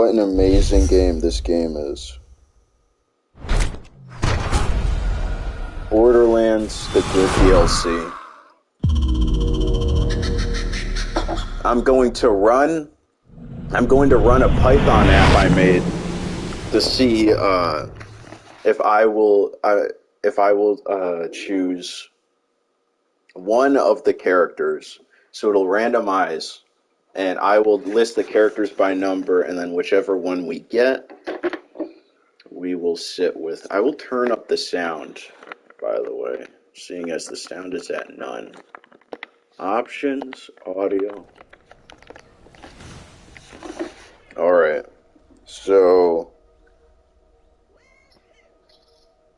what an amazing game this game is. Borderlands The Good DLC. I'm going to run a Python app I made to see if I will choose one of the characters. So it'll randomize, and I will list the characters by number, and then whichever one we get, we will sit with. I will turn up the sound, by the way, seeing as the sound is at none. Options, audio. Alright, so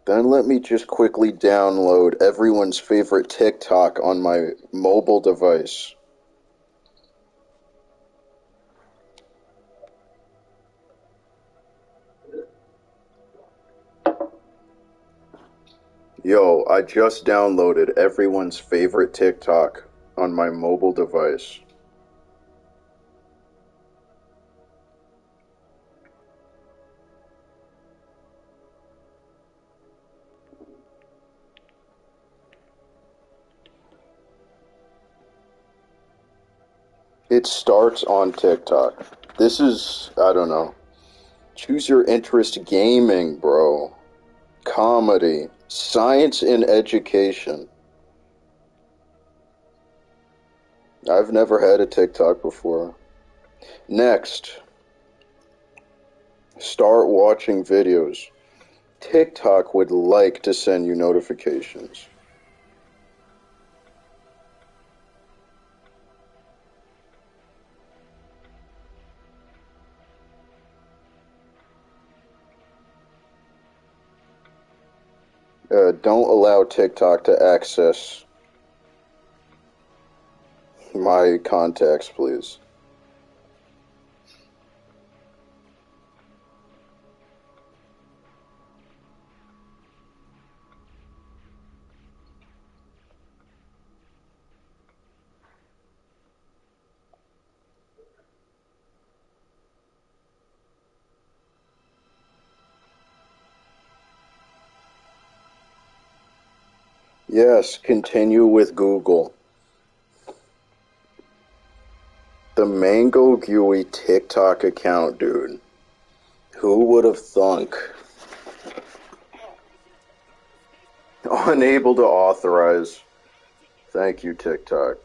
then let me just quickly download everyone's favorite TikTok on my mobile device. Yo, I just downloaded everyone's favorite TikTok on my mobile device. It starts on TikTok. This is, I don't know. Choose your interest: gaming, bro. Comedy. Science and education. I've never had a TikTok before. Next. Start watching videos. TikTok would like to send you notifications. Don't allow TikTok to access my contacts, please. Yes, continue with Google. The Mango Gooey TikTok account, dude. Who would have thunk? Unable to authorize. Thank you, TikTok.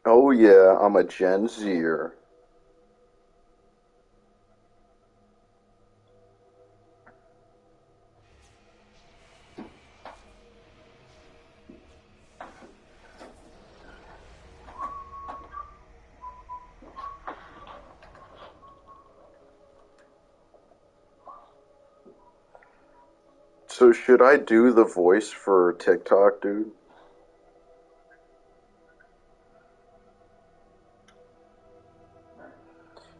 Oh yeah, I'm a Gen Zer. So should I do the voice for TikTok, dude?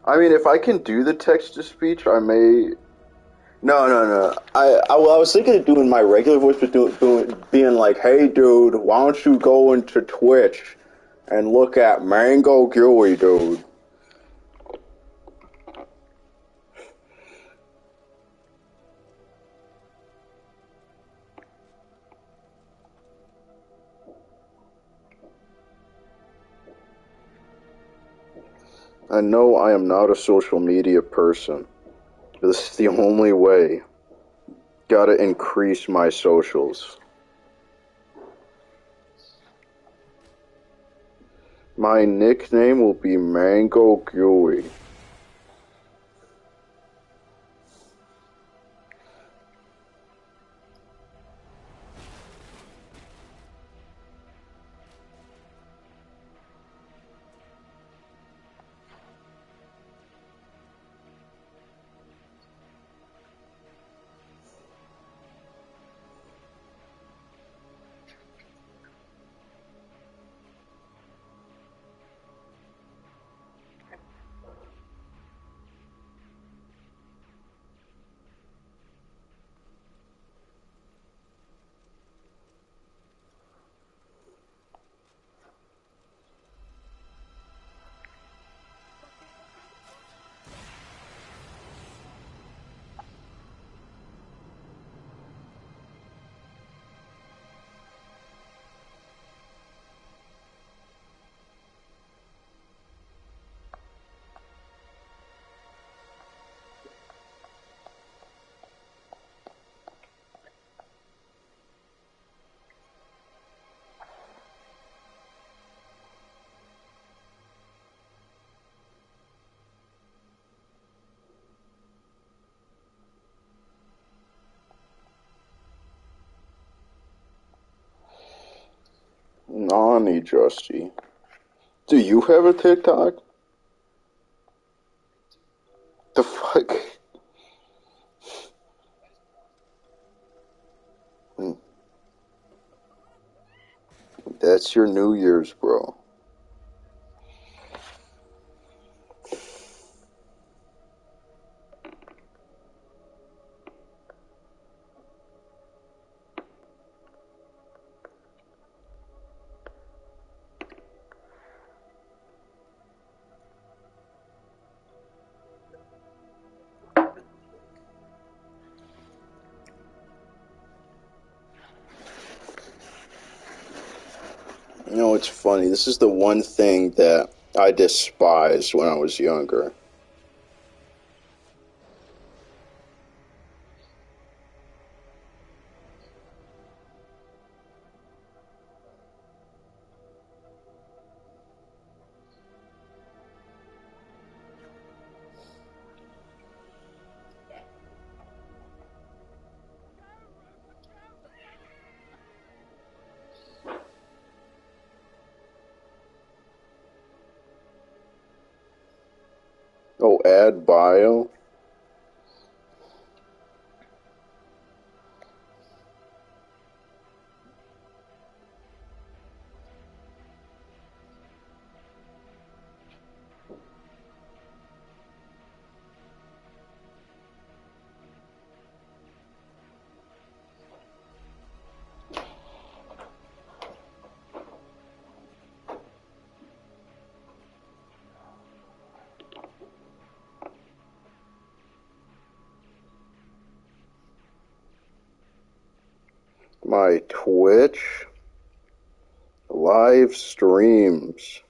I mean, if I can do the text to speech, I may. No, no, no. Well, I was thinking of doing my regular voice, but being like, "Hey, dude, why don't you go into Twitch and look at Mango Gooey, dude?" I know I am not a social media person. This is the only way. Gotta increase my socials. My nickname will be Mango Gooey. funny, Justy. Do you have a TikTok? The fuck? That's your New Year's, bro. You know, it's funny. This is the one thing that I despised when I was younger. Oh, add bio? My Twitch live streams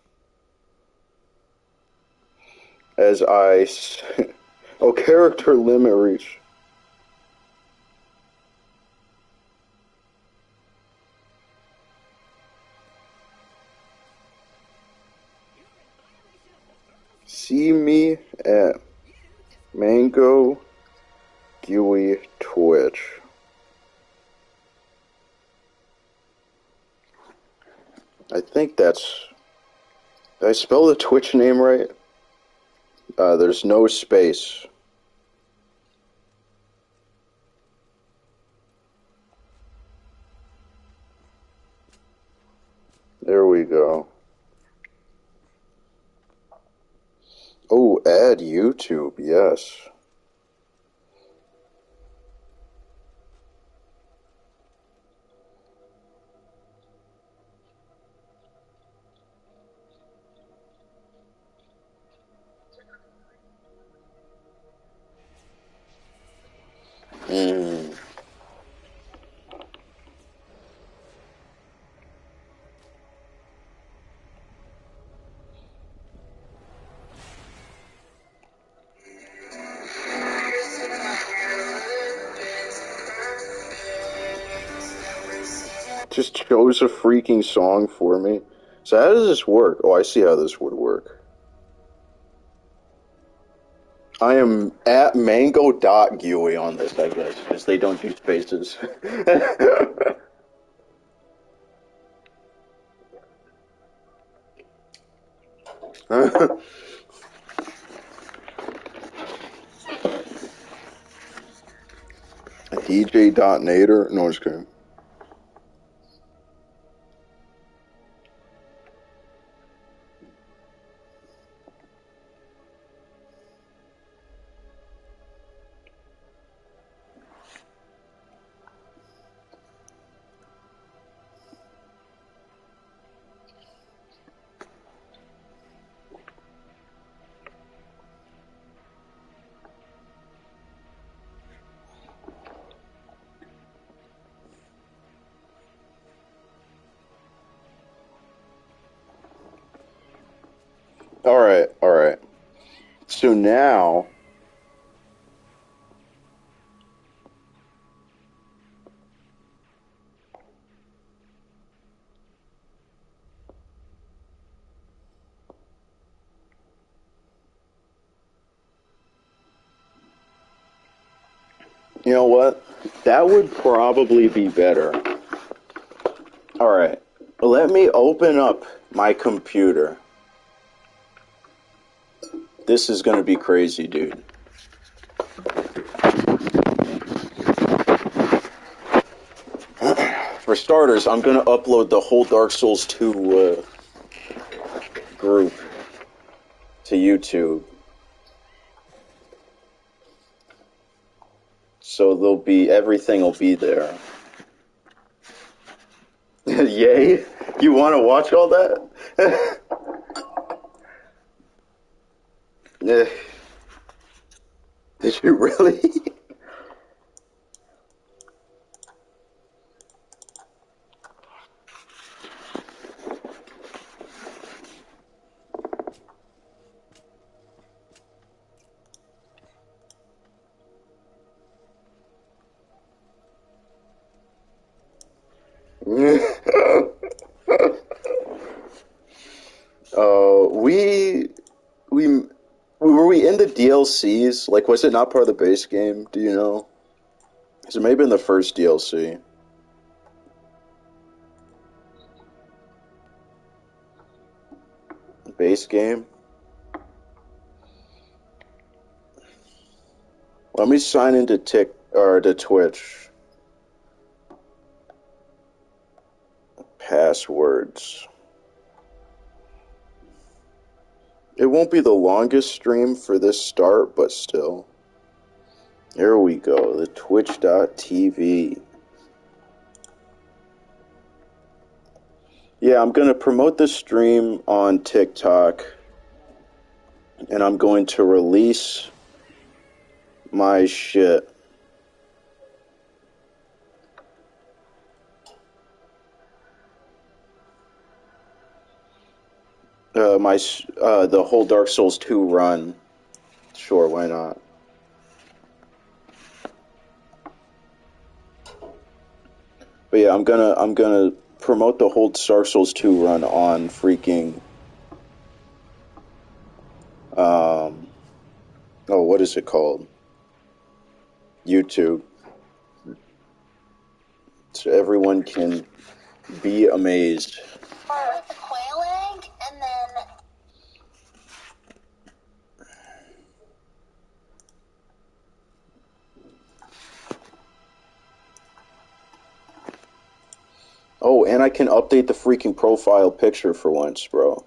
as oh, character limit reach. See me at Mango Gooey Twitch. I think that's... Did I spell the Twitch name right? There's no space. There we go. Oh, add YouTube, yes. Mm. Just chose a freaking song for me. So how does this work? Oh, I see how this would work. I am at mango.gooey on this, I guess, because they don't do spaces. DJ.nader? No, just kidding. Alright, alright. So now... You know what? That would probably be better. Alright. Let me open up my computer. This is gonna be crazy, dude. For starters, I'm gonna upload the whole Dark Souls 2 group to YouTube. So everything will be there. Yay? You wanna watch all that? Eh, did you really? We were we in the DLCs? Like, was it not part of the base game? Do you know? Because it may have been the first DLC. Base game? Let me sign into to Twitch. Passwords. It won't be the longest stream for this start, but still. Here we go, the twitch.tv. Yeah, I'm going to promote the stream on TikTok, and I'm going to release my shit. The whole Dark Souls 2 run. Sure, why not? But yeah, I'm gonna promote the whole Dark Souls 2 run on freaking what is it called? YouTube. So everyone can be amazed. With the quail egg, and then Oh, and I can update the freaking profile picture for once, bro.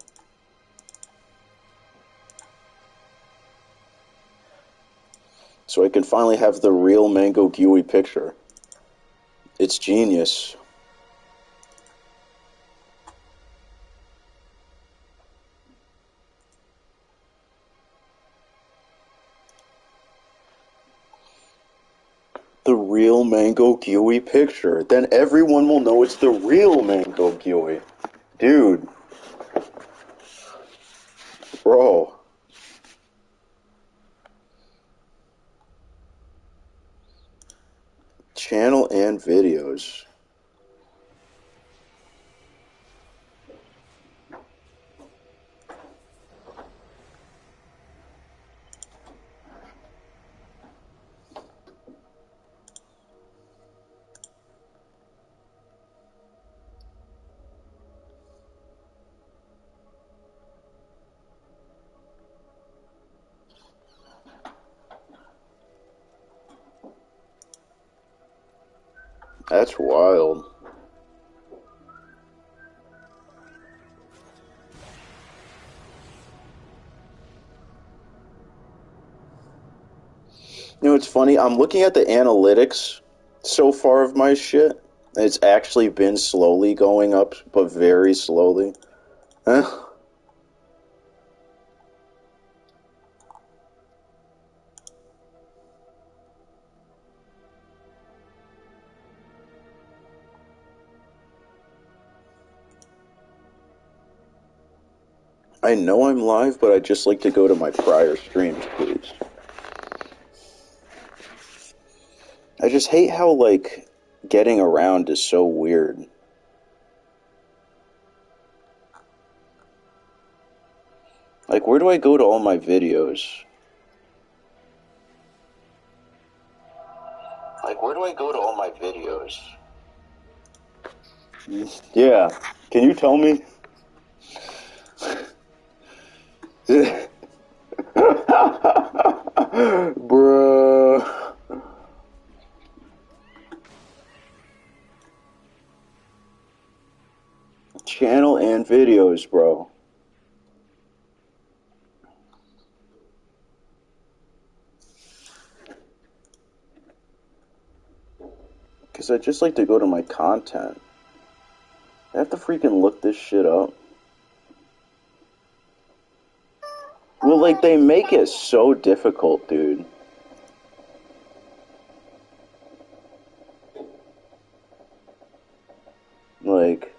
So I can finally have the real Mango Gooey picture. It's genius. The real Mango Gooey picture. Then everyone will know it's the real Mango Gooey. Dude. Bro. Channel and videos. That's wild. You know, it's funny. I'm looking at the analytics so far of my shit, and it's actually been slowly going up, but very slowly. Huh? I know I'm live, but I'd just like to go to my prior streams, please. I just hate how, like, getting around is so weird. Like, where do I go to all my videos? Like, where do I go to all my videos? Yeah. Can you tell me? Bruh. Channel and videos, bro. Because I just like to go to my content. I have to freaking look this shit up. Well, like, they make it so difficult, dude. Like,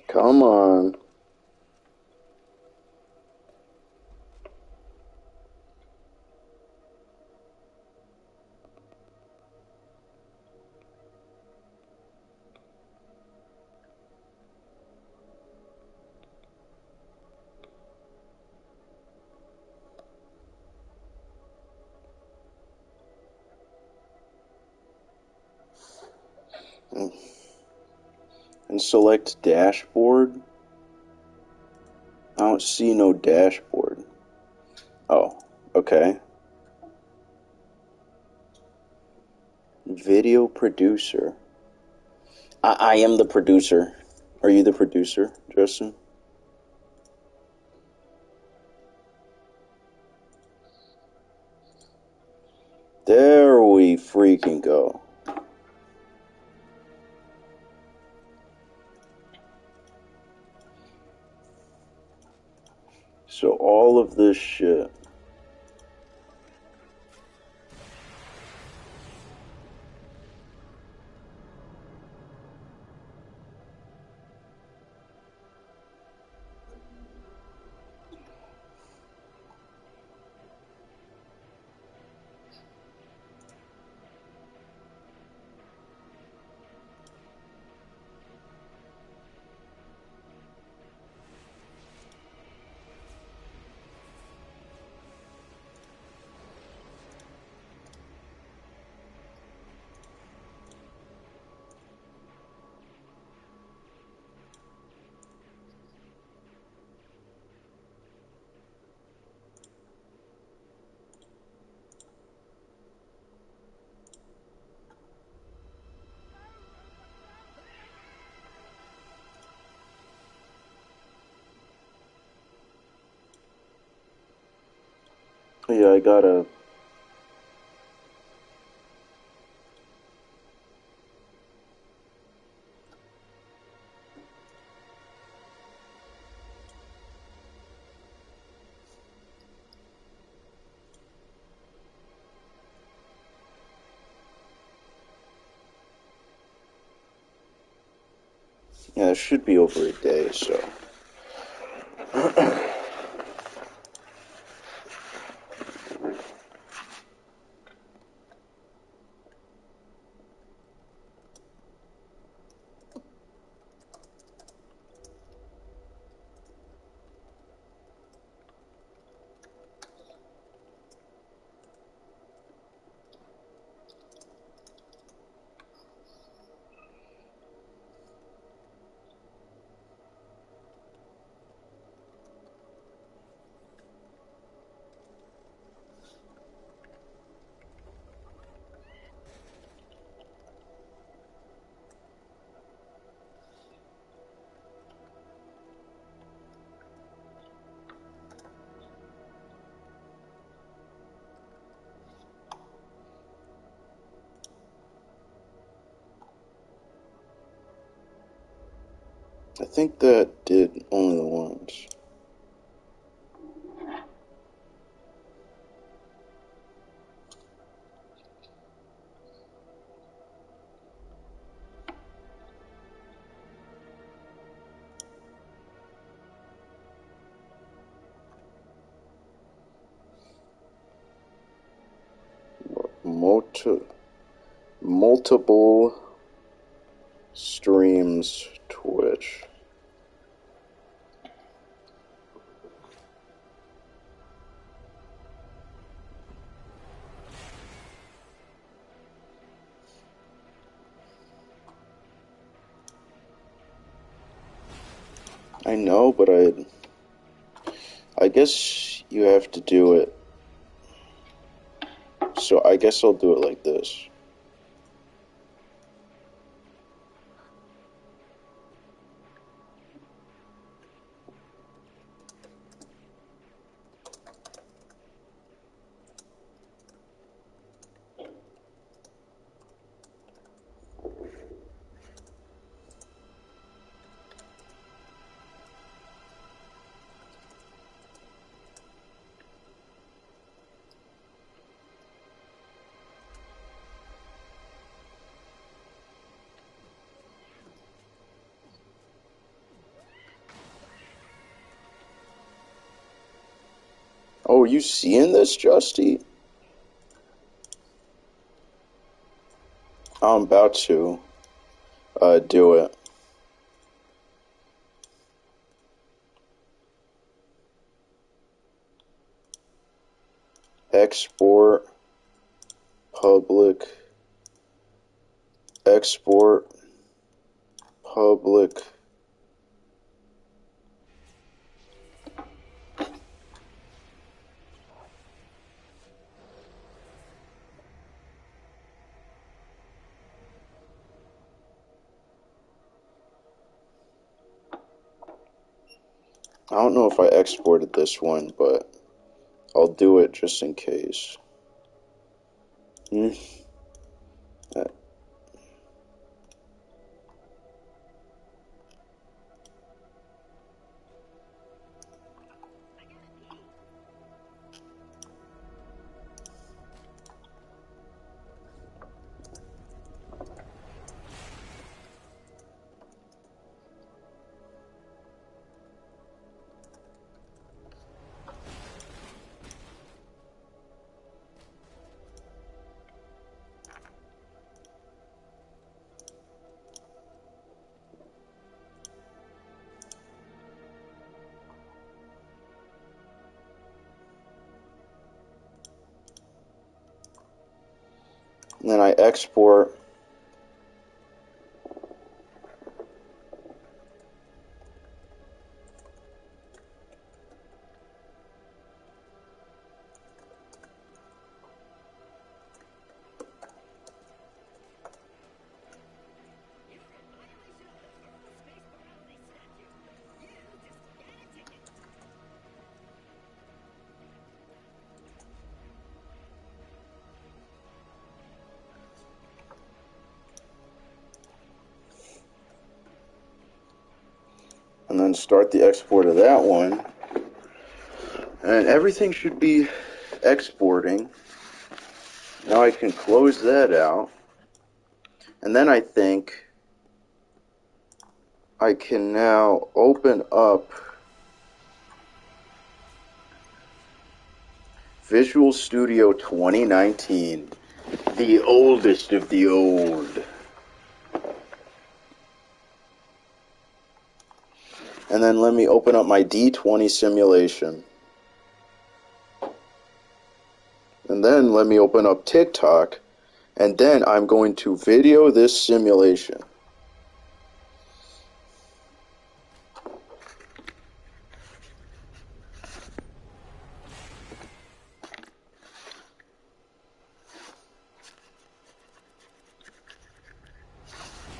come on. And select dashboard. I don't see no dashboard. Oh, okay. Video producer. I am the producer. Are you the producer, Justin? There we freaking go. So all of this shit. Yeah, I gotta. Yeah, it should be over a day, so. I think that did only the ones. to multiple streams Twitch. I know, but I guess you have to do it. So I guess I'll do it like this. Oh, you seeing this, Justy? I'm about to do it. Export public. Export public. I don't know if I exported this one, but I'll do it just in case. Uh, and then I export. And then start the export of that one. And everything should be exporting. Now I can close that out. And then I think I can now open up Visual Studio 2019, the oldest of the old. And then let me open up my D20 simulation. And then let me open up TikTok. And then I'm going to video this simulation.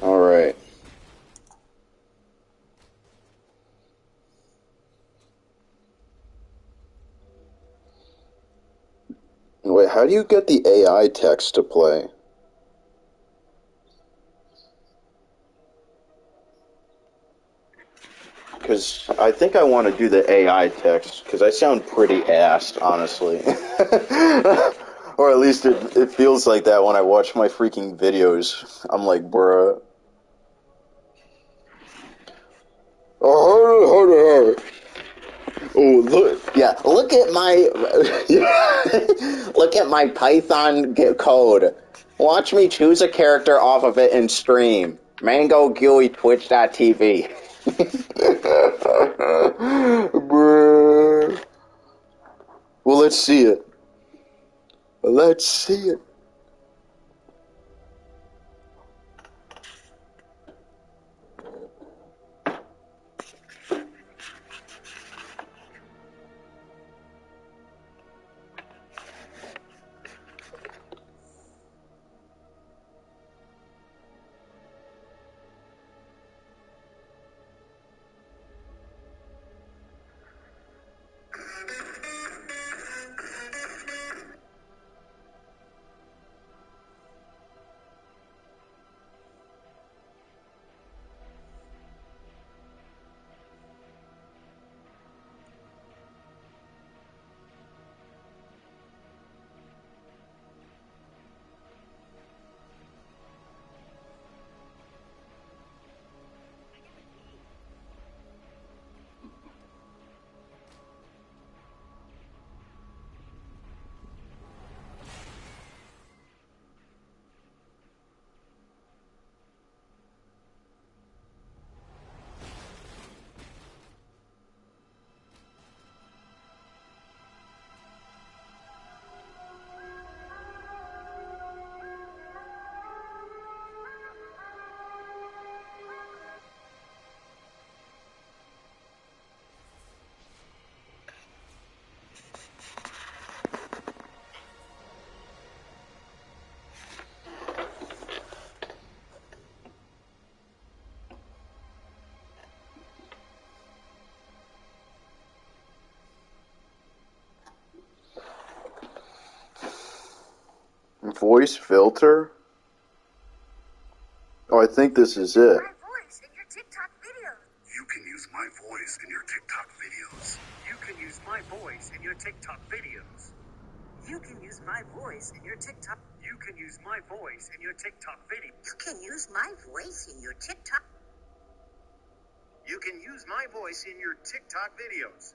Alright. Wait, how do you get the AI text to play? Because I think I want to do the AI text, because I sound pretty assed, honestly. Or at least it feels like that when I watch my freaking videos. I'm like, bruh. Oh, Oh, look! Yeah, look at my look at my Python code. Watch me choose a character off of it and stream. Mango GUI Twitch.tv. Bruh. Well, let's see it. Let's see it. Voice filter? Oh, I think this is it. My voice in your TikTok videos. You can use my voice in your TikTok videos. You can use my voice in your TikTok videos. You can use my voice in your TikTok. You can use my voice in your TikTok video. You can use my voice in your TikTok. You can use my voice in your TikTok videos.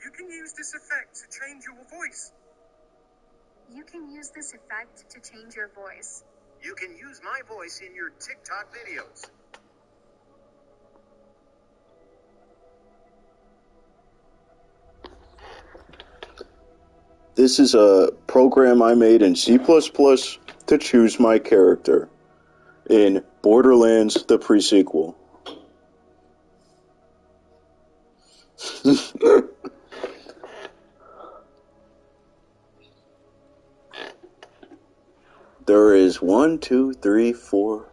You can use this effect to change your voice. You can use this effect to change your voice. You can use my voice in your TikTok videos. This is a program I made in C++ to choose my character in Borderlands the pre-sequel. There is 1, 2, 3, 4,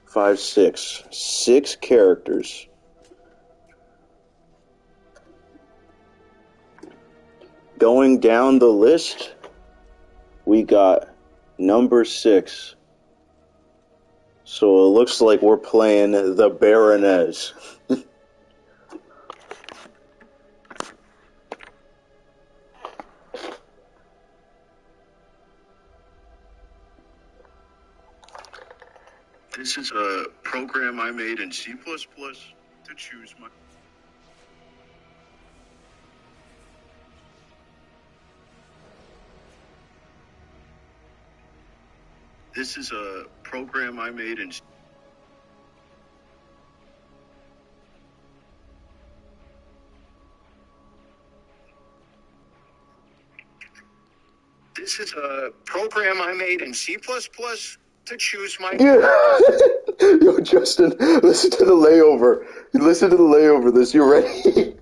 5, 6. 6 characters. Going down the list, we got number 6. So it looks like we're playing the Baroness. This is a program I made in C++ to choose my... This is a program I made in... This is a program I made in C++ to choose my... Yeah. Yo, Justin, listen to the layover. Listen to the layover. This, you ready?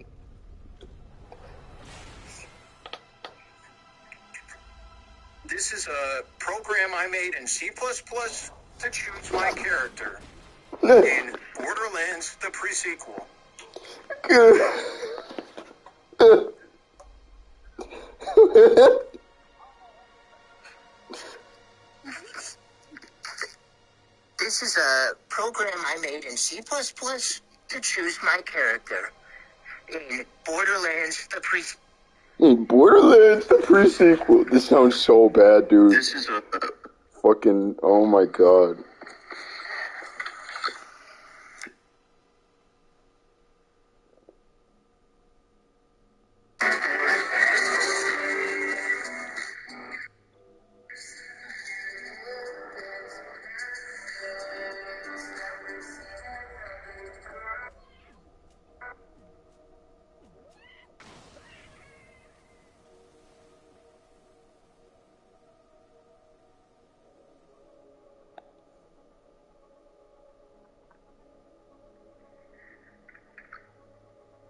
This is a program I made in C++ to choose my character in Borderlands the pre-sequel. This is a program I made in C++ to choose my character in Borderlands the Borderlands the pre-sequel. This sounds so bad, dude. This is a Fucking, oh my god.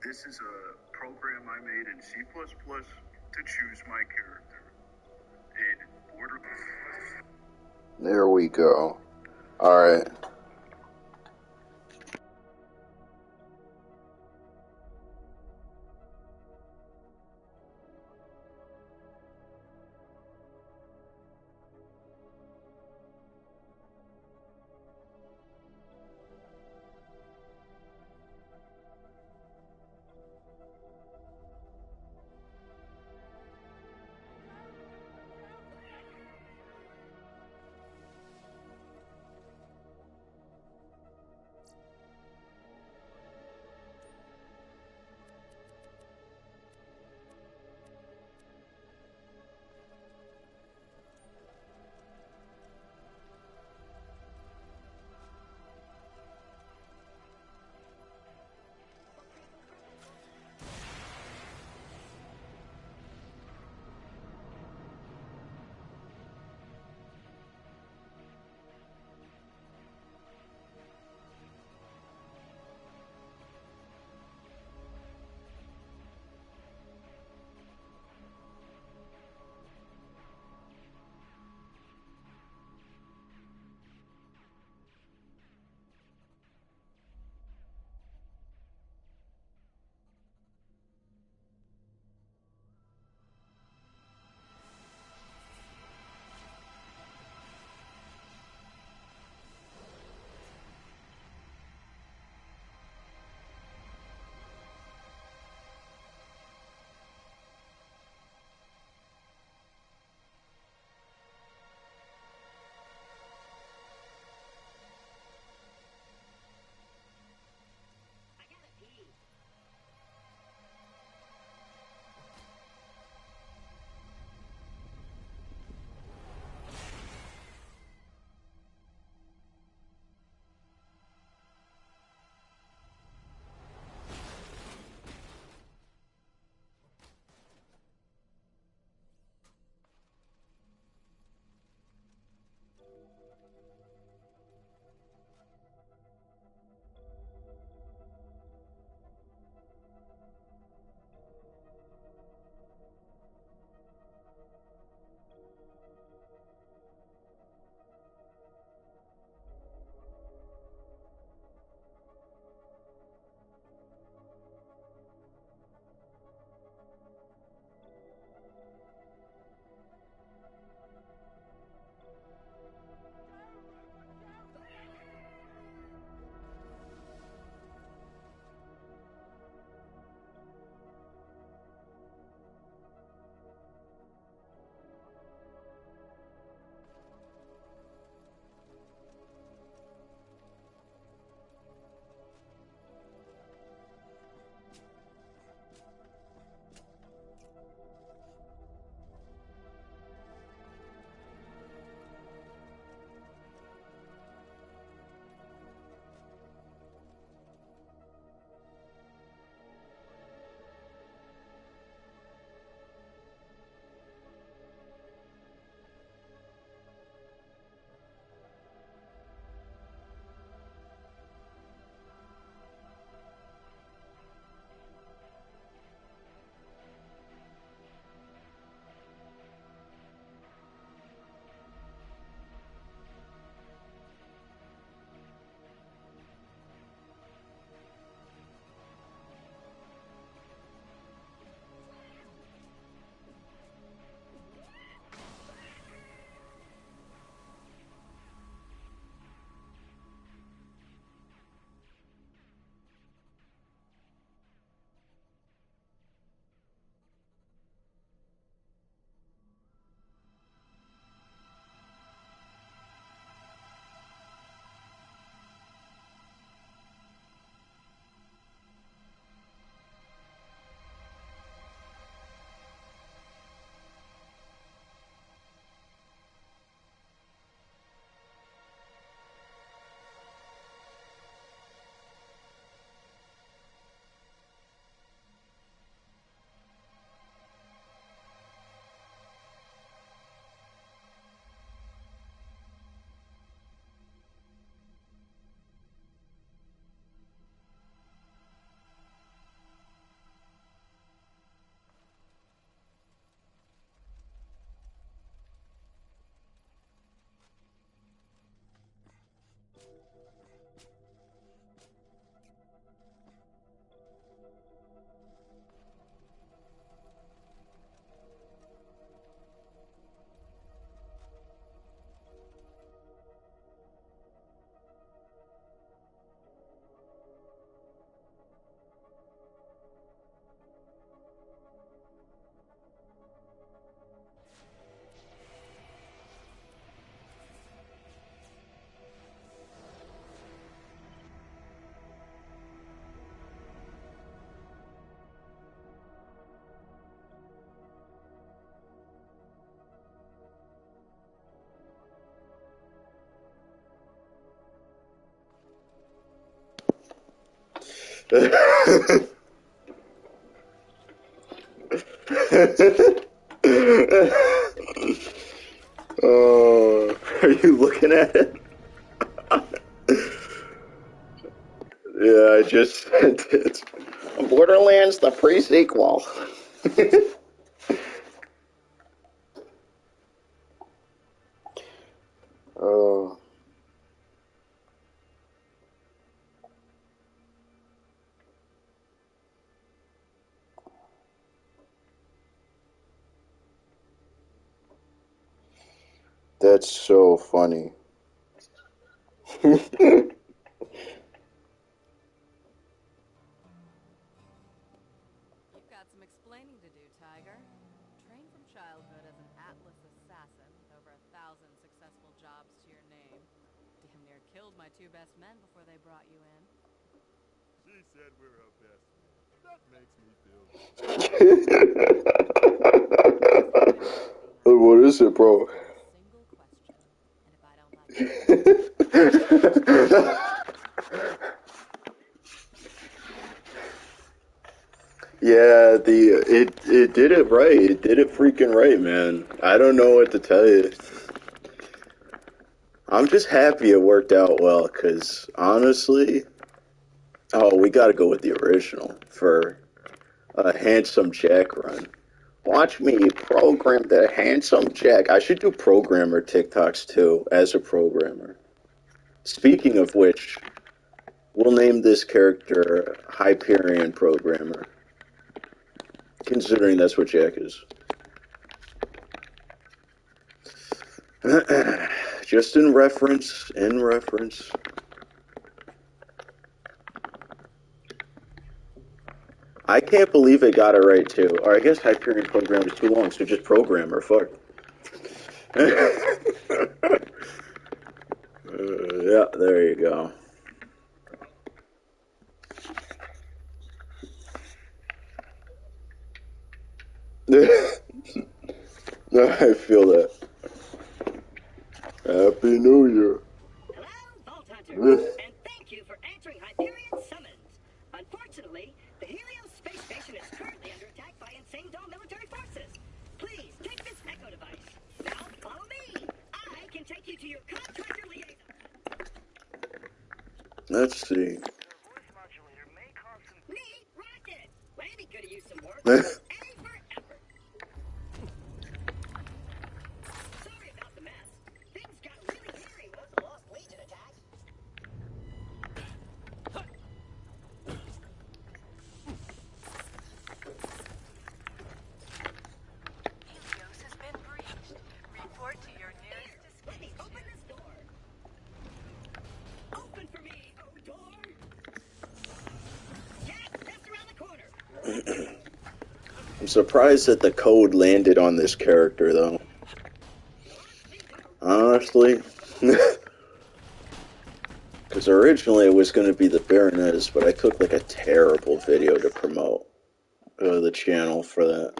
This is a program I made in C++ to choose my character. In Borderlands. There we go. Alright. Oh, are you looking at it? Yeah, I just sent it. Borderlands, the pre-sequel. Oh, that's so funny. You've got some explaining to do, Tiger. Trained from childhood as an Atlas assassin with over 1,000 successful jobs to your name. Damn near killed my two best men before they brought you in. She said we're her best man. That makes me feel good. What is it, bro? Single question. And if I don't like it, Yeah, it did it right. It did it freaking right, man. I don't know what to tell you. I'm just happy it worked out well, cause honestly, oh, we gotta go with the original for a handsome Jack run. Watch me program the handsome Jack. I should do programmer TikToks too, as a programmer. Speaking of which, we'll name this character Hyperion Programmer, considering that's what Jack is. Just in reference, I can't believe it got it right too. Or I guess Hyperion Programmer is too long, so just Programmer, fuck. Yeah, there you go. No, I feel that. Happy New Year. Hello, Vault Hunter, and thank you for answering Hyperion's summons. Unfortunately, the Helios space station is currently under attack by insane Dome military forces. Please take this echo device. Now follow me. I can take you to your contractor liaison. Let's see. Me, Rocket. Well, it'd be good to use some work. A for effort. Sorry about the mess. Things got really hairy once the Lost Legion attacked. Helios has been breached. Report to your nearest Let me open this door. Open for me, oh door. Jack, just around the corner. I'm surprised that the code landed on this character, though. Honestly. Because originally it was going to be the Baroness, but I took like a terrible video to promote the channel for that.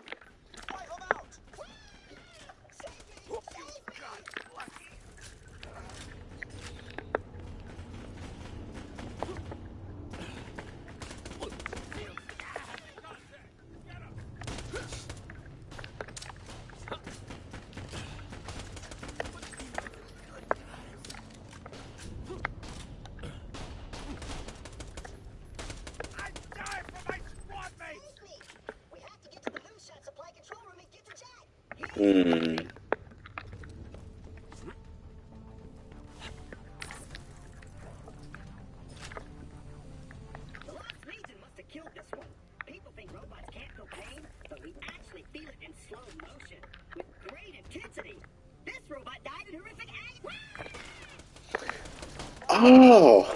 Hmm. The Lost Legion must have killed this one. People think robots can't feel pain, but we actually feel it in slow motion with great intensity. This robot died in horrific agony. Oh!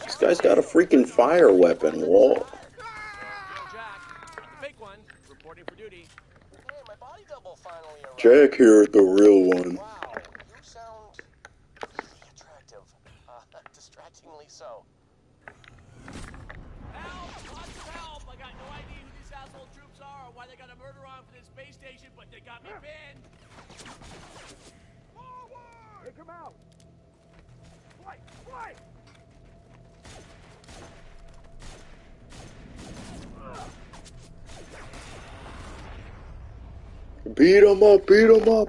This guy's got a freaking fire weapon. Whoa. Jack, not the fake one, reporting for duty. Hey, my body double finally arrived. Jack here, the real one. Wow, you sound really attractive. Distractingly so. Help! Lots of help! I got no idea who these asshole troops are or why they got a murder on for this space station, but they got me pinned. Forward! Take him out! Fight! Fight! Beat him up, beat him up.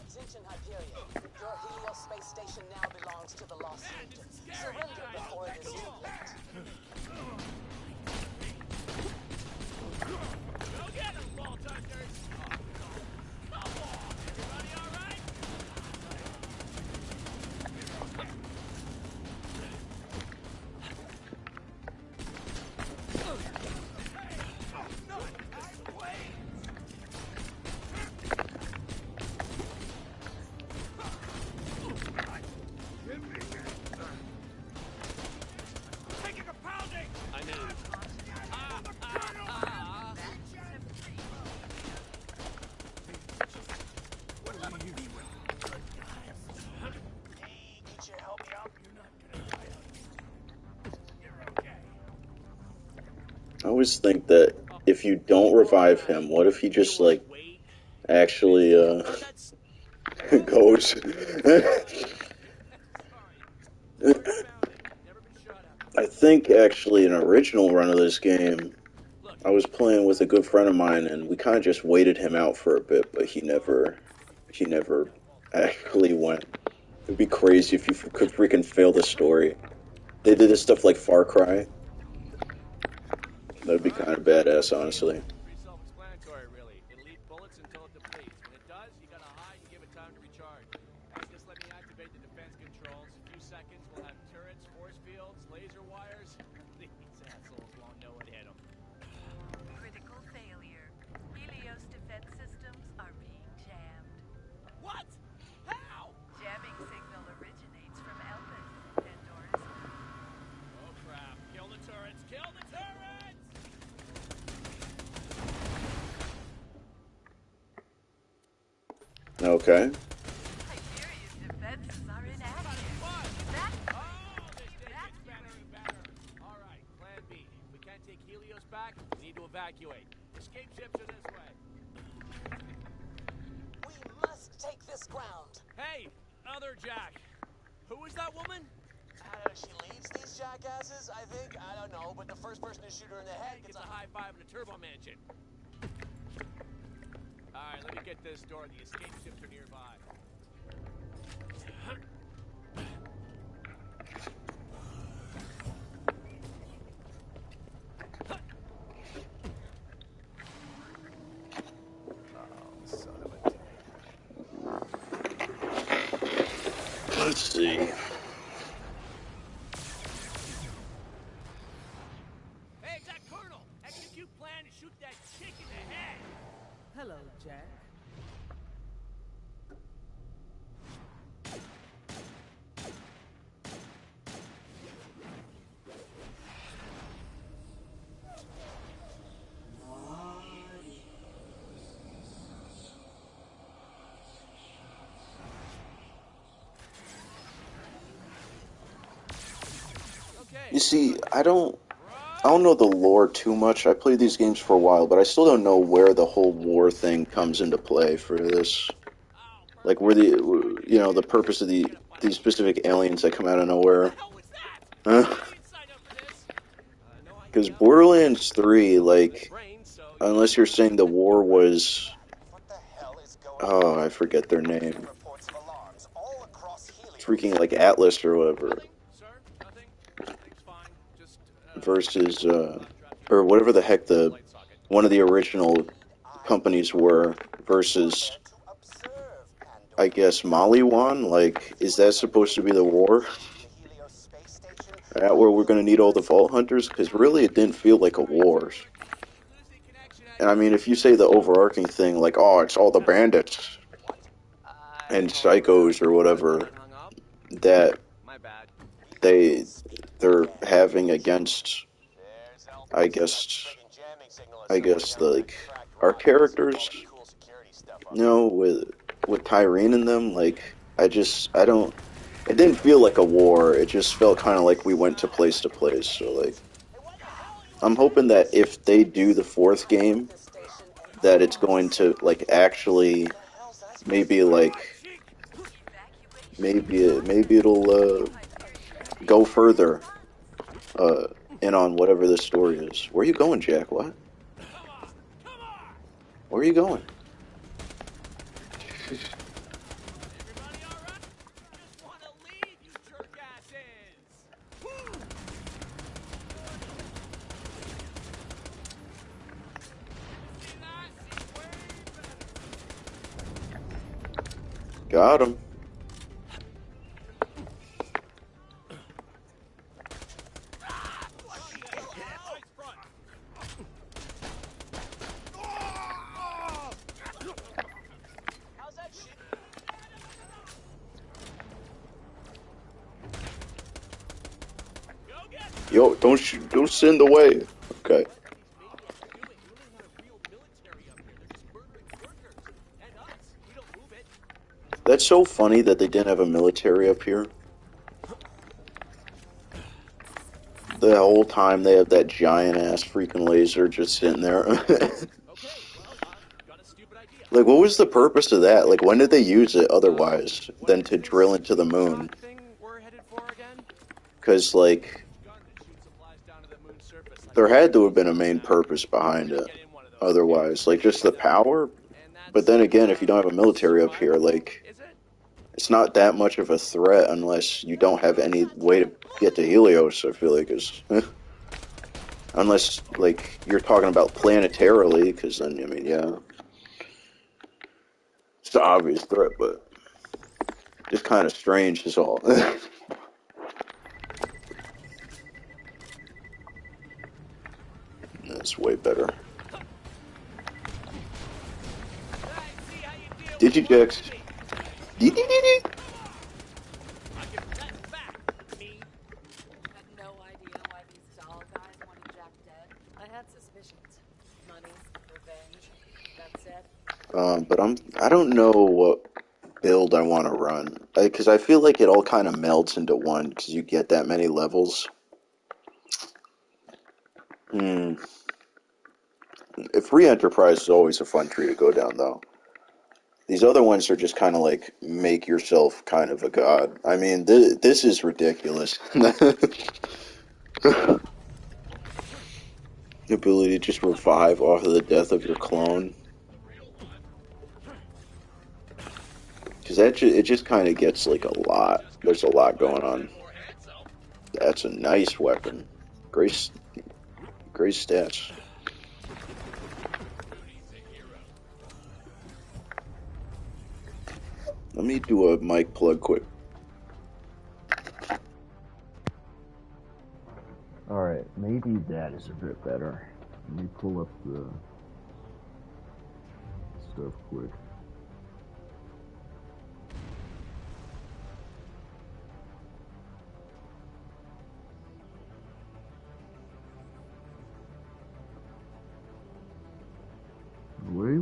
Attention, Hyperion. Your Helios space station now belongs to the Lost Legion. Surrender before it is too late. Go get him, Vault Hunters! Come on, everybody all right? Taking a pounding! I mean... Hey, get your help me out. I always think that if you don't revive him, what if he just, like, actually, goes? I think, actually, an original run of this game, I was playing with a good friend of mine, and we kind of just waited him out for a bit, but he never actually went. It'd be crazy if you could freaking fail the story. They did this stuff like Far Cry. That'd be kind of badass, honestly. Pretty self-explanatory, really. It'll eat bullets until it depletes. When it does, you gotta hide and give it time to recharge. Just let me activate the defense controls. A few seconds, we'll have turrets, force fields, laser wires. These assholes won't know what hit them. Critical failure. Helios defense systems are being jammed. What? How? Jamming signal originates from Elpis, Pandora's. Oh crap! Kill the turrets! Kill the turrets! Okay. Hyperion's defenses are inactive. This day gets better and better. All right, Plan B. If we can't take Helios back, we need to evacuate. Escape ships are this way. We must take this ground. Hey, other Jack. Who is that woman? She leads these jackasses, I think. I don't know, but the first person to shoot her in the head Gets a high five in the turbo mansion. All right, let me get this door. The escape ships are nearby. Let's see. Hey, it's that Colonel. Execute plan to shoot that chick in the head. Hello, Jack. You see, I don't know the lore too much. I played these games for a while, but I still don't know where the whole war thing comes into play for this. Like, where the purpose of these specific aliens that come out of nowhere. Because Borderlands 3, like, unless you're saying the war was, oh, I forget their name. Freaking, like, Atlas or whatever. Versus, or whatever the heck one of the original companies were, versus, I guess, Maliwan? Like, is that supposed to be the war? Where we're going to need all the Vault Hunters? Because really it didn't feel like a war. And I mean, if you say the overarching thing, like, oh, it's all the bandits and psychos or whatever that they're having against, I guess like our characters, with Tyrene in them, like it didn't feel like a war. It just felt kind of like we went to place. So like, I'm hoping that if they do the fourth game, that it's going to like actually maybe it'll go further in on whatever this story is. Where are you going, Jack? What? Where are you going? Everybody all right? Just want to leave, you jerkasses! See that? See way better. Got him. How's that shit? Go get Yo, don't shoot. Don't send away. Okay. That's so funny that they didn't have a military up here. The whole time they have that giant ass freaking laser just sitting there. Like, what was the purpose of that? Like, when did they use it otherwise than to drill into the moon? Because, like, there had to have been a main purpose behind it. Otherwise, like, just the power. But then again, if you don't have a military up here, like, it's not that much of a threat unless you don't have any way to get to Helios, I feel like, is... Unless, like, you're talking about planetarily, because then, I mean, yeah. It's an obvious threat, but just kind of strange is all. That's way better. Digijex. Dee-dee-dee-dee. But I don't know what build I want to run, because I feel like it all kind of melts into one because you get that many levels. Free Enterprise is always a fun tree to go down, though. These other ones are just kind of like make yourself kind of a god. I mean, this is ridiculous. The ability to just revive off of the death of your clone. Because it just kind of gets like a lot. There's a lot going on. That's a nice weapon. Great stats. Let me do a mic plug quick. Alright, maybe that is a bit better. Let me pull up the stuff quick.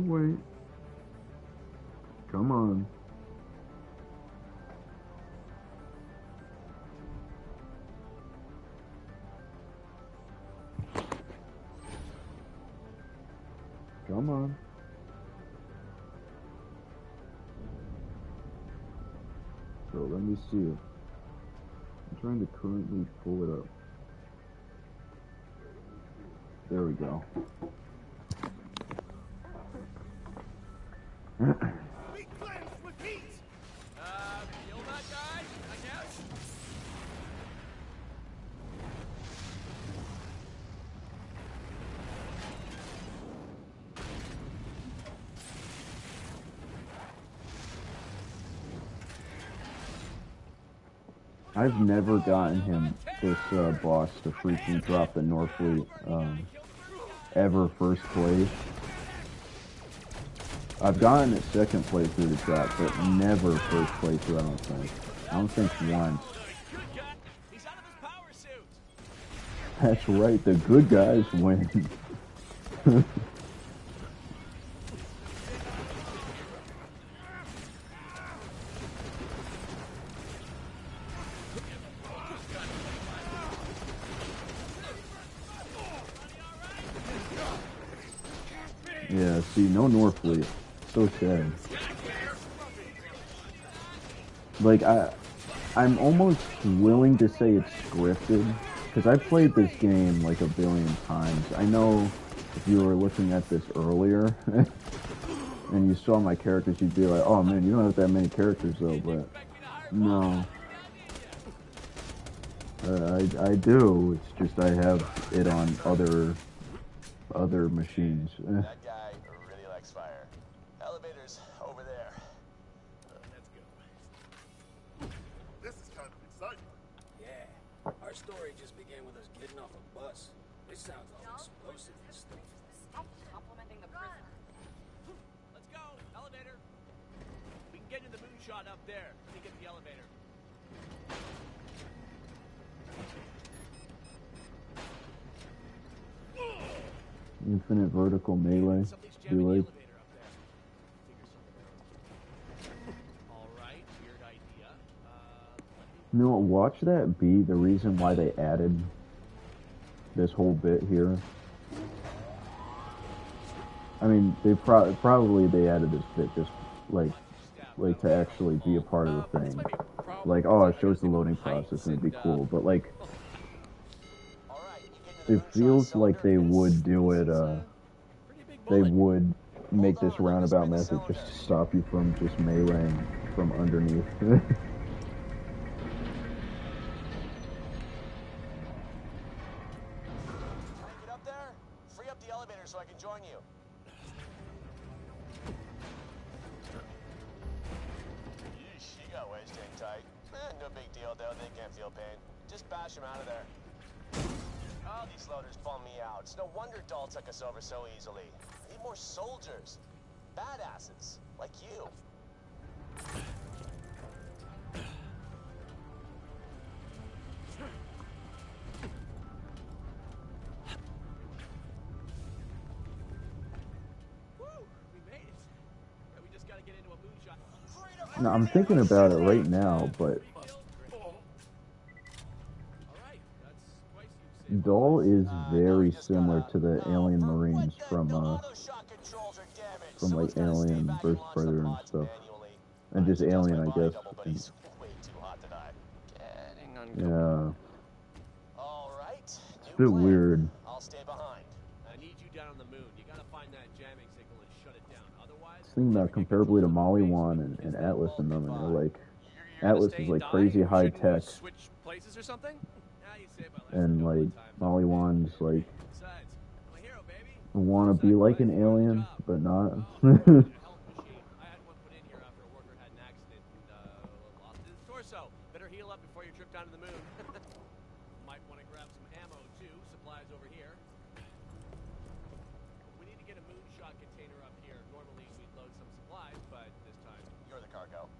Wait. Come on. Come on. So let me see it. I'm trying to currently pull it up. There we go. I've never gotten this boss to freaking drop the Norfleet, ever first place. I've gotten it second place through the drop, but never first place through, I don't think. I don't think once. That's right, the good guys win. Yeah, see, no Norfleet. So sad. Like, I'm almost willing to say it's scripted, because I played this game like a billion times. I know if you were looking at this earlier and you saw my characters, you'd be like, "Oh man, you don't have that many characters though." But no, I do. It's just I have it on other machines. That guy really likes fire. Elevator's over there. Let's go. This is kind of exciting. Yeah. Our story just began with us getting off a bus. This sounds all explosive and stuff. Stop complimenting the prisoner. Let's go. Elevator. We can get in the moonshot up there. Let me get the elevator. Infinite vertical melee. Do you like? Alright, weird idea. You know what? Watch that be the reason why they added this whole bit here. I mean, they probably they added this bit just like to actually be a part of the thing. Like, oh, it shows the loading process and it'd be cool, but like, it feels like they would do it. They would make this roundabout method just to stop you from just meleeing from underneath. So I can join you. Yeesh, you got wedged in tight. No big deal though, they can't feel pain. Just bash them out of there. Oh, these loaders bum me out. It's no wonder Dahl took us over so easily. I need more soldiers. Badasses. Like you. No, I'm thinking about it right now, but Dahl is very similar to the Alien Marines from like Alien vs. Predator and stuff, and just Alien, I guess. Yeah, it's a bit weird. I'll stay behind. I need you down on the moon. You gotta find that jamming signal and shut it down. Otherwise, Thinking about comparably to Mollywan and Atlas and them, and they're like, Atlas is like crazy high tech, switch places or something? and like Mollywan's like want to be like an alien, but not. Torso. Better heal up before your trip down to the moon. Might want to grab some ammo too. Supplies over here. We need to get a moonshot container up here. Normally we'd load some supplies, but this time you're the cargo.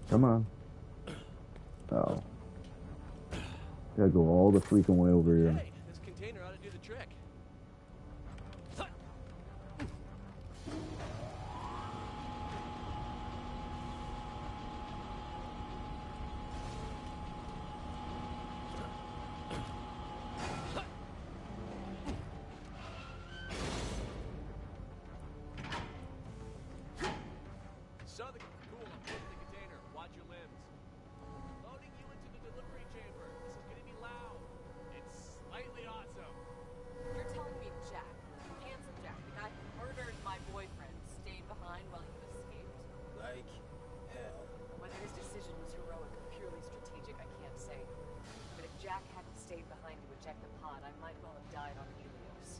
Come on. Oh. Gotta go all the freaking way over here. Hey, this container ought to do the trick. So the cool, the container. Watch your limbs. Loading you into the delivery chamber. This is gonna be loud. It's slightly awesome. You're telling me Jack, handsome Jack, the guy who murdered my boyfriend, stayed behind while you escaped? Like hell. Whether his decision was heroic or purely strategic, I can't say. But if Jack hadn't stayed behind to eject the pod, I might well have died on Helios.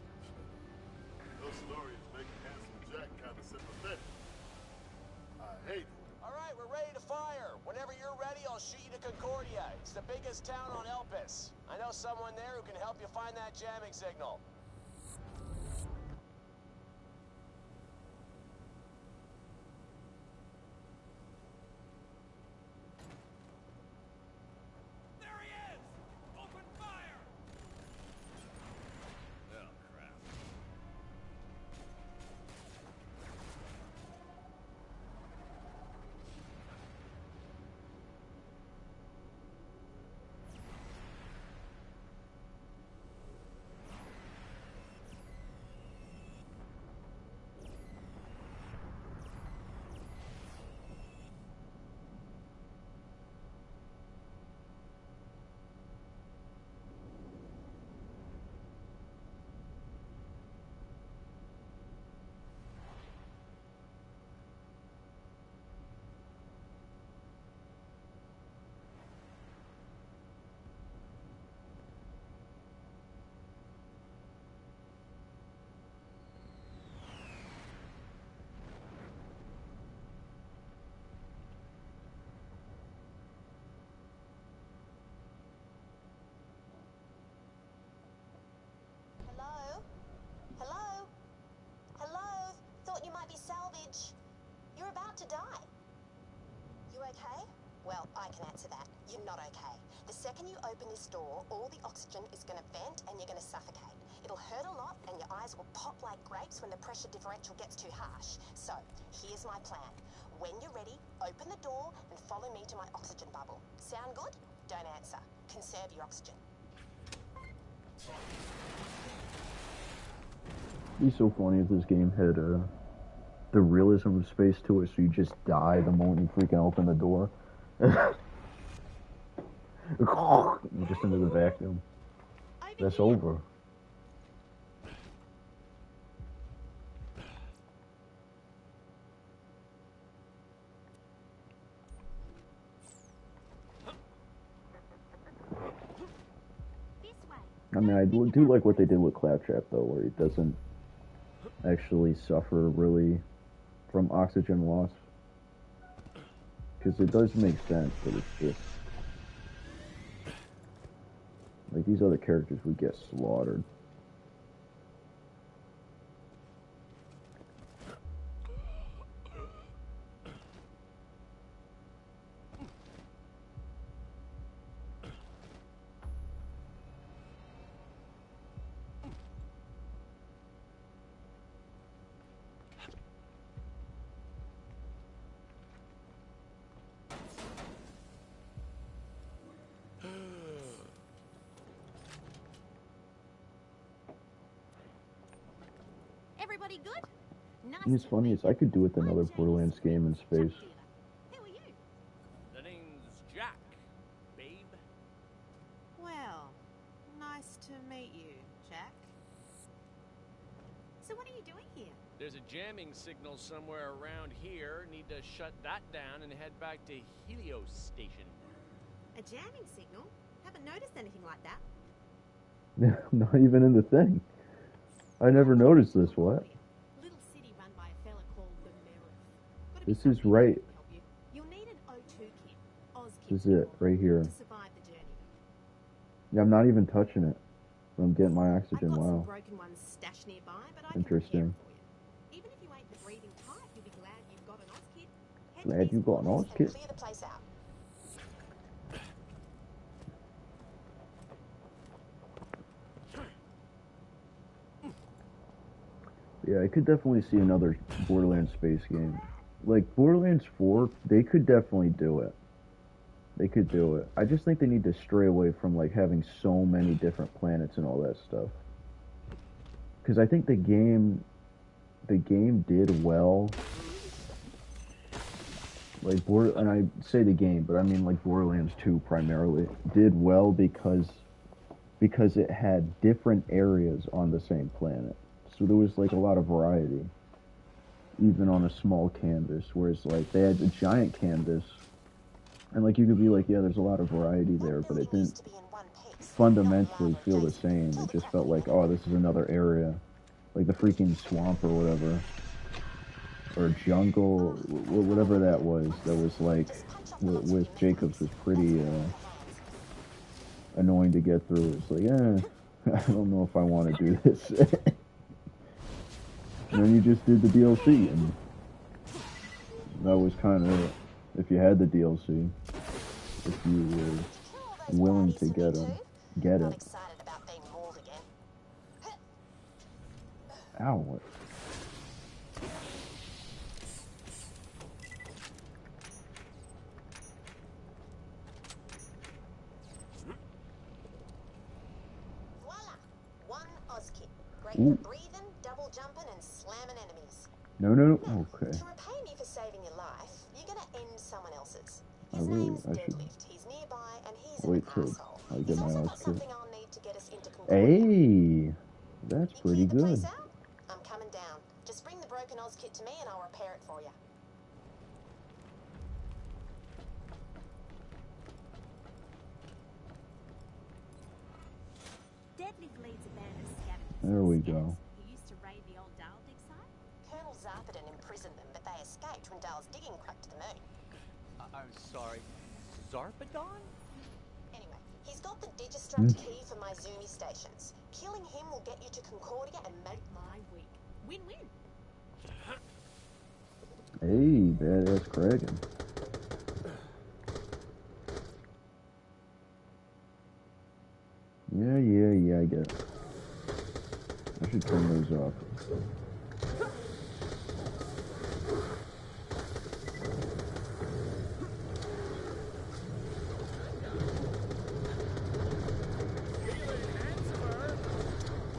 Those stories make Handsome Jack kind of sympathetic. I hate it. All right, we're ready to fire. Whenever you're ready, I'll shoot you to Concordia. It's the biggest town on Elpis. I know someone there who can help you find that jamming signal. There he is! Open fire! Oh, crap. to die. You okay? Well, I can answer that. You're not okay. The second you open this door, all the oxygen is going to vent and you're going to suffocate. It'll hurt a lot and your eyes will pop like grapes when the pressure differential gets too harsh. So, here's my plan. When you're ready, open the door and follow me to my oxygen bubble. Sound good? Don't answer. Conserve your oxygen. It'd be so funny if this game had the realism of space to it, so you just die the moment you freaking open the door. You're just into the vacuum. That's over. I mean, I do like what they did with Claptrap, though, where he doesn't actually suffer really from oxygen loss. Because it does make sense, but it's just... like, these other characters would get slaughtered. Everybody good? Nice. And it's funny is I could do with another Borderlands game in space. Who are you? The name's Jack, babe. Well, nice to meet you, Jack. So what are you doing here? There's a jamming signal somewhere around here. Need to shut that down and head back to Helios Station. A jamming signal? Haven't noticed anything like that. Not even in the thing. I never noticed this. What? Little city run by a fella called the Merriff. This is right. You'll need an O2 kit. Oz kit. This is it, right here. To survive the journey. Yeah, I'm not even touching it. I'm getting my oxygen. I've got some Wow. broken ones stashed nearby, but I Interesting. can repair for you. Even if you ain't the breathing type, you'll be glad you've got an Oz kit. Glad you got an Oz kit. Clear the place out. Yeah, I could definitely see another Borderlands space game. Like, Borderlands 4, they could definitely do it. They could do it. I just think they need to stray away from, like, having so many different planets and all that stuff. Because I think the game did well. Like, and I say the game, but I mean, like, Borderlands 2 primarily did well because it had different areas on the same planet. So there was like a lot of variety, even on a small canvas, whereas like they had a giant canvas, and like you could be like, yeah, there's a lot of variety there, but it didn't fundamentally feel the same. It just felt like, oh, this is another area, like the freaking swamp or whatever, or jungle, whatever that was like, with Jacobs was pretty annoying to get through. It's like, I don't know if I want to do this. And then you just did the DLC, and that was kind of, if you had the DLC, if you were willing to get it. Ow, what? Voila! One Oz kit. Great for breathing, double jumping, and slamming enemies. No. Okay. To repay me for saving your life, you're gonna end someone else's. I His really, name's I should Deadlift. He's nearby, and he's wait an till asshole. I get He's my also Oz got kit. something I'll need to get us into Concordia. Hey, that's pretty Clear the good. place out? I'm coming down. Just bring the broken Oz kit to me, and I'll repair it for you. Deadlift leads a band of scavengers. There we go. He used to raid the old Dale dig site. Colonel Zarpedon imprisoned them, but they escaped when Dale's digging cracked the moon. I'm sorry, Zarpedon? Anyway, he's got the Digistruct key for my Zoomy stations. Killing him will get you to Concordia and make my week. Win-win. Hey, badass Kraken. Yeah, I get it. I should turn those off.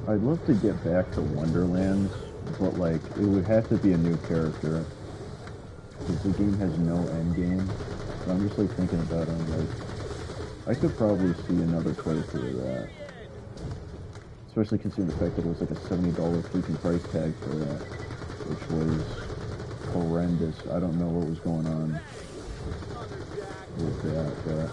I'd love to get back to Wonderlands, but like it would have to be a new character because the game has no end game. So I'm just like thinking about it. I'm like, I could probably see another playthrough of that, especially considering the fact that it was like a $70 freaking price tag for that, which was horrendous. I don't know what was going on with that, but.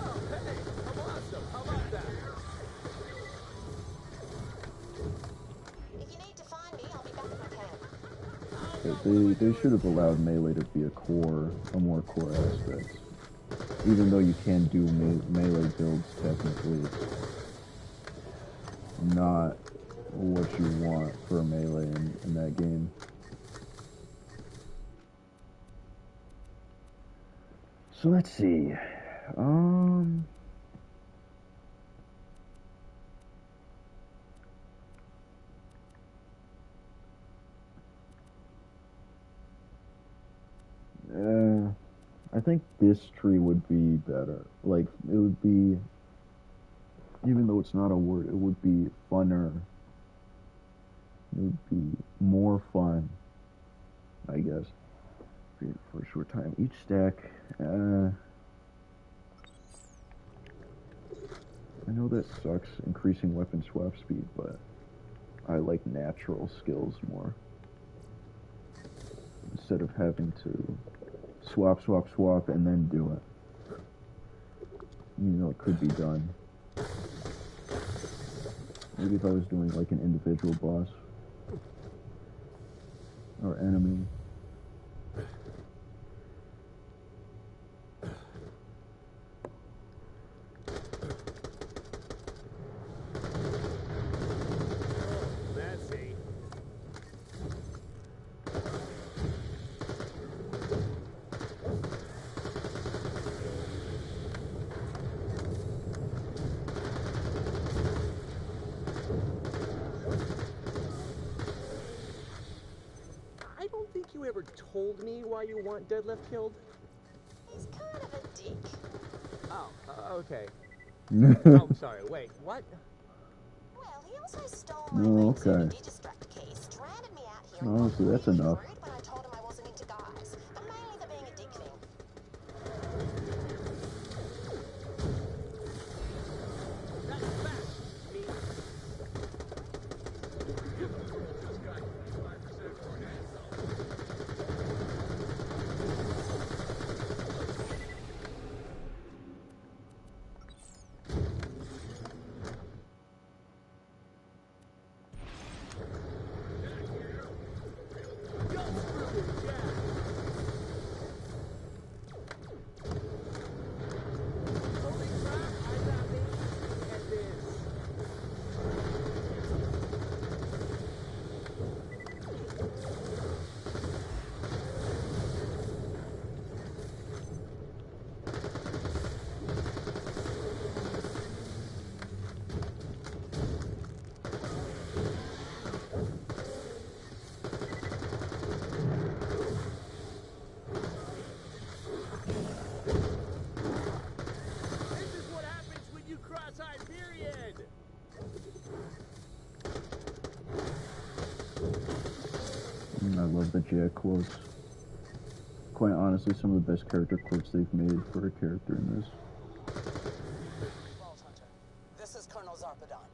They should have allowed melee to be a more core aspect. Even though you can do melee builds, technically, it's not what you want for a melee in that game. So let's see. I think this tree would be better. Like, it would be, even though it's not a word, it would be funner. It would be more fun, I guess, for a short time. Each stack, I know that sucks, increasing weapon swap speed, but I like natural skills more. Instead of having to swap, and then do it. You know, it could be done. Maybe if I was doing like an individual boss or enemy. You ever told me why you want Deadlift killed? He's kind of a dick. Oh, okay. Oh, sorry, wait, what? Well, he also stole my Okay. Digistruct key, stranded me out here, Honestly, that's enough. when I told him I wasn't into guys, but mainly the being a dick thing. I love the Jack quotes. Quite honestly, some of the best character quotes they've made for a character in this. Vault Hunter, this is Colonel Zarpedon.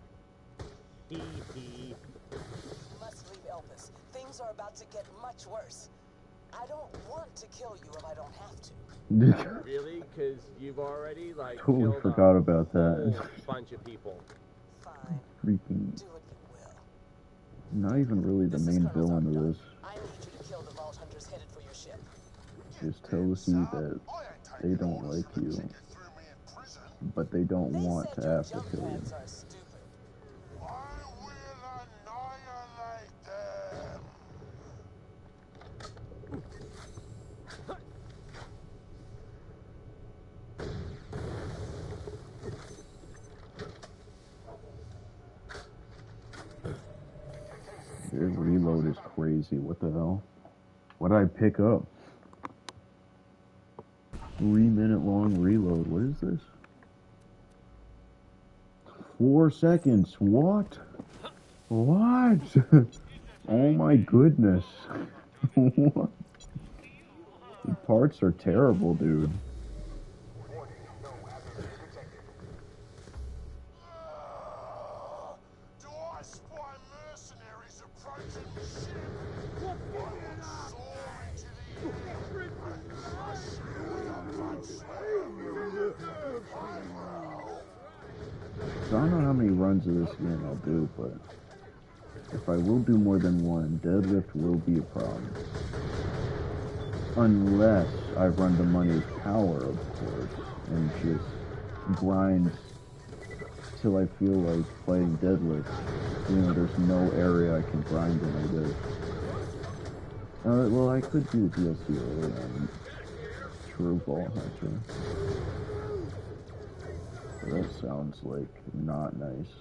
Must leave Elpis. Things are about to get much worse. I don't want to kill you if I don't have to. Really? Because you've already, like, Totally killed forgot a about that. whole bunch of people. Fine. Freaking. Do what you will. Not even really the main villain of this. I need you to kill the Vault Hunters headed for your ship. Just tells you that they don't like you, but they don't want to have to kill you. Their reload is crazy. What the hell? What did I pick up? 3-minute long reload. What is this? 4 seconds. What? What? Oh my goodness. What? The parts are terrible, dude. Do I spy mercenaries approaching the ship? I will soar into the air and crush you with a punch. So I don't know how many runs of this game I'll do, but if I will do more than one, deadlift will be a problem. Unless I run the money power, of course, and just grind till I feel like playing deadlift. You know, there's no area I can grind in, I guess. Well, I could do the DLC early on True Ball, actually. But that sounds like not nice.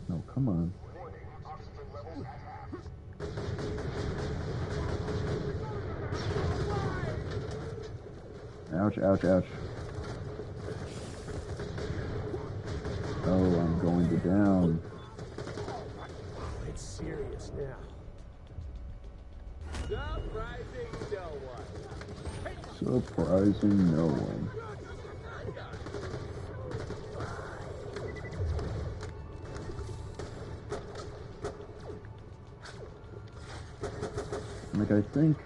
No, come on. Ouch, ouch, ouch. Oh, I'm going to down. It's serious now. Surprising no one. Surprising no one. Like, I think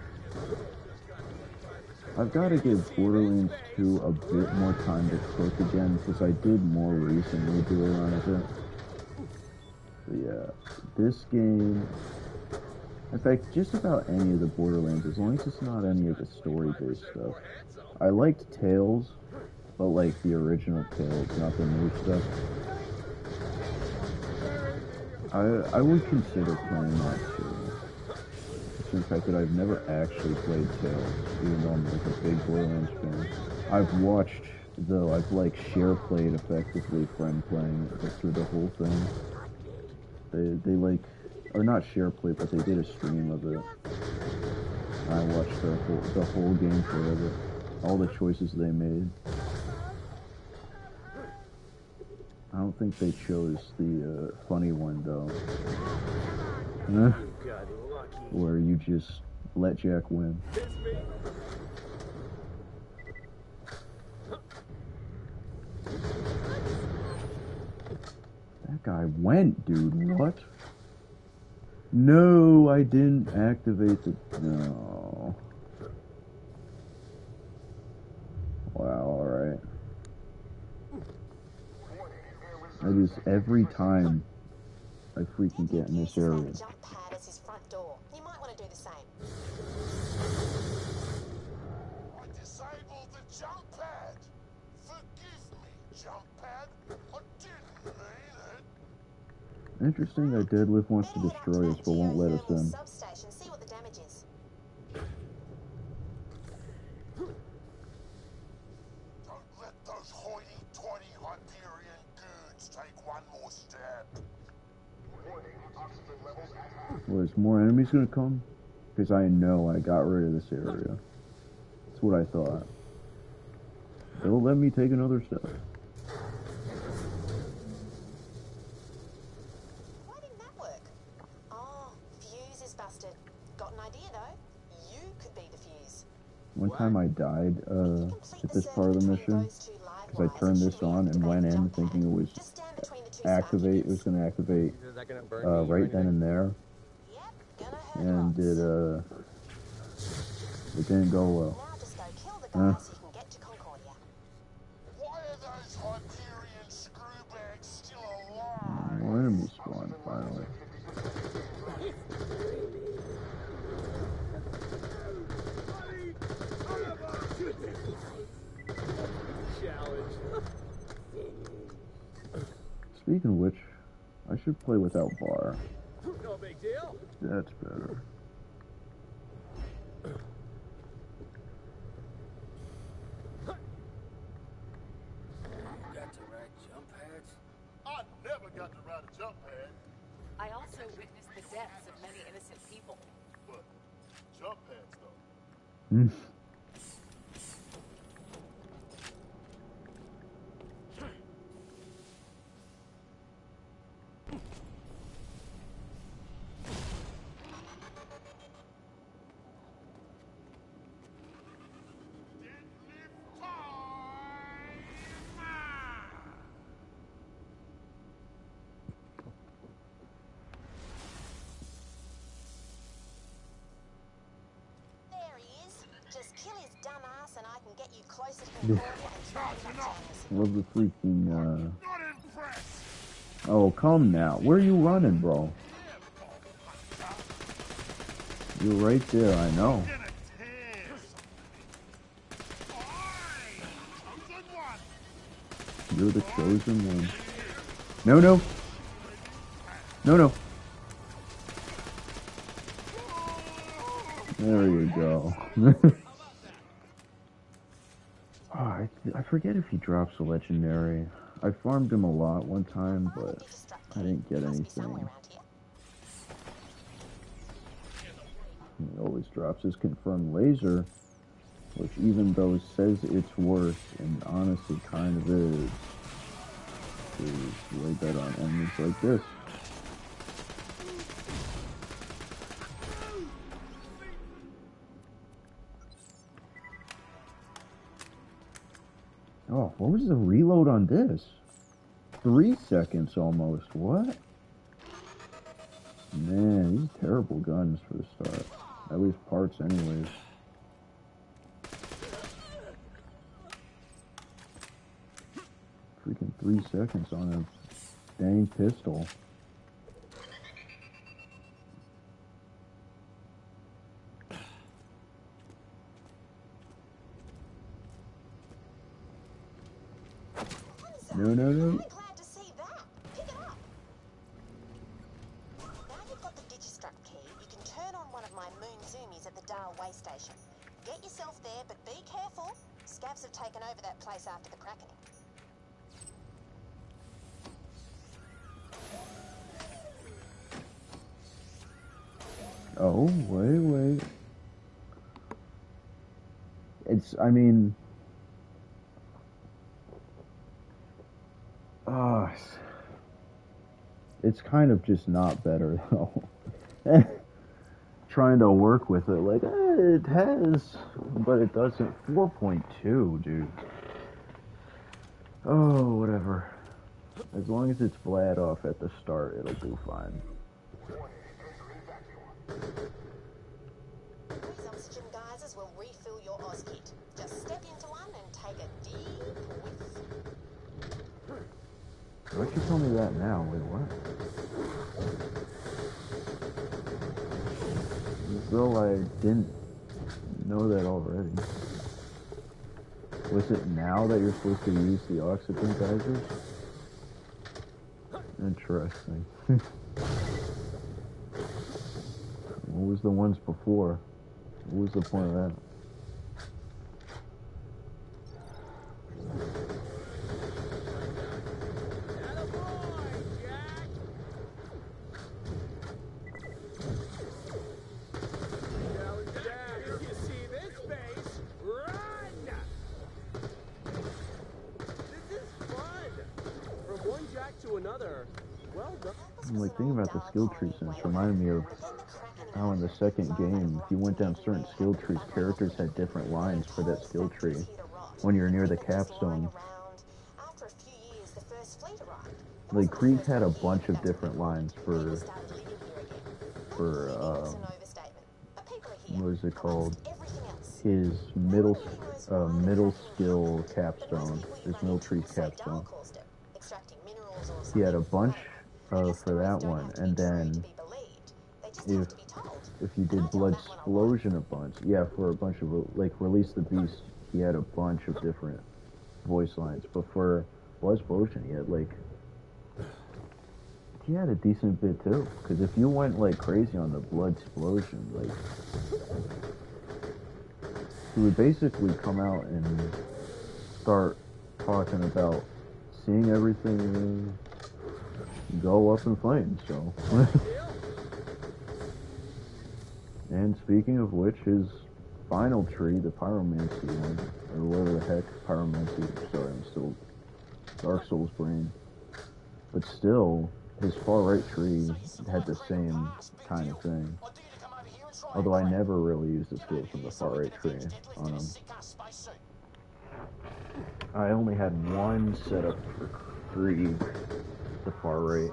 I've got to give Borderlands 2 a bit more time to cook again, because I did more recently do a run of it. But yeah, this game, in fact, just about any of the Borderlands, as long as it's not any of the story-based stuff. I liked Tales, but like the original Tales, not the new stuff. I would consider playing that too. The fact that I've never actually played Tales, even though I'm like a big Borderlands fan. I've watched, though, I've like share played effectively friend playing it through the whole thing. They like, or not share play, but they did a stream of it. I watched the whole gameplay of it, all the choices they made. I don't think they chose the funny one though. Where you just let Jack win. That guy went, dude. What? No, I didn't activate the... No. Wow, alright. That is every time I freaking get in this area. You might want to do the same. I disabled the jump pad. Forgive me, jump pad. I didn't mean it. Interesting that Deadlift wants to destroy us but won't let us in. Substation, see what the damage is. Don't let those hoity-toity Hyperion goons take one more step. Was more enemies gonna come? Because I know I got rid of this area. That's what I thought. They'll let me take another step. Why didn't that work? Oh, fuse is busted. Got an idea though. You could be the fuse. One time I died at this part of the mission because I turned this on and went in thinking it was activate. It was going to activate right then and there, and it didn't go well. Now just go kill the guy so you can get to Concordia. Why are those Hyperion screwbags still alive? More enemies spawned finally. Speaking of which, I should play without bar. No big deal. That's better. Got to ride jump pads? I never got to ride a jump pad, I also witnessed the deaths of many innocent people. but jump pads though. Hmm. There he is. Just kill his dumb ass and I can get you closer to Concordia and try Love the freaking, Oh, come now. Where are you running, bro? You're right there, I know. You're the chosen one. No, no. No, no. There you go. Oh, I forget if he drops a legendary. I farmed him a lot one time, but I didn't get anything. He always drops his confirmed laser, which even though it says it's worse, and honestly kind of is way better on enemies like this. Oh, what was the reload on this? 3 seconds almost. What? Man, these are terrible guns for the start. At least parts anyways. Freaking 3 seconds on a dang pistol. No, no, no. Glad to see that. Pick it up. Now you've got the Digistruct key, you can turn on one of my moon zoomies at the Dial way station. Get yourself there, but be careful. Scavs have taken over that place after the cracking. Oh, wait. I mean... it's kind of just not better, though. Trying to work with it, like, it has, but it doesn't. 4.2, dude. Oh, whatever. As long as it's Vlad off at the start, it'll do fine. These oxygen geysers will refill your Oz kit. Just step into one and take a deep whiff. Why'd you tell me that now? Wait, what? As though I didn't know that already. Was it now that you're supposed to use the oxygen geysers? Interesting. What was the ones before? What was the point of that? Like, thinking about the skill trees, and it's reminded me of how in the second game, if you went down certain skill trees, characters had different lines for that skill tree when you're near the capstone. Like, Krieg had a bunch of different lines for what is it called? His middle skill capstone, his middle tree capstone. He had a bunch for that one, and then if you did Blood Explosion a bunch, yeah, for a bunch of, like, Release the Beast, he had a bunch of different voice lines, but for Blood Explosion he had like he had a decent bit too. Because if you went like crazy on the blood explosion, like he would basically come out and start talking about seeing everything go up in flames. So, and speaking of which, his final tree, the pyromancy one, or whatever the heck, pyromancy. Sorry, I'm still Dark Souls brain. But still, his far right tree had the same kind of thing. Although I never really used the skills from the far right tree on him. I only had one setup for free, the far right.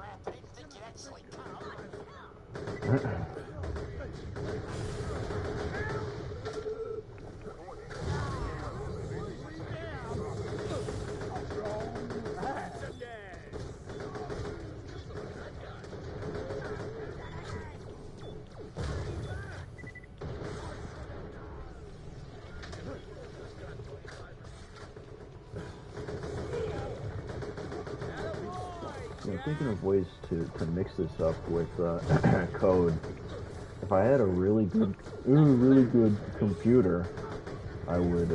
Yeah, thinking of ways to mix this up with code. If I had a really good computer, I would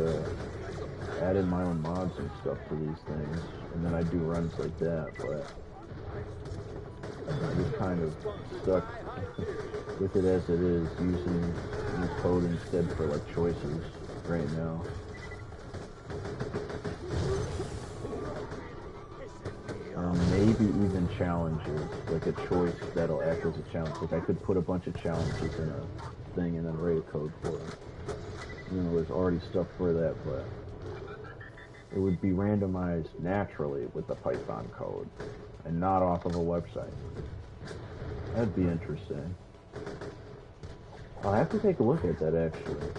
add in my own mods and stuff for these things, and then I'd do runs like that. But I'm just kind of stuck with it as it is, using code instead for like choices right now. Or maybe even challenges, like a choice that'll act as a challenge. Like I could put a bunch of challenges in a thing and then write a code for it. You know, there's already stuff for that, but it would be randomized naturally with the Python code and not off of a website. That'd be interesting. I'll have to take a look at that actually.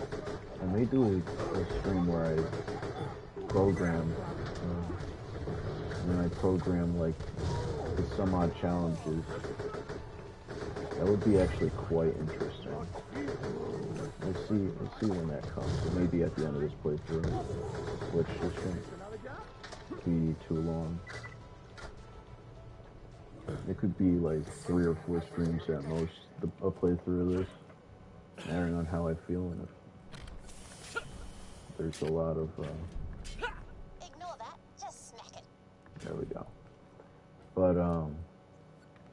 I may do a stream where I program and I program like some odd challenges. That would be actually quite interesting. We'll see when that comes. So maybe at the end of this playthrough, which shouldn't be too long. It could be like 3 or 4 streams at most, a playthrough of this, depending on how I feel and if there's a lot of. Ignore that. Just smack it. There we go. But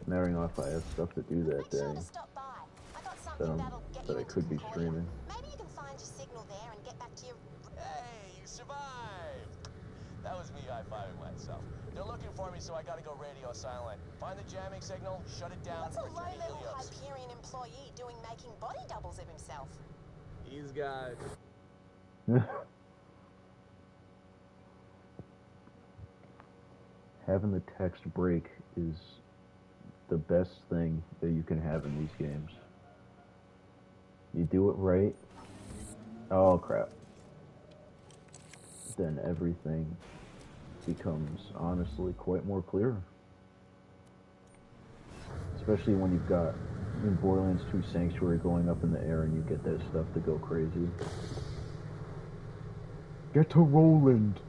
marrying off, I have stuff to do that day that I could be streaming. Maybe you can find your signal there and get back to your. Hey, you survived! That was me high-fiving myself. They're looking for me, so I gotta go radio silent. Find the jamming signal, shut it down. What's a low-level Hyperion employee doing making body doubles of himself? He's got. Having the text break is the best thing that you can have in these games. You do it right. Oh crap. Then everything becomes honestly quite more clear. Especially when you've got in Borderlands 2 Sanctuary going up in the air and you get that stuff to go crazy. Get to Roland.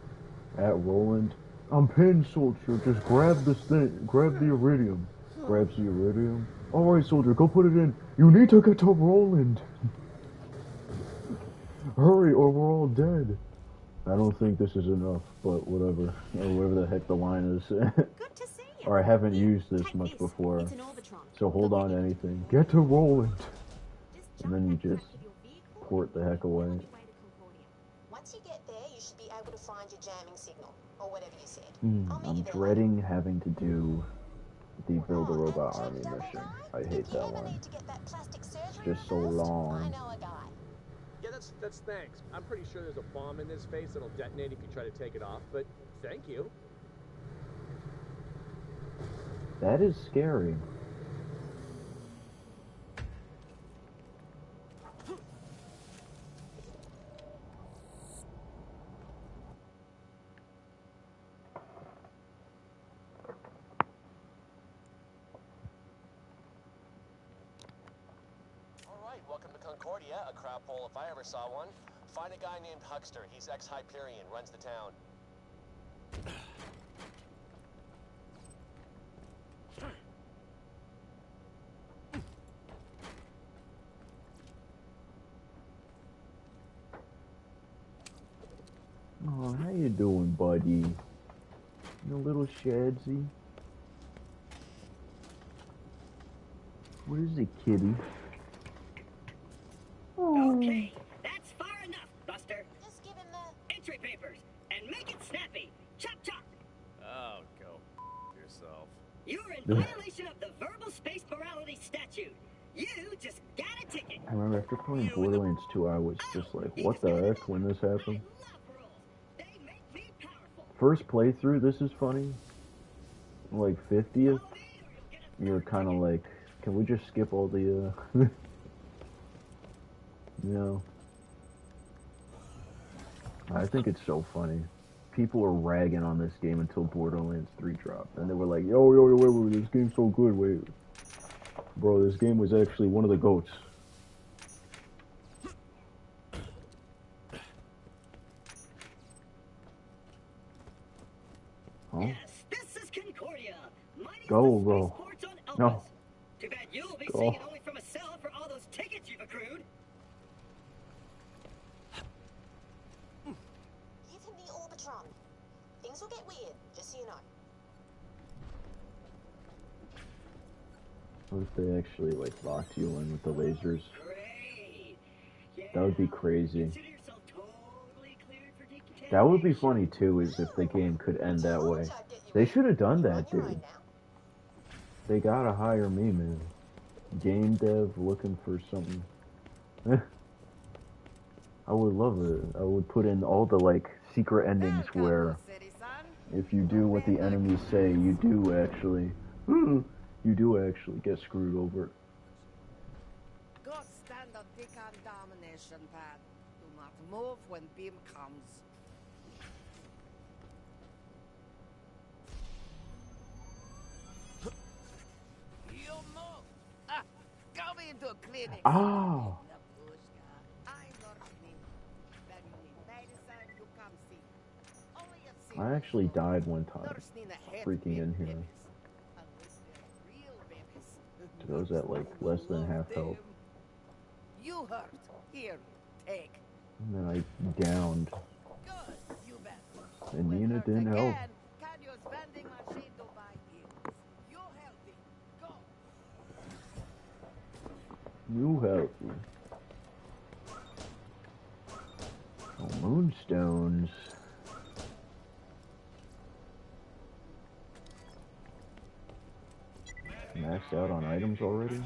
At Roland. I'm pinned, soldier. Just grab this thing. Grab the iridium. Grabs the iridium. Alright, soldier, go put it in. You need to get to Roland. Hurry, or we're all dead. I don't think this is enough, but whatever. Or whatever the heck the line is. Good to see you. Or I haven't used this much before. So hold on to anything. Get to Roland. And then you just port the heck away. Once you get there, you should be able to find your jamming signal, or whatever you said. I'm dreading having to do the Build a Robot Army mission. I hate that one. It's just so long. Yeah, that's thanks. I'm pretty sure there's a bomb in this face that'll detonate if you try to take it off, but thank you. That is scary. Welcome to Concordia, a crap hole if I ever saw one. Find a guy named Huckster. He's ex-Hyperion, runs the town. doing, buddy? You little shadsy. Where's the kitty? Okay, that's far enough, Buster. Just give him the... Entry papers, and make it snappy. Chop, chop. Oh, go yourself. You're in violation of the verbal space morality statute. You just got a ticket. I remember after playing Borderlands 2, I was just like, what the heck when this happened? First playthrough, this is funny. Like 50th, you're kind of like, can we just skip all the, you know? I think it's so funny. People are ragging on this game until Borderlands 3 dropped. And they were like, yo, wait, this game's so good, wait. Bro, this game was actually one of the GOATs. Huh? Yes, this is Concordia. Go, bro. No. Too bad you'll be Go. seeing it only from a cell for all those tickets you've accrued. Give him the Orbitron. Things will get weird, just so you know. What if they actually, like, locked you in with the lasers? That would be crazy. That would be funny, too, is if the game could end that way. They should have done that, dude. They gotta hire me, man. Game dev looking for something. I would love it. I would put in all the, like, secret endings where if you do what the enemies say, you do actually get screwed over. Go stand on decontamination pad. Do not move when beam comes. You move. Come into clinic. Oh. I actually died one time. Freaking in here. I was at like less than half health. You hurt. Here, take. And then I downed. Good, you bet. And Nina didn't help. Can use vending machine to buy pills. You healthy. Go. You help me. Oh, moonstones. Maxed out on items already?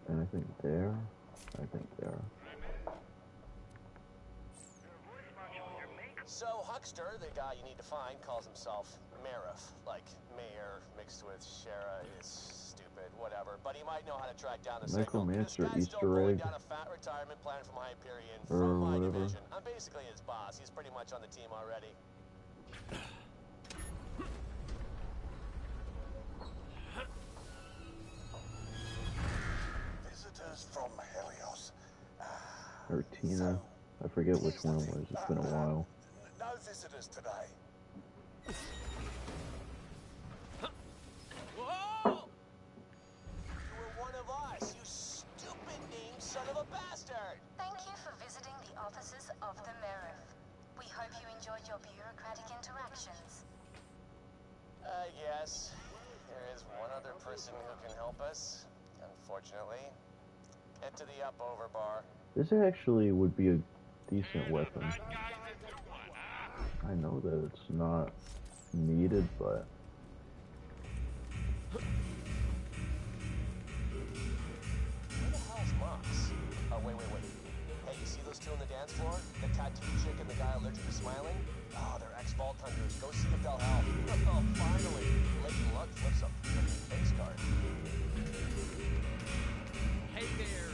And I think there. So, Huckster, the guy you need to find, calls himself Marif. Like, mayor mixed with Shara is stupid, whatever. But he might know how to track down the signal. This Necromancer guy's still Easter rolling egg. down a fat retirement plan from Hyperion Or from my whatever. division. I'm basically his boss. He's pretty much on the team already. Visitors from Helios. Or Tina. I forget which one it was. It's been a while. No visitors today. Whoa! You were one of us, you stupid named son of a bastard! Thank you for visiting the offices of the Marif. We hope you enjoyed your bureaucratic interactions. Yes. There is one other person who can help us, unfortunately. Head to the up-over bar. This actually would be a decent weapon. I know that it's not needed, but... Where the hell's Mox? Oh, wait. Hey, you see those two on the dance floor? The tattooed chick and the guy allergic to smiling? Oh, they're ex-Vault Hunters. Go see if they'll help. Oh, finally. Leighton Luck flips a freaking face card. Hey there,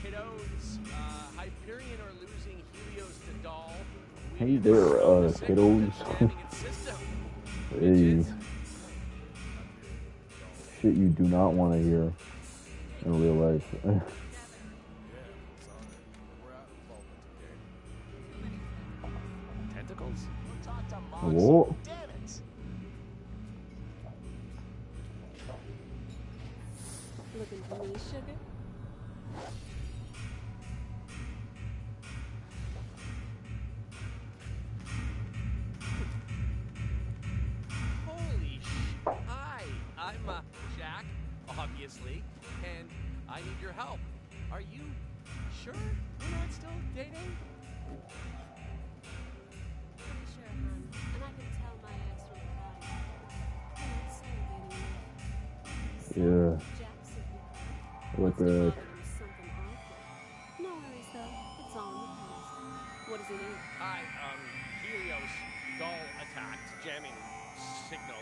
kiddos. Hyperion are losing Helios to Doll. Hey there, kiddos. Hey. Shit you do not want to hear in real life. Tentacles? Whoa. Damn it! Looking for me, sugar? I'm Jack, obviously, and I need your help. Are you sure we're not still dating? Pretty sure, hon. And I can tell my ex from the body. We're not celebrating Yeah. enough. Jackson, What the? something awful. No worries, though. It's all in the past. What does he need? Hi, Helios doll attacked, jamming signal.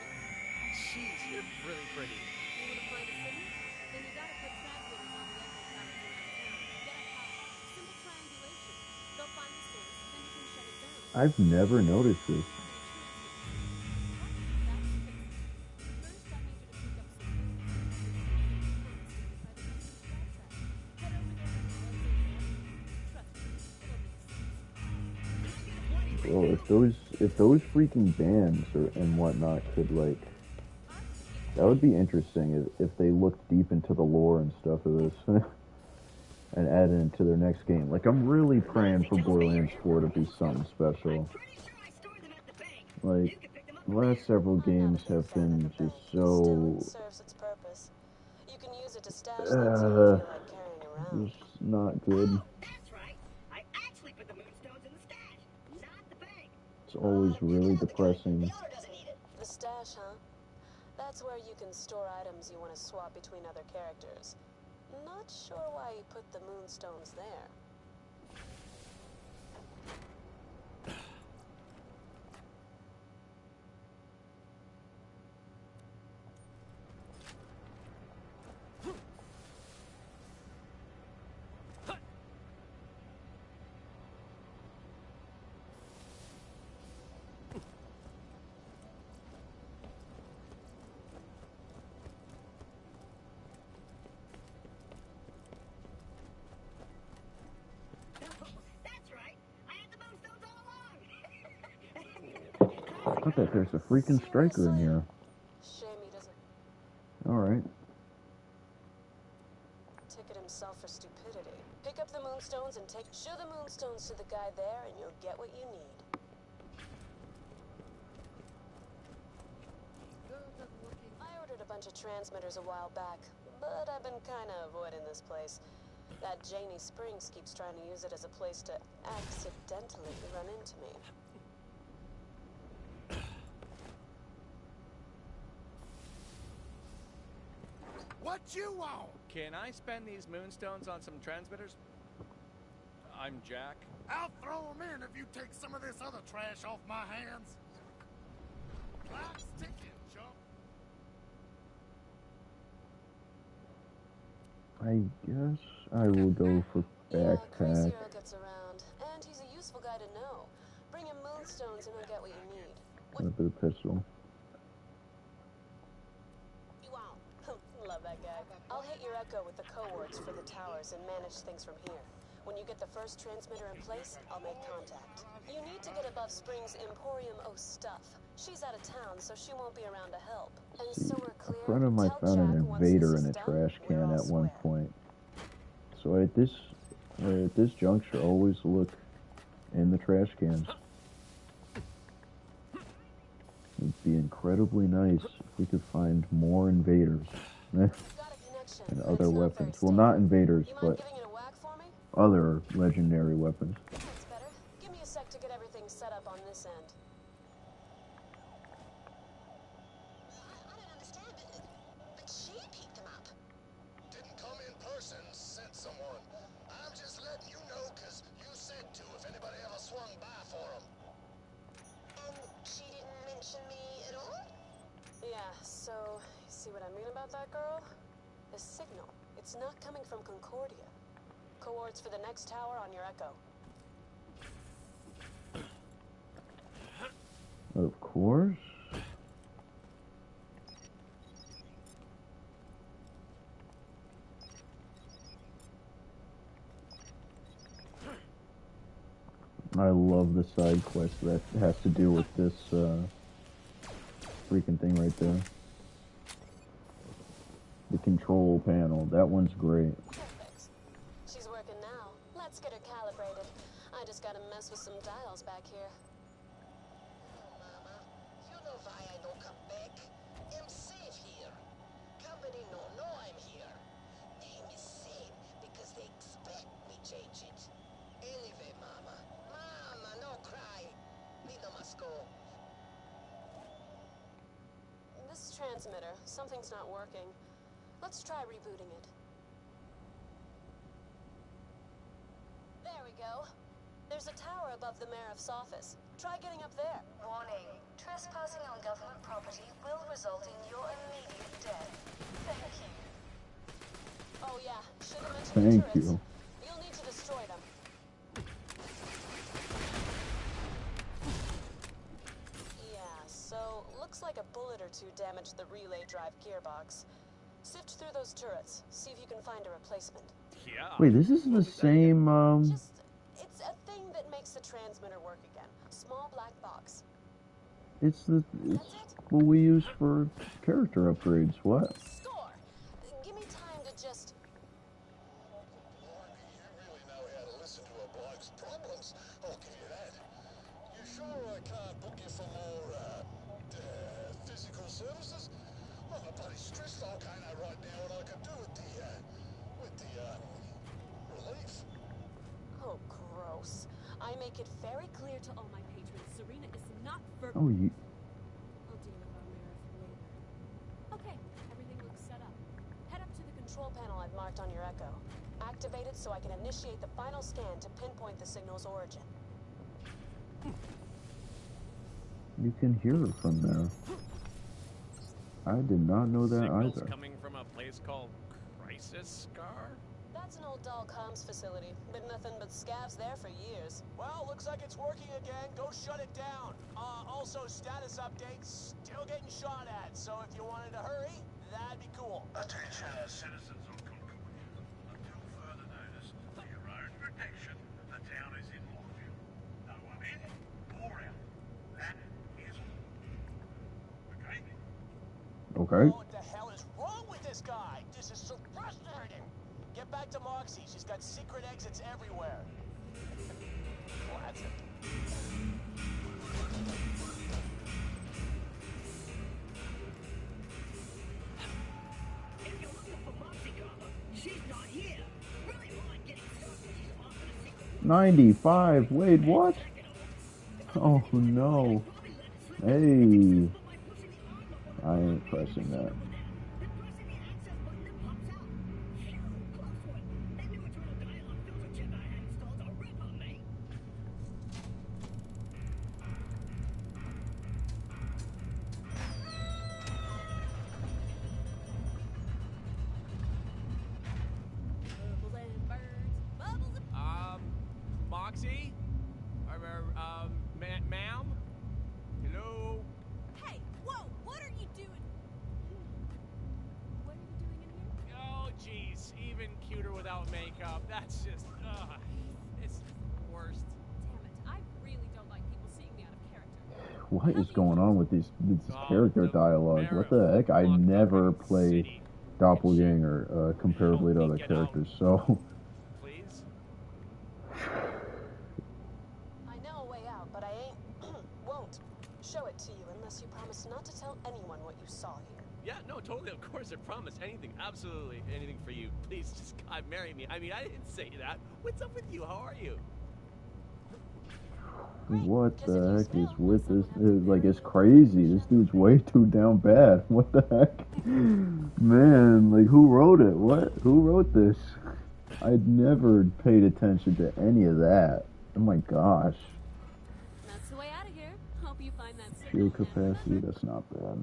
She's really pretty. You want to find a signal? Then you gotta put transmitters on the echo towers around town. Get a power. Simple triangulation. They'll find the source, then you can shut it down. I've never noticed this. Well, if those freaking bands and whatnot could like, that would be interesting if they looked deep into the lore and stuff of this and added it into their next game. Like, I'm really praying for Borderlands 4 to be something special. Like, the last several games have been just so serves its purpose. You can use it to stash things you don't feel like carrying around. just not good. That's right. I actually put the moonstones in the stash, not the bank. It's always really depressing. The stash, huh? That's where you can store items you want to swap between other characters. Not sure why you put the moonstones there. I thought that there's a freaking striker in here. Shame he doesn't Alright. ticket himself for stupidity. Pick up the moonstones and show the moonstones to the guy there and you'll get what you need. I ordered a bunch of transmitters a while back, but I've been kinda avoiding this place. That Janie Springs keeps trying to use it as a place to accidentally run into me. What you want? Can I spend these moonstones on some transmitters? I'm Jack. I'll throw them in if you take some of this other trash off my hands. Clock's ticking, chump. I guess I will go for backpack. Zero gets around, and he's a useful guy to know. Bring him moonstones and he'll get what you need. And a bit of pistol. Love that guy. I'll hit your echo with the coords for the towers and manage things from here. When you get the first transmitter in place, I'll make contact. You need to get above Spring's Emporium O stuff. She's out of town, so she won't be around to help. And so we're clear. A friend of mine found an invader in a trash can at one point. So at this juncture, always look in the trash cans. It'd be incredibly nice if we could find more invaders and other weapons. Well, not invaders, but other legendary weapons. That's better. Give me a sec to get everything set up on this end. I didn't understand it, but she picked him up. Didn't come in person, sent someone. I'm just letting you know, cause you said to if anybody ever swung by for him. And she didn't mention me at all? Yeah, so, you see what I mean about that girl? The signal. It's not coming from Concordia. Coords for the next tower on your echo. Of course. I love the side quest that has to do with this freaking thing right there. The control panel. That one's great. Perfect. She's working now. Let's get her calibrated. I just gotta mess with some dials back here. Mama, you know why I don't come back? I'm safe here. transmitter. Something's not working. Let's try rebooting it. There we go. There's a tower above the Mayor's office. Try getting up there. Warning. Trespassing on government property will result in your immediate death. Thank you. Oh yeah, should have mentioned Thank the turrets. you. You'll need to destroy them. Yeah, so looks like a bullet or two damaged the relay drive gearbox. Sift through those turrets. See if you can find a replacement. Yeah. Wait, this is the same, It's a thing that makes the transmitter work again. Small black box. it's what we use for character upgrades. What? Score! Give me time to just... Listen to a bloke's problems, I'll give you that. You sure I can't book you for more, physical services? I'm a bloody stress volcano right now, and I could do with the relief. Oh, gross. I make it very clear to all my patrons, Serena is not for... Oh, you... I'll deal with our mayor later. Okay, everything looks set up. Head up to the control panel I've marked on your Echo. Activate it so I can initiate the final scan to pinpoint the signal's origin. You can hear her from there. I did not know that Signals either. coming from a place called Crisis Scar? That's an old doll comms facility. Been nothing but scavs there for years. Well, looks like it's working again. Go shut it down. Also, status updates. Still getting shot at, so if you wanted to hurry, that'd be cool. Attention, citizens of Concordia. Until further notice, for your own protection, the town is in lockdown. No one in or out. That is all. Okay? Okay. What the hell is wrong with this guy? This is so frustrating. Get back to Moxie. She's got secret exits everywhere. Well, that's it. If you're looking for Moxie cover, she's not here. Really mind getting stuck when she's off in a secret. 95. Wait, what? Oh no. Hey. I ain't pressing that. Moxie? Ma'am? Hello? Hey, whoa, what are you doing? What are you doing in here? Oh, jeez. Even cuter without makeup. That's just, it's the worst. Damn it, I really don't like people seeing me out of character. What is going on with this character dialogue? What the heck? I never play Doppelganger comparably to other characters, so... I know a way out, but I won't show it to you unless you promise not to tell anyone what you saw here. Yeah, no, totally. Of course, I promise. Anything, absolutely anything for you. Please, just God, marry me. I mean, I didn't say that. What's up with you? How are you? What the heck is with this? Like, it's crazy. This dude's way too down bad. What the heck? Man, like, who wrote it? What? Who wrote this? I'd never paid attention to any of that. Oh my gosh. That's the way out of here. Hope you find that Shield capacity, that's not bad.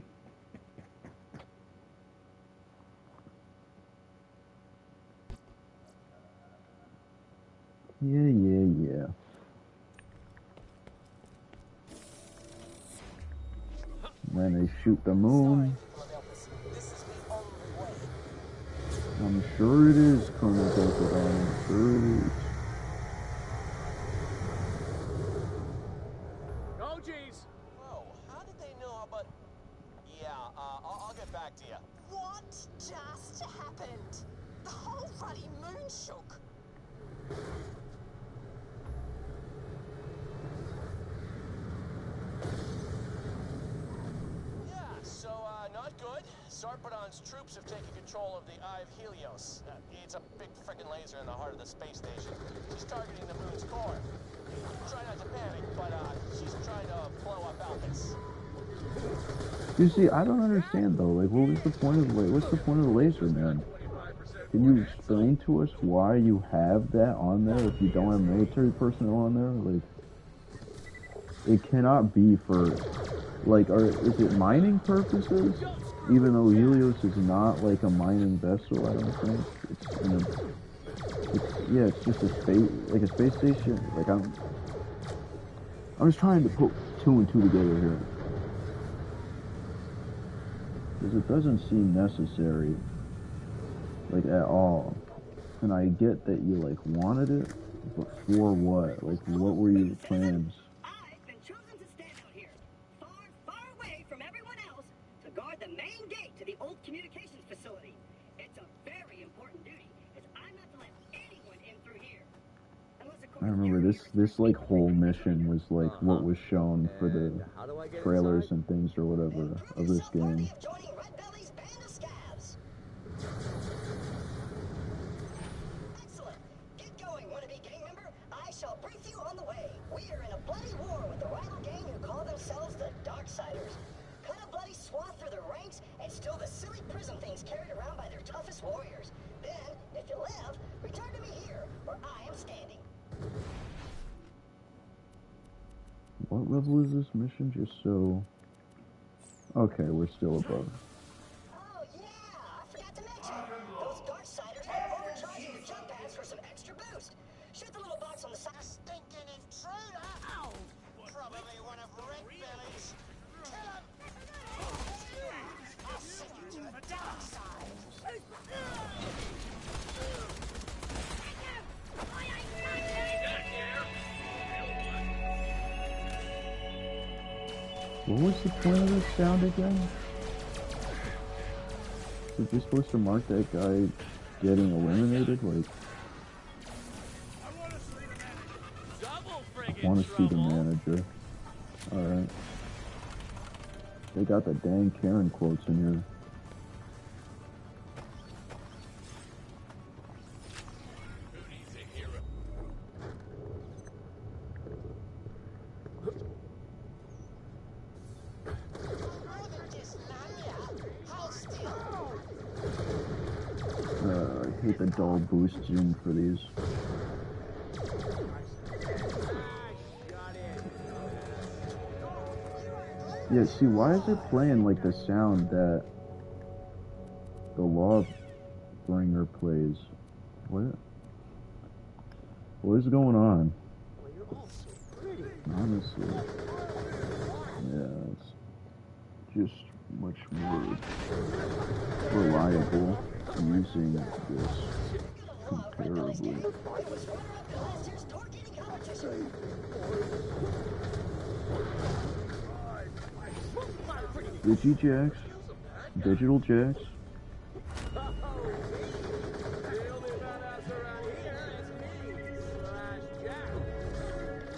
Yeah. Then they shoot the moon. I'm sure it is, Colonel Delta. I'm sure it is. Oh, jeez. Whoa, how did they know about... Yeah, I'll get back to you. What just happened? The whole bloody moon shook. Yeah, so, not good. Sarpedon's troops have taken control of the Eye of Helios. It's a big frickin' laser in the heart of the space station. She's targeting the moon's core. Try not to panic, but, she's trying to blow up Alpes. You see, I don't understand though. Like, what was the point of what's the point of the laser, man? Can you explain to us why you have that on there if you don't have military personnel on there? Like, it cannot be for, like, is it mining purposes? Even though Helios is not like a mining vessel, I don't think. Yeah, it's just a space station. Like, I'm just trying to put two and two together here. Because it doesn't seem necessary, like, at all. And I get that you, like, wanted it, but for what? Like, what were your plans? I've been chosen to stand out here, far, far away from everyone else, to guard the main gate to the old communications facility. It's a very important duty, as I'm not to let anyone in through here. I remember this like whole mission was like what was shown for the trailers and things or whatever of this game. Excellent. Get going, wannabe gang member. I shall brief you on the way. We are in a bloody war with the rival gang who call themselves the Darksiders. Cut a bloody swath through their ranks and steal the silly prism things carried around by their toughest warriors. Then, if you live, return to me here, where I am standing. What level is this mission? Just so... Okay, we're still above. Oh yeah, I forgot to mention. Those Darksiders are overcharging your jump pads for some extra boost. Shoot the little box on the side. Stinking intruder! Ow! Probably one of Red Belly's. Kill him! I'll send you to the dark side. What was the point of this sound again? Was you supposed to mark that guy getting eliminated? Like, I want to see the manager. Alright. They got the dang Karen quotes in here. I hate the dull boost zoom for these. Yeah, see, why is it playing like the sound that the Lawbringer plays? What is going on? Honestly. Yeah, it's just much more reliable using this comparably. Digijacks? Digital jacks?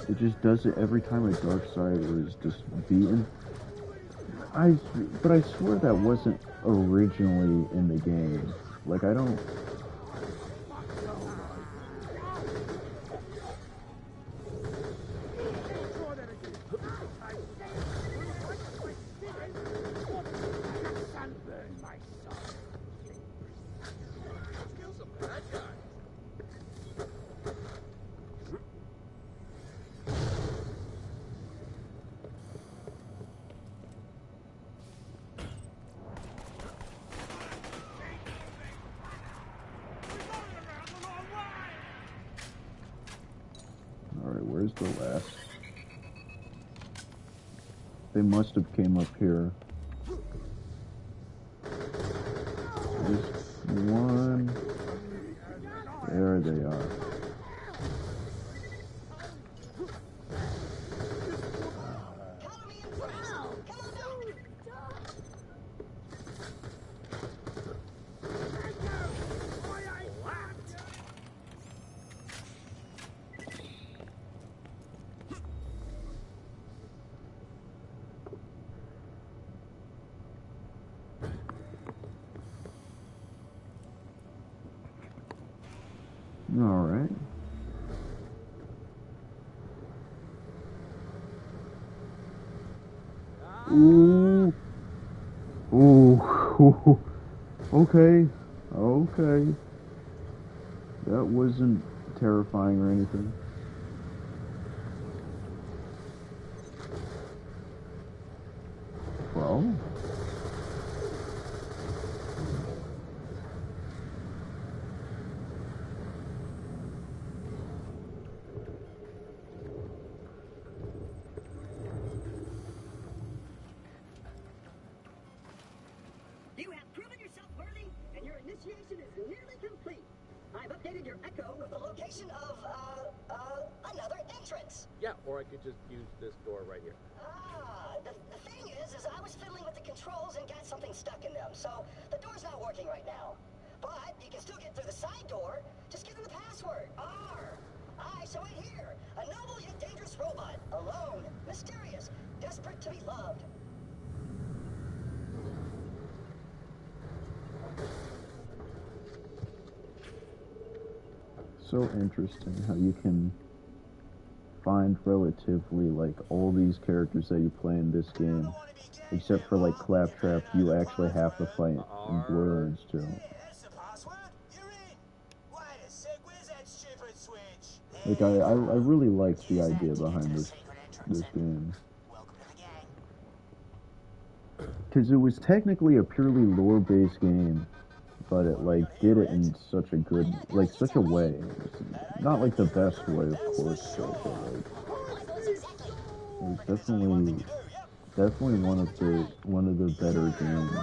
It just does it every time a Darksider is just beaten. But I swear that wasn't originally in the game. Like, I don't... Alright, where's the last? They must have came up here. There's one. There they are. Alright. Ooh. Ooh, okay, okay. That wasn't terrifying or anything. Well. You have proven yourself worthy, and your initiation is nearly complete. I've updated your echo with the location of, another entrance. Yeah, or I could just use this door right here. The thing is I was fiddling with the controls and got something stuck in them, so the door's not working right now. But you can still get through the side door. Just give them the password. So wait here. A noble yet dangerous robot. Alone. Mysterious. Desperate to be loved. So interesting how you can find relatively like all these characters that you play in this game, except for like Claptrap, you actually have to fight in Borderlands 2. Like I really like the idea behind this game, because it was technically a purely lore-based game, but it like did it in such a good, like such a way. Not like the best way, of course, but like it was definitely one of the better games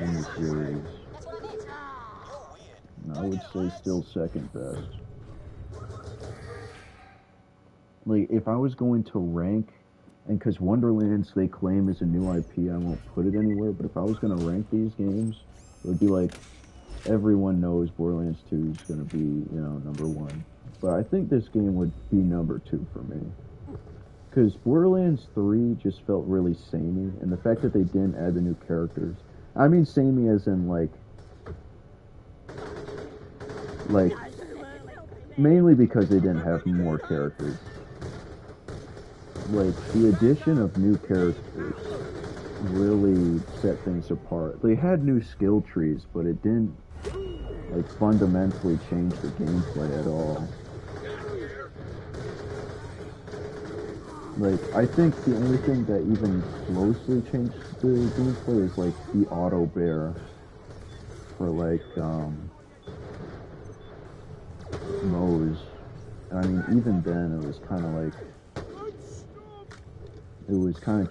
in the series. And I would say still second best. Like if I was going to rank, and because Wonderlands they claim is a new IP, I won't put it anywhere. But if I was going to rank these games, it would be like everyone knows Borderlands 2 is going to be, you know, number 1. But I think this game would be number 2 for me. Because Borderlands 3 just felt really samey, and the fact that they didn't add the new characters. I mean samey as in like mainly because they didn't have more characters. Like the addition of new characters really set things apart. They had new skill trees, but it didn't like fundamentally change the gameplay at all. Like I think the only thing that even closely changed the gameplay is like the auto bear for like Moe's. I mean even then it was kind of like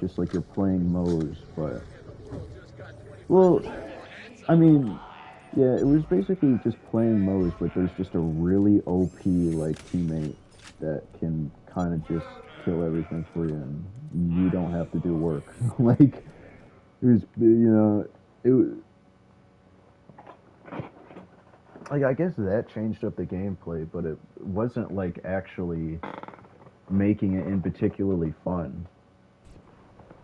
just like you're playing Moe's, but well, I mean, yeah, it was basically just playing Moe's, but there's just a really OP like teammate that can kind of just kill everything for you, and you don't have to do work. Like it was, you know, it was like I guess that changed up the gameplay, but it wasn't like actually making it in particularly fun.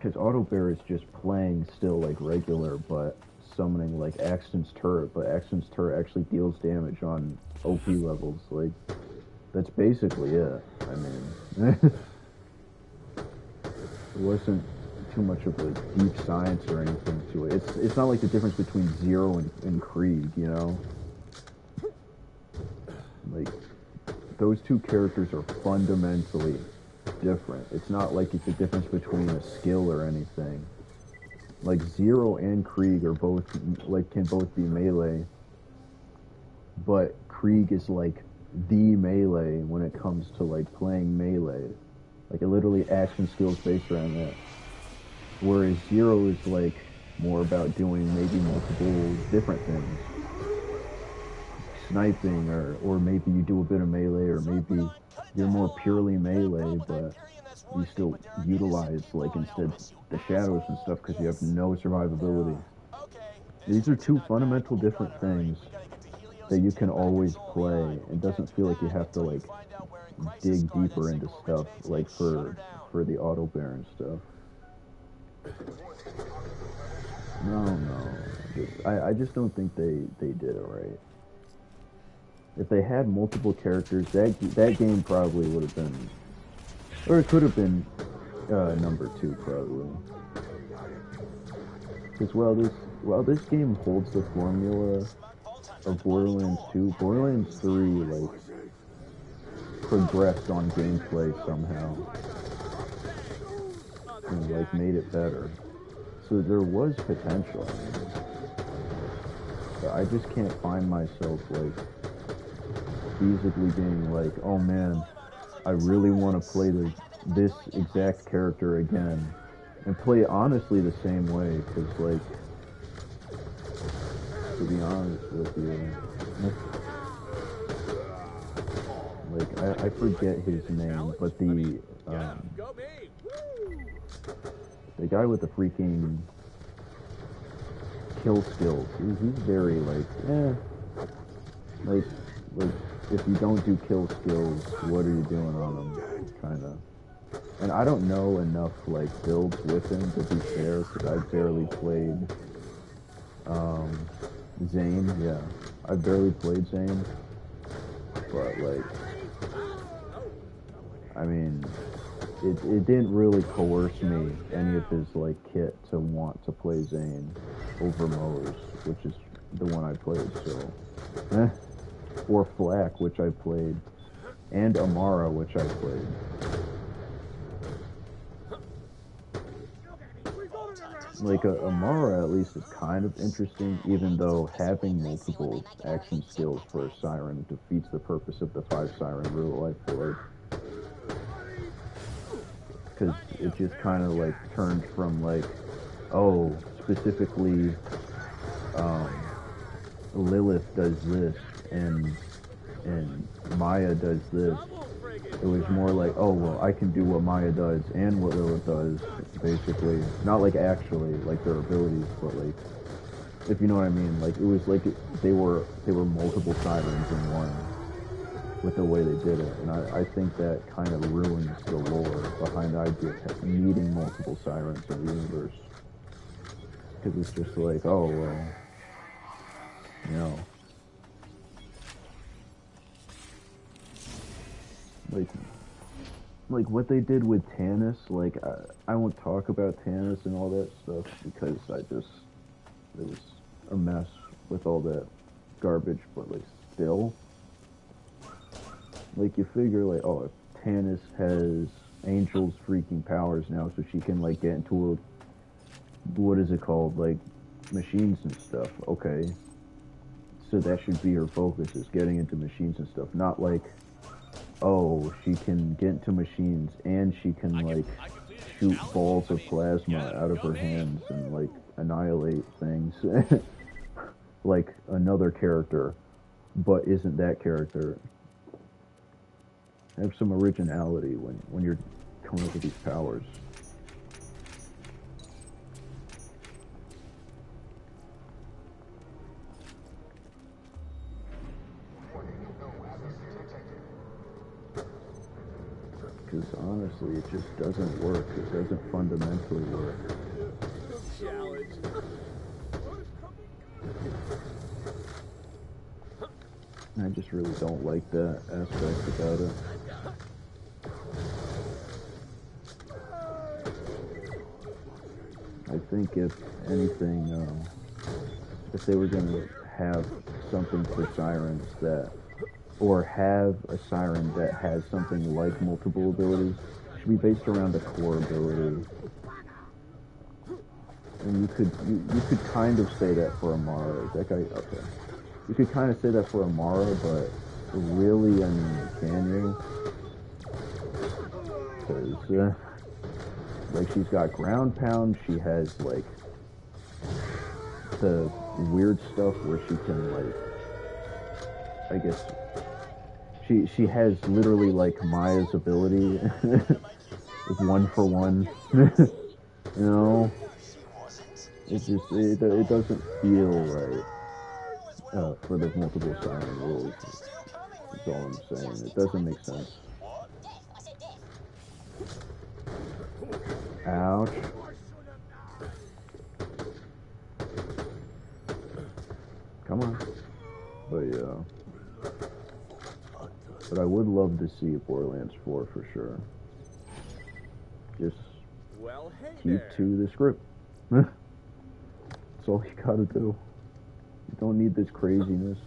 Because Auto Bear is just playing still like regular, but summoning like Axton's turret, but Axton's turret actually deals damage on OP levels. Like that's basically it. I mean, it wasn't too much of a deep science or anything to it. It's not like the difference between Zero and Krieg, you know. Like those two characters are fundamentally different. It's not like it's a difference between a skill or anything. Like Zero and Krieg are both like can both be melee, but Krieg is like the melee when it comes to like playing melee. Like it literally action skills based around that. Whereas Zero is like more about doing maybe multiple different things. Sniping or maybe you do a bit of melee, or maybe you're more purely melee, but you still utilize like instead the shadows and stuff because you have no survivability. These are two fundamental different things that you can always play. It doesn't feel like you have to like dig deeper into stuff like for the auto bear and stuff. No. I just don't think they did it right. If they had multiple characters, that game probably would have been, or it could have been number 2 probably. Because while this game holds the formula of Borderlands 2, Borderlands 3 like progressed on gameplay somehow and like made it better. So there was potential. But I just can't find myself like feasibly being like, oh man, I really want to play this exact character again and play honestly the same way, because like, to be honest with you, like I forget his name, but the guy with the freaking kill skills, he's very like, like if you don't do kill skills, what are you doing on him, kind of. And I don't know enough like builds with him to be fair, because I've barely played Zane. Yeah, I barely played Zane, but like, I mean, it didn't really coerce me, any of his like kit, to want to play Zane over Moe's, which is the one I played. So, or Flak, which I played, and Amara, which I played. Like, Amara at least is kind of interesting, even though having multiple action skills for a Siren defeats the purpose of the 5 Siren rule, I feel like. Because it just kind of like turned from like, oh, specifically Lilith does this and Maya does this. It was more like, oh, well, I can do what Maya does and what Lilith does, basically. Not like actually, like their abilities, but like, if you know what I mean. Like, it was like they were multiple Sirens in one with the way they did it. And I think that kind of ruins the lore behind the idea of needing multiple Sirens in the universe. Because it's just like, oh, well, you know. Like what they did with Tannis, like, I won't talk about Tannis and all that stuff, because it was a mess with all that garbage, but like, still, like, you figure like, oh, if Tannis has Angel's freaking powers now, so she can like get into what is it called, like, machines and stuff, okay, so that should be her focus, is getting into machines and stuff, not like, oh, she can get into machines and she can like shoot balls of plasma out of her hands and like annihilate things like another character, but isn't that character. Have some originality when you're coming up with these powers. Because honestly, it just doesn't work. It doesn't fundamentally work. I just really don't like that aspect about it. I think if anything, if they were going to have something for Sirens that, or have a Siren that has something like multiple abilities, it should be based around a core ability. And you could kind of say that for Amara. That guy, okay. You could kind of say that for Amara, but really, I mean, can you? Because, like, she's got ground pound, she has, like, the weird stuff where she can, like, I guess, she has literally, like, Maya's ability, it's 1-for-1, you know? It just, it doesn't feel right. For the multiple Siren rules. That's all I'm saying. It doesn't make sense. Ouch. Come on. But yeah. But I would love to see Borderlands 4 for sure. Just keep to the script. all you gotta do. You don't need this craziness.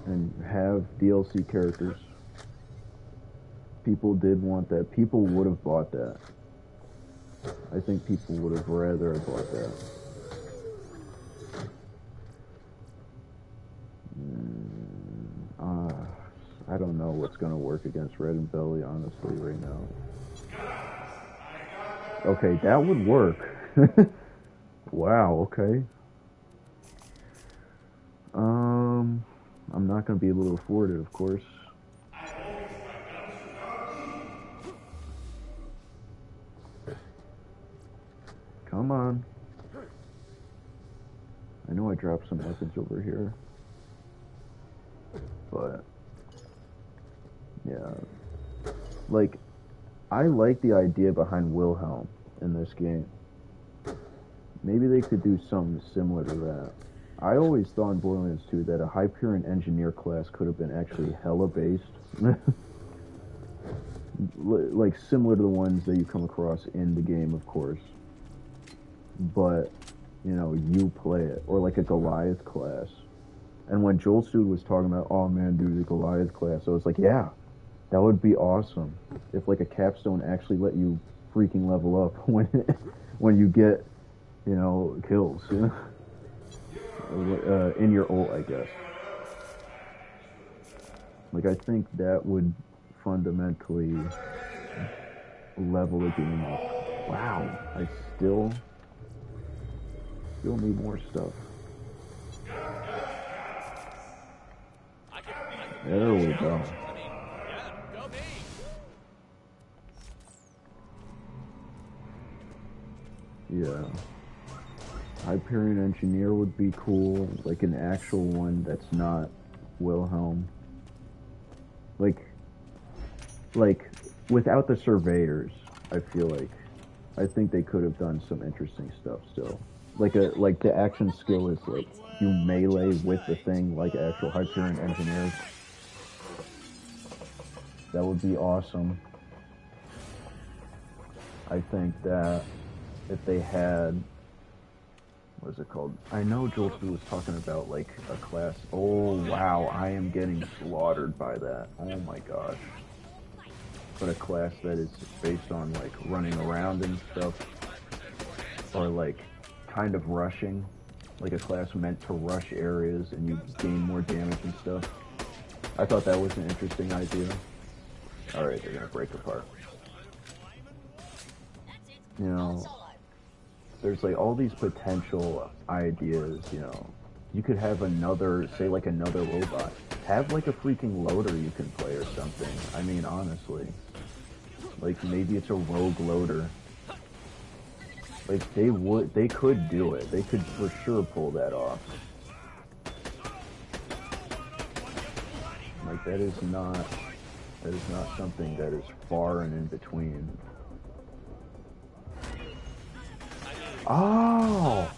And have DLC characters. People did want that. People would have bought that. I think people would have rather bought that. I don't know what's going to work against Red and Belly, honestly, right now. Okay, that would work. Wow, okay. I'm not going to be able to afford it, of course. Come on. I know I dropped some weapons over here. But, yeah. Like, I like the idea behind Wilhelm in this game. Maybe they could do something similar to that. I always thought in Borderlands 2 that a Hyperion Engineer class could have been actually hella based. Like, similar to the ones that you come across in the game, of course. But, you know, you play it. Or like a Goliath class. And when Joel Stude was talking about, oh man, dude, the Goliath class, I was like, yeah, that would be awesome. If like a capstone actually let you freaking level up when you get, you know, kills. You know? In your ult, I guess. Like, I think that would fundamentally level the game up. Wow, I still need more stuff. There we go. Yeah. Hyperion Engineer would be cool, like an actual one that's not Wilhelm. Like without the surveyors, I feel like I think they could have done some interesting stuff still. Like the action skill is like you melee with the thing like actual Hyperion Engineers. That would be awesome. I think that if they had, what is it called? I know Joel Stu was talking about like a class. Oh wow, I am getting slaughtered by that. Oh my gosh. But a class that is based on like running around and stuff, or like kind of rushing, like a class meant to rush areas and you gain more damage and stuff. I thought that was an interesting idea. Alright, they're gonna break apart. You know, there's like all these potential ideas, you know. You could have another, say like another robot. Have like a freaking loader you can play or something. I mean, honestly. Like maybe it's a rogue loader. Like they could do it. They could for sure pull that off. Like that is not something that is far and in between. Oh!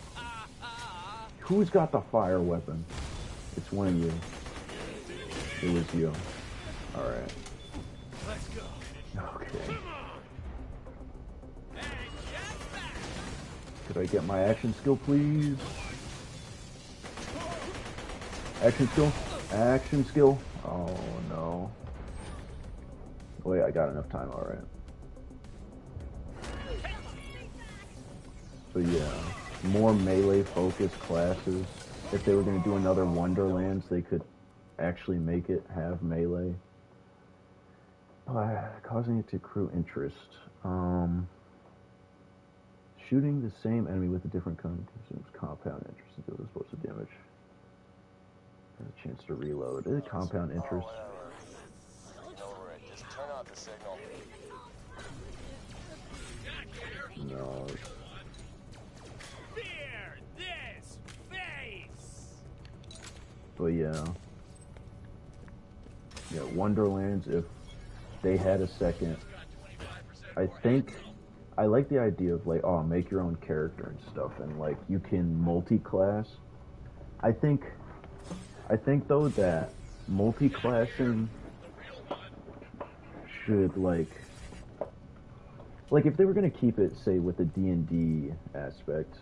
Who's got the fire weapon? It's one of you. It was you. Alright. Let's go. Okay. Could I get my action skill, please? Action skill? Action skill? Oh, no. Wait, I got enough time, alright. So yeah, more melee-focused classes. If they were going to do another Wonderlands, they could actually make it have melee. Causing it to accrue interest. Shooting the same enemy with a different gun consumes compound interest until the explosive damage. Has a chance to reload. Is it compound interest? Just turn off the signal. No. Fear this face. But yeah. Yeah, Wonderlands, if they had a second, I think I like the idea of like, oh, make your own character and stuff, and like you can multi-class. I think though that multi-classing should like like if they were gonna keep it, say, with the D&D aspect,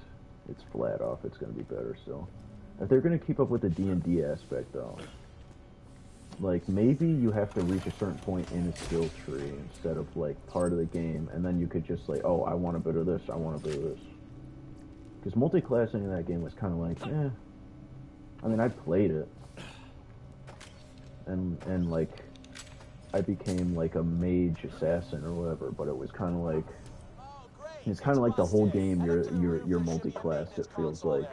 it's flat off. It's gonna be better still. If they're gonna keep up with the D&D aspect, though, like maybe you have to reach a certain point in a skill tree instead of like part of the game, and then you could just like, oh, I want a bit of this, I want a bit of this. Because multi-classing in that game was kind of like, eh. I mean, I played it, and like, I became like a mage assassin or whatever, but it was kind of like, it's kind of like the whole game you're multi-classed. It feels like,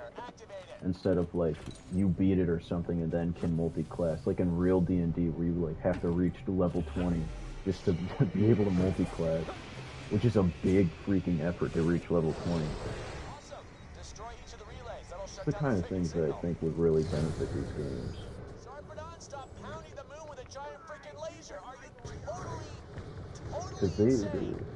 instead of like you beat it or something and then can multi-class, like in real D&D where you like have to reach to level 20 just to be able to multi-class, which is a big freaking effort to reach level 20. It's the kind of things that I think would really benefit these games. Stop pounding the moon with a giant freaking laser. Are you Because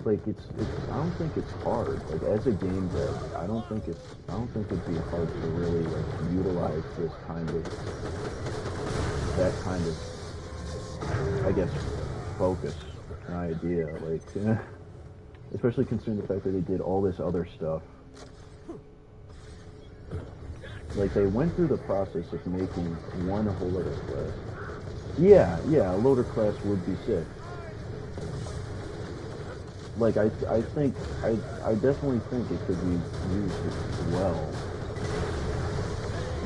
like it's I don't think it's hard. Like as a game dev, I don't think it'd be hard to really like utilize this kind of that kind of, I guess, focus and idea. Like especially considering the fact that they did all this other stuff. Like they went through the process of making one whole other class. Yeah, a loader class would be sick. Like I definitely think it could be used well.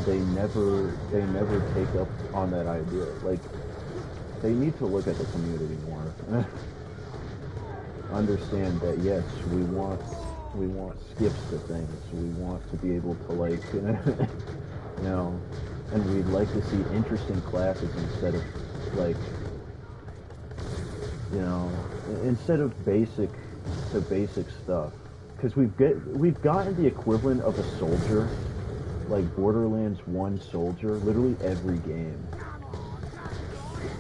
They never take up on that idea. Like they need to look at the community more. Understand that yes, we want skips to things. We want to be able to like you know, and we'd like to see interesting classes instead of like, you know, instead of basic stuff, because we've gotten the equivalent of a soldier, like Borderlands 1 soldier, literally every game.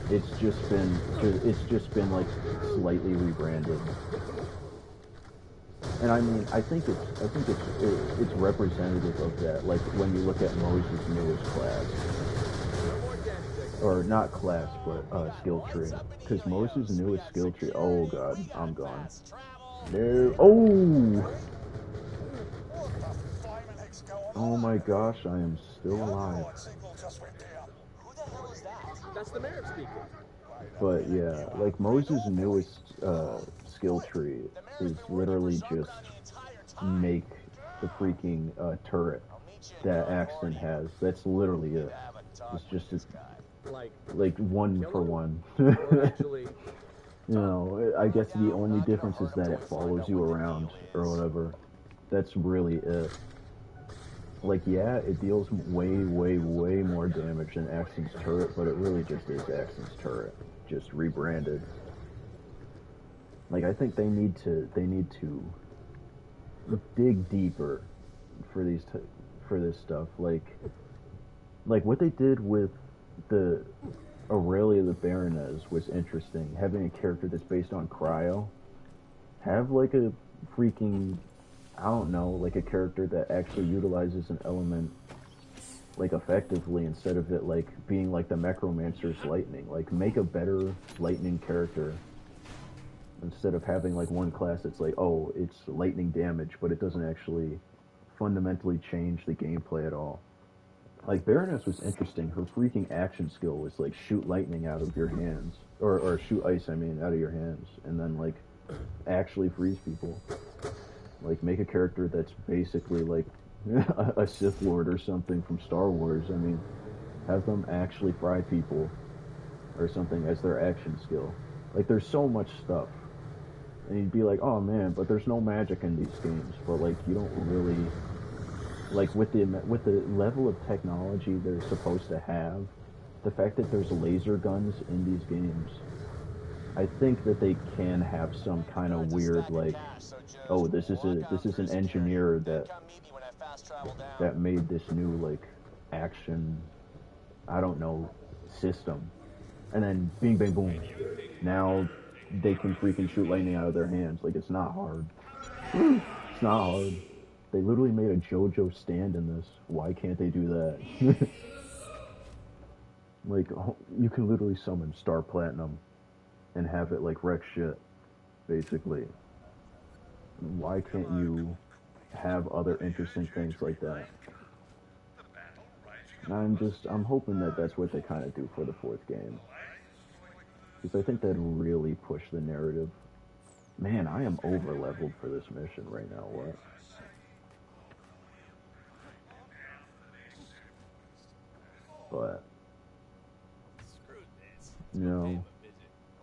It's just been like slightly rebranded, and I mean I think it's representative of that. Like when you look at Moses' newest class, or not class, but skill tree. Because Moses' newest skill tree, oh god, I'm gone. No, oh my gosh, I am still alive. That's the mayor speaking. But yeah, like Moses' newest skill tree is literally just make the freaking turret that Axton has. That's literally it. It's just like one for one. You know, I guess the only difference is that it follows you around or whatever. That's really it. Like, yeah, it deals way more damage than Axton's turret, but it really just is Axton's turret, just rebranded. Like, I think they need to dig deeper for for this stuff. Like what they did with the Aurelia the Baroness was interesting. Having a character that's based on cryo, have like a freaking, I don't know, like a character that actually utilizes an element like effectively instead of it like being like the Necromancer's lightning. Like make a better lightning character instead of having like one class that's like, oh, it's lightning damage, but it doesn't actually fundamentally change the gameplay at all. Like Baroness was interesting. Her freaking action skill was like shoot lightning out of your hands, or shoot ice, I mean, out of your hands, and then like actually freeze people. Like make a character that's basically like a Sith Lord or something from Star Wars. I mean, have them actually fry people or something as their action skill. Like there's so much stuff, and you'd be like, oh man, but there's no magic in these games. But like you don't really. Like with the level of technology they're supposed to have, the fact that there's laser guns in these games, I think that they can have some kind of weird like, oh, this is an engineer that made this new like action, I don't know, system, and then bing bang boom, now they can freaking shoot lightning out of their hands. Like it's not hard. It's not hard. They literally made a JoJo stand in this. Why can't they do that? Like, you can literally summon Star Platinum and have it, like, wreck shit, basically. why can't you have other interesting things like that? And I'm hoping that that's what they kind of do for the fourth game. Because I think that'd really push the narrative. Man, I am over leveled for this mission right now. What? But you know,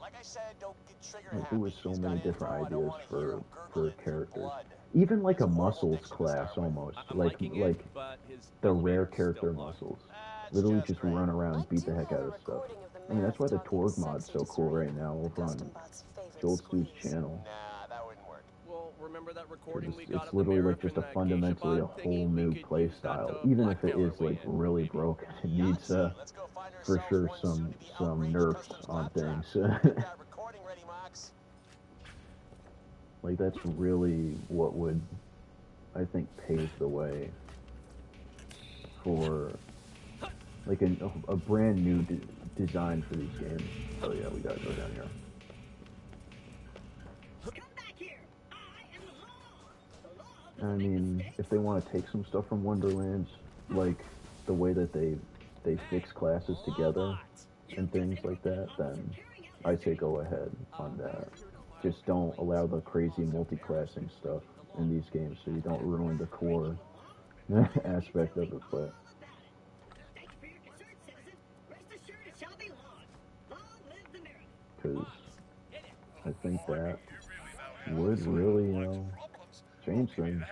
Like I said, don't get trigger like, happy. there was so many different I don't ideas want to hear him for gurgling characters. blood. Even like a muscles class almost, I'm like liking like it, but his the rare elevator's character still locked. muscles. Literally just run around, I beat do the heck have out a of stuff. recording of the I mean, that's why Merrick the talking Torg mod's sexy so to cool Serena, right now the over on Custom-Bot's favorite Joel Stu's squeeze. channel. Nah, that wouldn't work. Well, remember that 'Cause recording we it's got of the literally like Marathon just a Geisha fundamentally a bod whole thingy? We new could play use that style. to Even if it blackmail is our way like in, really maybe. broken, it needs Let's go find for ourselves sure one soon-to-be some outraged nerfs customs on claptrap. things. Get that recording ready, Mox. Like that's really what would, I think, pave the way for like a brand new design for these games. Oh yeah, we gotta go down here. I mean, if they want to take some stuff from Wonderlands, like the way that they fix classes together and things like that, then I say go ahead on that. Just don't allow the crazy multi-classing stuff in these games so you don't ruin the core aspect of it. But because I think that would really, change things.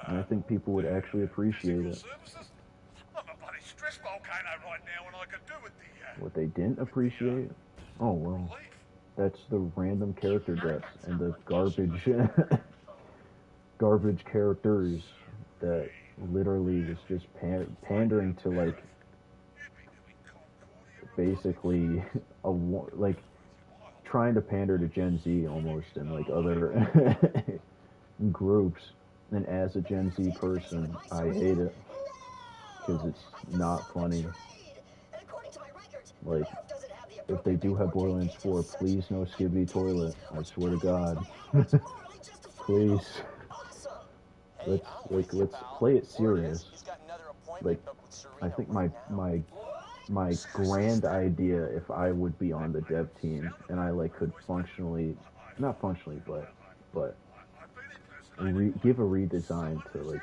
And I think people would actually appreciate it. I'm a bloody stress volcano right now, and I could do with the. What they didn't appreciate? Oh well, that's the random character deaths and the garbage, garbage characters that literally was just pandering to like basically like trying to pander to Gen Z almost and like other groups. And as a Gen Z person, I hate it because it's not funny. Like, if they do have Borderlands 4, please no Skibby toilet. I swear to God. Please. Let's play it serious. Like, I think my grand idea, if I would be on the dev team and I like could functionally, not functionally, but give a redesign to like,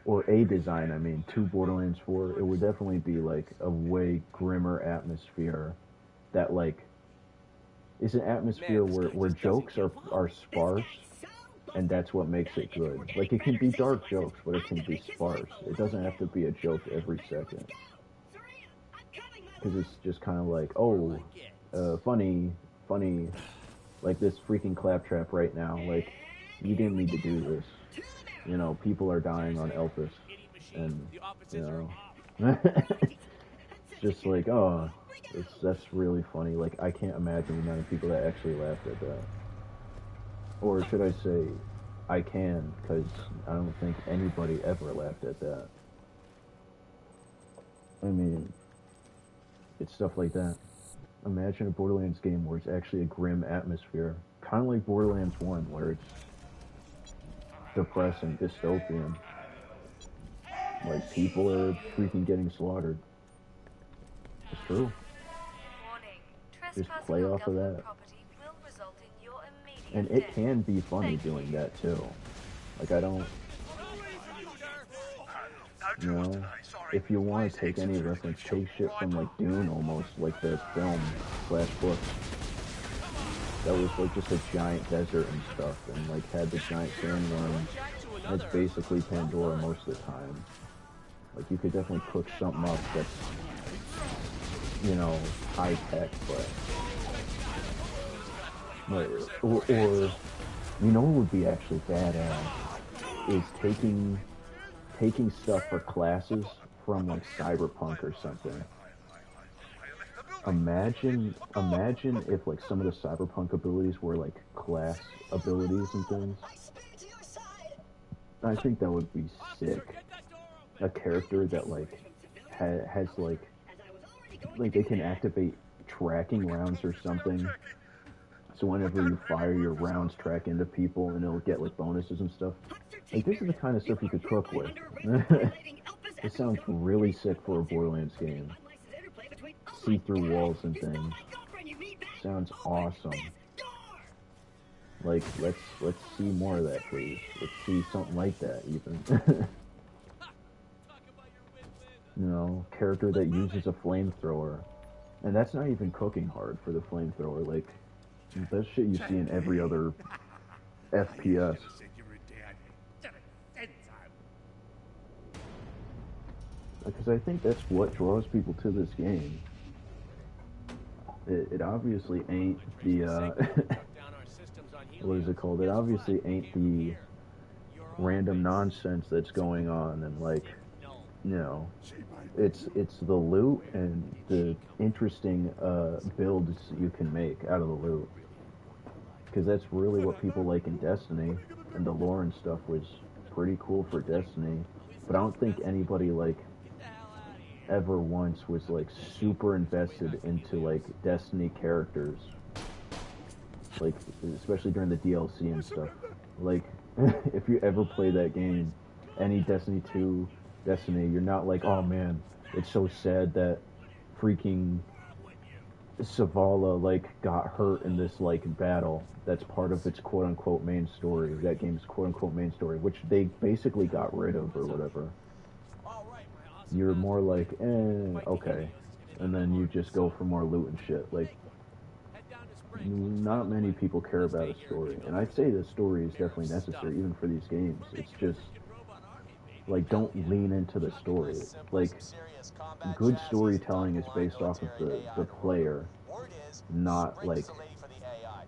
or a design, I mean, to Borderlands 4, it would definitely be like a way grimmer atmosphere that like is an atmosphere where jokes are sparse, and that's what makes it good. Like it can be dark jokes, but it can be sparse. It doesn't have to be a joke every second. Because it's just kind of like, oh, funny, like this freaking claptrap right now. Like, you didn't need to do this. You know, people are dying on Elpis, and you know, just like, oh, that's really funny. Like, I can't imagine the amount of people that actually laughed at that. Or should I say, I can, because I don't think anybody ever laughed at that. I mean, it's stuff like that. Imagine a Borderlands game where it's actually a grim atmosphere. Kind of like Borderlands 1, where it's depressing, dystopian. Like, people are freaking getting slaughtered. It's true. Just play off of that. And it can be funny doing that, too. Like, I don't... You know, if you want to take any reference, take shit from, like, Dune, almost, like the film / book. That was, like, just a giant desert and stuff, and, like, had the giant sandworms. And it's basically Pandora most of the time. Like, you could definitely cook something up that's, you know, high-tech, but... Or, you know what would be actually badass? Is taking stuff for classes from, like, Cyberpunk or something. Imagine if, like, some of the Cyberpunk abilities were, like, class abilities and things. I think that would be sick. A character that, like, has, like, they can activate tracking rounds or something. So whenever you fire your rounds track into people and it'll get like bonuses and stuff. Like this is the kind of stuff you could cook with. This sounds really sick for a Borderlands game. See through walls and things. Sounds awesome. Like let's see more of that, please. Let's see something like that even. You know, character that uses a flamethrower. And that's not even cooking hard for the flamethrower. Like, that shit you see in every other FPS. Because I think that's what draws people to this game. It obviously ain't the, what is it called? It obviously ain't the random nonsense that's going on and like, you know, it's the loot and the interesting builds you can make out of the loot. Because that's really what people like in Destiny, and the lore and stuff was pretty cool for Destiny. But I don't think anybody like ever once was like super invested into like Destiny characters, like especially during the DLC and stuff. Like if you ever play that game, any Destiny 2 Destiny, you're not like, oh man, it's so sad that freaking Savala like got hurt in this like battle that's part of its quote unquote main story, that game's quote unquote main story, which they basically got rid of or whatever. You're more like, okay, and then you just go for more loot and shit. Like, not many people care about a story, and I'd say the story is definitely necessary even for these games. It's just like, don't lean into the story. Like, good storytelling is based off of the player, not like,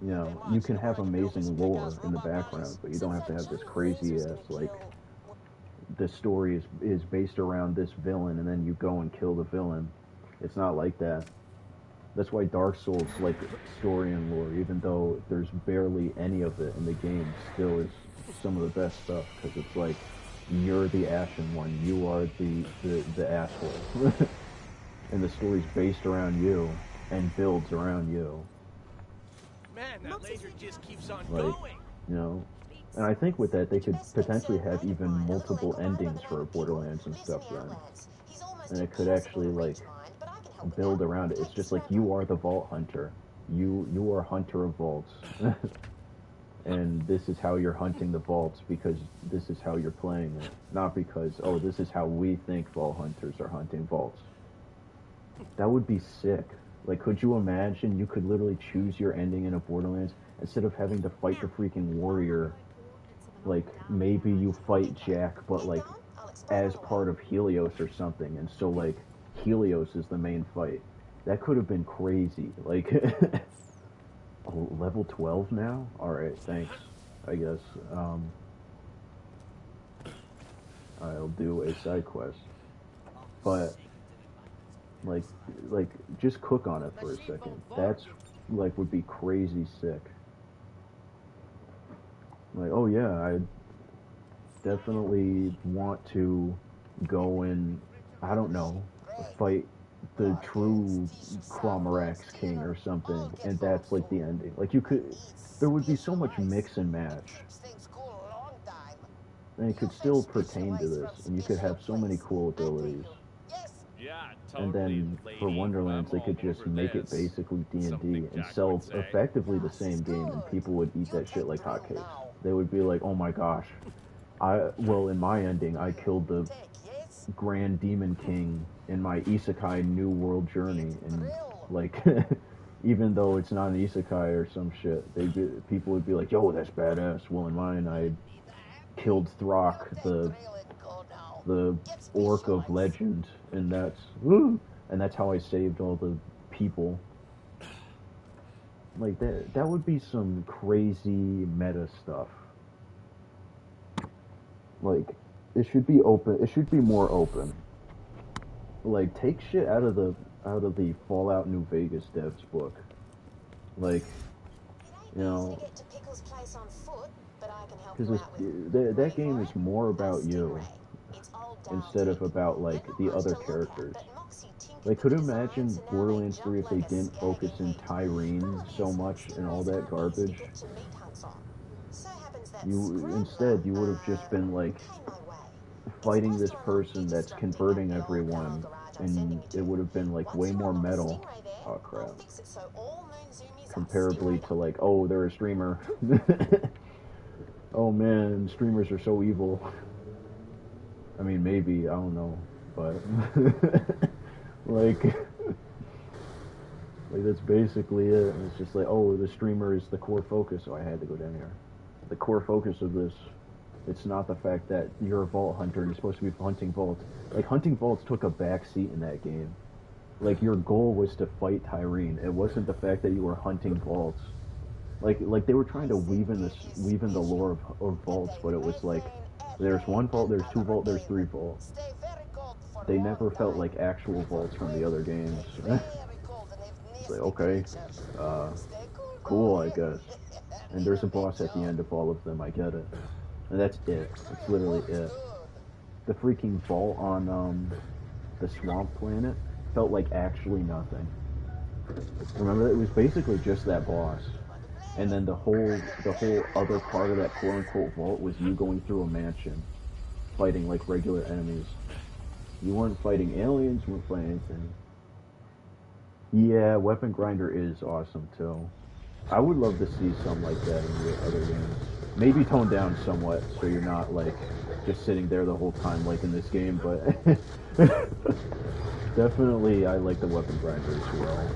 you know, you can have amazing lore in the background, but you don't have to have this crazy ass, like, the story is based around this villain and then you go and kill the villain. It's not like that. That's why Dark Souls, like, story and lore, even though there's barely any of it in the game, still is some of the best stuff, because it's like, you're the Ashen One, you are the asshole. And the story's based around you, and builds around you. Man, that laser just keeps on like, going. You know, and I think with that, they could potentially have even multiple endings for Borderlands and stuff then. And it could actually, like, build around it. It's just like, you are the Vault Hunter. You are Hunter of Vaults. And this is how you're hunting the vaults, because this is how you're playing it. Not because, oh, this is how we think Vault Hunters are hunting vaults. That would be sick. Like, could you imagine you could literally choose your ending in a Borderlands instead of having to fight the freaking warrior? Like, maybe you fight Jack, but, like, as part of Helios or something, and so, like, Helios is the main fight. That could have been crazy. Like, oh, level 12 now? Alright, thanks, I guess. I'll do a side quest. But, like, just cook on it for a second. That's, like, would be crazy sick. Like, oh yeah, I definitely want to go and, I don't know, fight the true Cromarax King or something, and that's like the ending. Like, you could, there would be so much mix and match, and it could still pertain to this, and you could have so many cool abilities. Yeah, And then for Wonderlands, they could just make it basically D&D and sell effectively the same game, and people would eat that shit like hotcakes. They would be like, oh my gosh, well, in my ending, I killed the Grand Demon King in my Isekai New World Journey, and like, even though it's not an Isekai or some shit, people would be like, yo, that's badass. Well, in mine, I killed Throck, the orc of legend, and that's how I saved all the people. Like, that would be some crazy meta stuff. Like, it should be open. It should be more open. Like, take shit out of the Fallout New Vegas devs book. Like, you know, because that game is more about you instead of about, like, the other characters. Like, could you imagine Borderlands 3 if they didn't focus in Tyrene so much and all that garbage? Instead, you would have just been, like, fighting this person that's converting everyone, and it would have been, like, way more metal. Oh, crap. Comparably to, like, oh, they're a streamer. Oh, man, streamers are so evil. I mean, maybe, I don't know, but... like... Like, that's basically it. And it's just like, oh, the streamer is the core focus, so I had to go down here. The core focus of this, it's not the fact that you're a vault hunter and you're supposed to be hunting vaults. Like, hunting vaults took a back seat in that game. Like, your goal was to fight Tyrene. It wasn't the fact that you were hunting vaults. Like they were trying to weave in the lore of vaults, but it was like, there's one vault, there's two vault, there's three vaults. They never felt like actual vaults from the other games. It's like, okay, cool, I guess. And there's a boss at the end of all of them, I get it. And that's it. That's literally it. The freaking vault on the swamp planet felt like actually nothing. Remember, it was basically just that boss. And then the whole other part of that quote-unquote vault was you going through a mansion, fighting like regular enemies. You weren't fighting aliens, you weren't fighting anything. Yeah, Weapon Grinder is awesome too. I would love to see something like that in the other games. Maybe toned down somewhat, so you're not like just sitting there the whole time like in this game, but definitely I like the Weapon Grinder as well.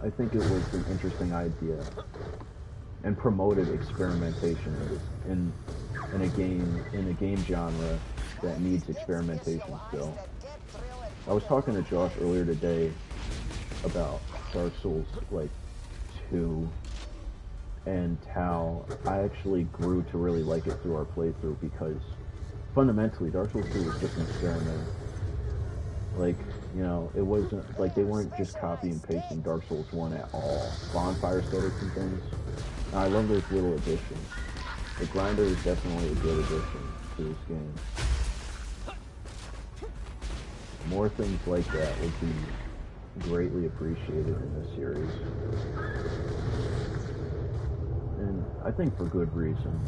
I think it was an interesting idea and promoted experimentation in a game genre that needs experimentation still. I was talking to Josh earlier today about Dark Souls like 2 and how I actually grew to really like it through our playthrough because fundamentally Dark Souls 2 was just an experiment. Like, you know, it wasn't like they weren't just copy and pasting Dark Souls 1 at all. Bonfire status and things. I love those little additions. The Grinder is definitely a good addition to this game. More things like that would be greatly appreciated in this series. And I think for good reason.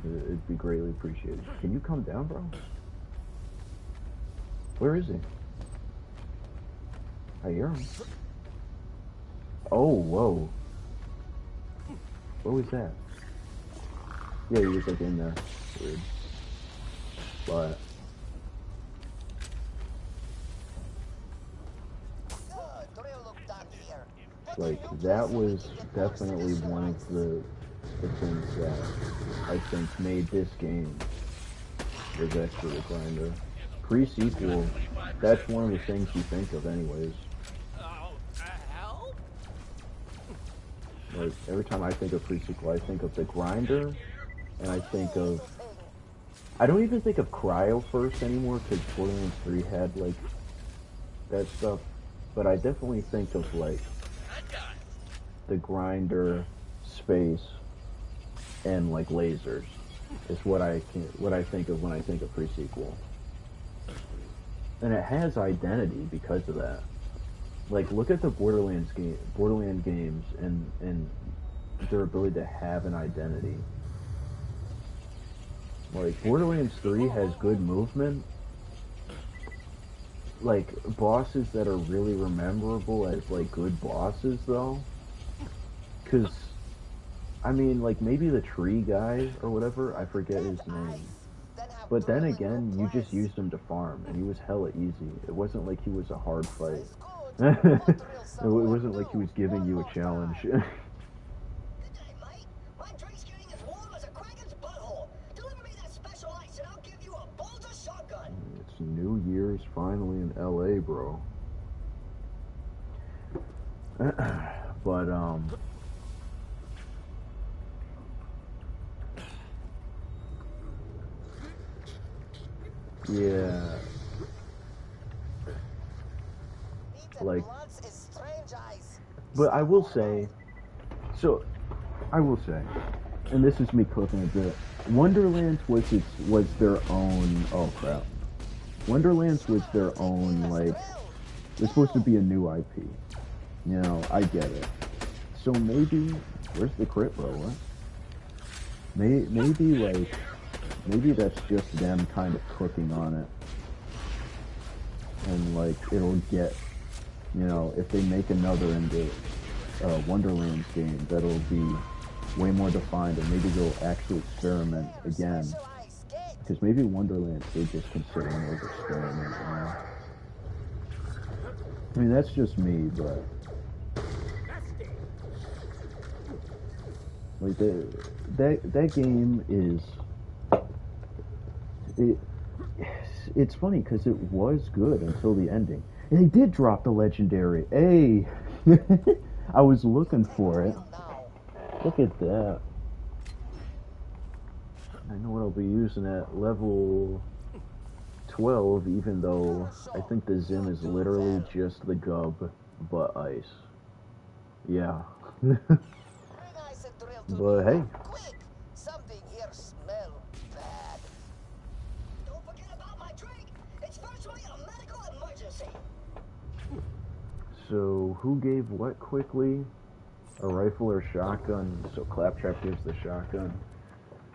It'd be greatly appreciated. Can you come down, bro? Where is he? I hear him. Oh, whoa. What was that? Yeah, he was like in there. Weird. But... like, that was definitely one of the things that I think made this game was actually the Grinder. Pre-sequel, that's one of the things you think of anyways. Like, every time I think of pre-sequel, I think of the Grinder, and I think of... I don't even think of Cryo first anymore, because Borderlands 3 had, like, that stuff. But I definitely think of, like, the Grinder, space, and, like, lasers. Is what I think of when I think of pre-sequel. And it has identity because of that. Like, look at the Borderland games and their ability to have an identity. Like, Borderlands 3 has good movement. Like, bosses that are really memorable as, like, good bosses, though. Because, I mean, like, maybe the tree guy or whatever, I forget his name. But then again, you just used him to farm, and he was hella easy. It wasn't like he was a hard fight. It wasn't like he was giving you a challenge. It's New Year's finally in LA, bro. But, yeah. Like, but I will say, and this is me cooking a bit, Wonderlands was their own, oh crap, Wonderlands was their own, like, it's supposed to be a new IP. You know, I get it. So maybe, where's the crit roll? What? Maybe, like, maybe that's just them kind of cooking on it. And, like, it'll get, you know, if they make another into Wonderlands game, that'll be way more defined, and maybe they'll actually experiment again. Because maybe Wonderlands, they just consider an experiment, you know? I mean, that's just me, but... Like, that game is... It's funny, because it was good until the ending. And they did drop the legendary. Hey! I was looking for it. Look at that. I know what I'll be using at level 12, even though I think the Zim is literally just the gub, but ice. Yeah. But hey. Something here smells bad. Don't forget about my drink. It's virtually a medical emergency. So, who gave what quickly? A rifle or shotgun? So Claptrap gives the shotgun.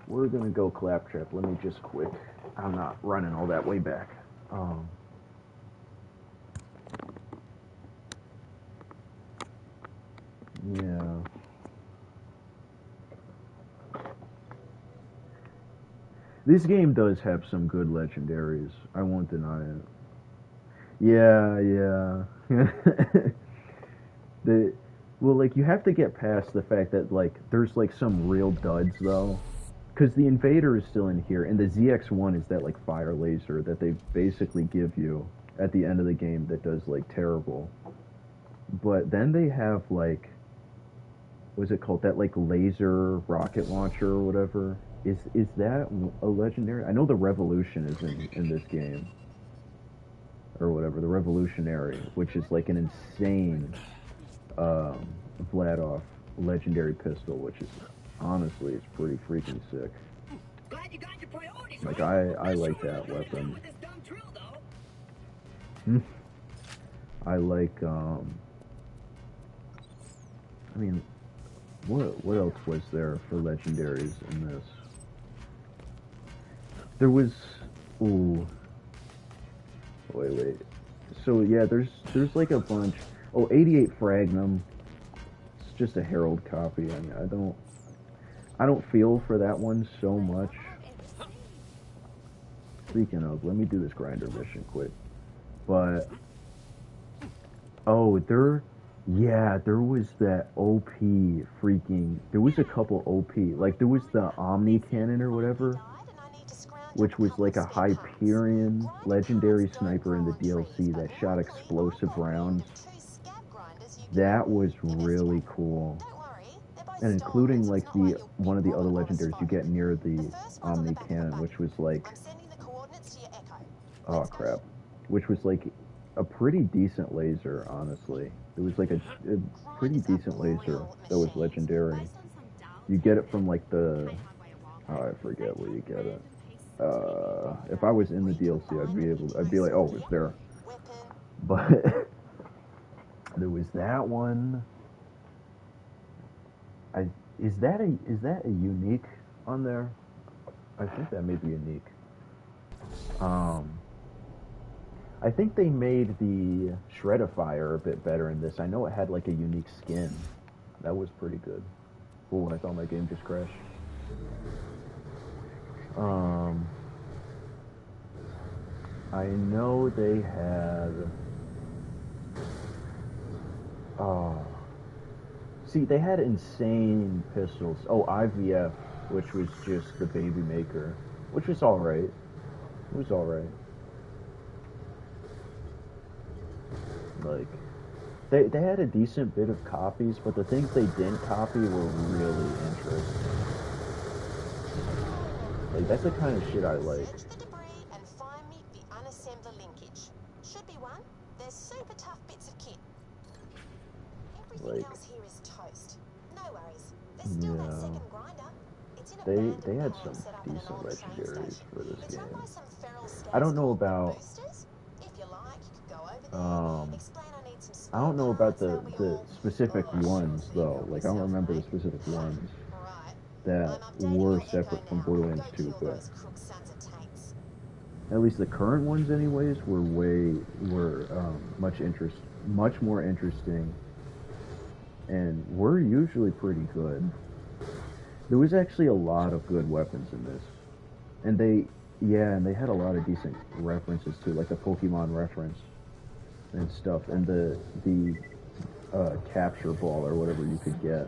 We're gonna go Claptrap. Let me just quick. I'm not running all that way back. Yeah. This game does have some good legendaries. I won't deny it. Yeah. Well, like, you have to get past the fact that, like, there's, like, some real duds, though. Because the Invader is still in here, and the ZX-1 is that, like, fire laser that they basically give you at the end of the game that does, like, terrible. But then they have, like, what's it called? That, like, laser rocket launcher or whatever. Is that a legendary? I know the Revolution is in this game. Or whatever, the Revolutionary, which is, like, an insane... Vladoff legendary pistol, which is honestly it's pretty freaking sick. Like I like that weapon. I like I mean, what else was there for legendaries in this? There was wait. So yeah, there's like a bunch. Oh, 88 Fragnum. It's just a Herald copy. I mean, I don't feel for that one so much. Speaking of, let me do this grinder mission quick. But there was that OP freaking. There was a couple OP. Like there was the Omni Cannon or whatever, which was like a Hyperion legendary sniper in the DLC that shot explosive rounds. That was really cool. And including like one of the other legendaries you get near the Omni Cannon, which was like which was like a pretty decent laser, honestly. It was like a pretty decent laser that was legendary. You get it from like I forget where you get it. If I was in the DLC, I'd be like, oh, it's there. But there was that one. Is that a unique on there? I think that may be unique. I think they made the Shredifier a bit better in this. I know it had like a unique skin. That was pretty good. Oh, I thought my game just crashed. I know they had. See, they had insane pistols. Oh, IVF, which was just the baby maker, which was alright. It was alright. Like, they had a decent bit of copies, but the things they didn't copy were really interesting. Like, that's the kind of shit I like. Search the debris and find me the unassembler linkage. Should be one. They're super tough bits of kit. Everything else here is toast. No worries. There's still that second grinder. they had some decent legendaries for this game. I don't know about I don't know about the specific ones though. Like I don't remember the specific ones that were separate from Borderlands 2, but at least the current ones anyways were much more interesting and were usually pretty good. There was actually a lot of good weapons in this. And they had a lot of decent references too, like the Pokemon reference and stuff, and the capture ball or whatever you could get.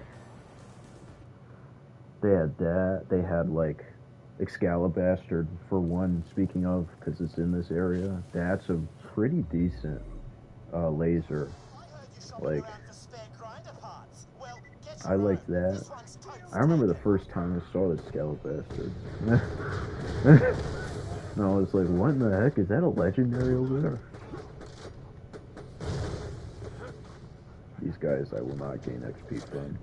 They had that. They had like Excalibur for one. Speaking of, because it's in this area, that's a pretty decent laser. Like I like that. I remember the first time I saw this Excalibur. And I was like, what in the heck? Is that a legendary over there? These guys I will not gain XP from.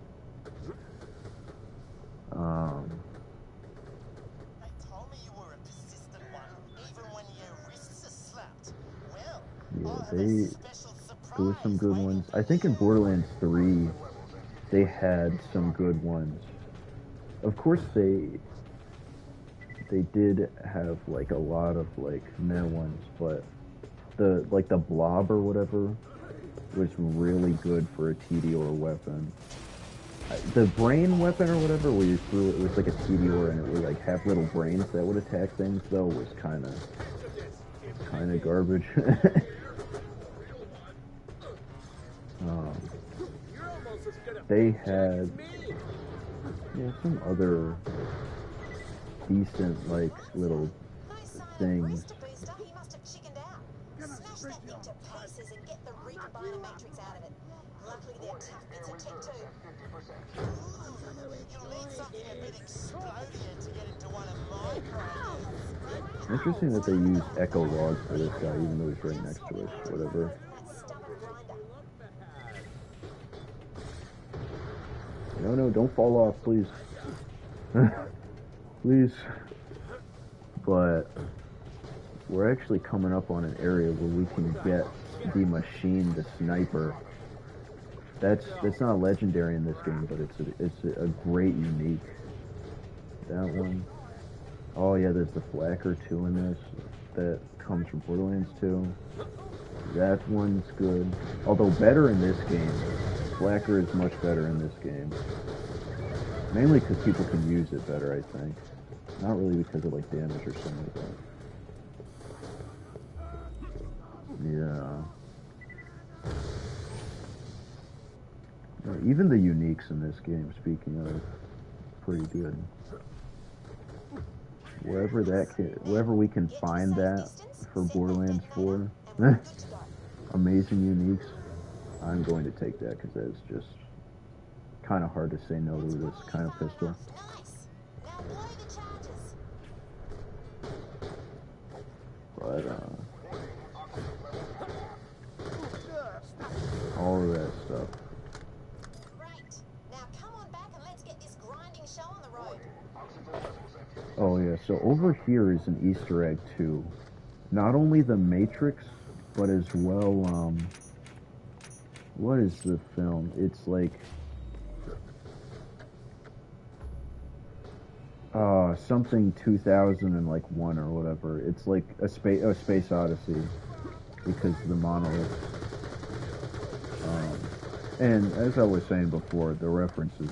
Yeah, there were some good ones. I think in Borderlands 3, they had some good ones. Of course, they did have like a lot of like meh ones, but the blob or whatever was really good for a TDR weapon. The brain weapon or whatever, where you threw it was like a TDR and it would like have little brains that would attack things, though, was kind of garbage. They had some other decent like little things. Smash that thing to pieces and get the recombiner matrix out of it. Luckily they're tough bits of tech too. You'll need something a bit explodier to get into one of my grinders. Interesting that they use echo logs for this guy, even though he's right next to us. Whatever. No, don't fall off, please. Please. But we're actually coming up on an area where we can get the machine, the sniper. That's not legendary in this game, but it's a great unique. That one. Oh yeah, there's the Flacker 2 in this that comes from Borderlands 2. That one's good. Although better in this game. Flacker is much better in this game. Mainly because people can use it better, I think. Not really because of like damage or something like that. Yeah. Even the uniques in this game, speaking of, pretty good. Wherever we can find that for Borderlands 4, amazing uniques, I'm going to take that because that's just kind of hard to say no to this kind of pistol. But, all of that stuff. Oh yeah, so over here is an Easter egg too. Not only the Matrix, but as well, what is the film? It's like, something 2001 or whatever. It's like a Space Odyssey, because of the monolith. And as I was saying before, the references,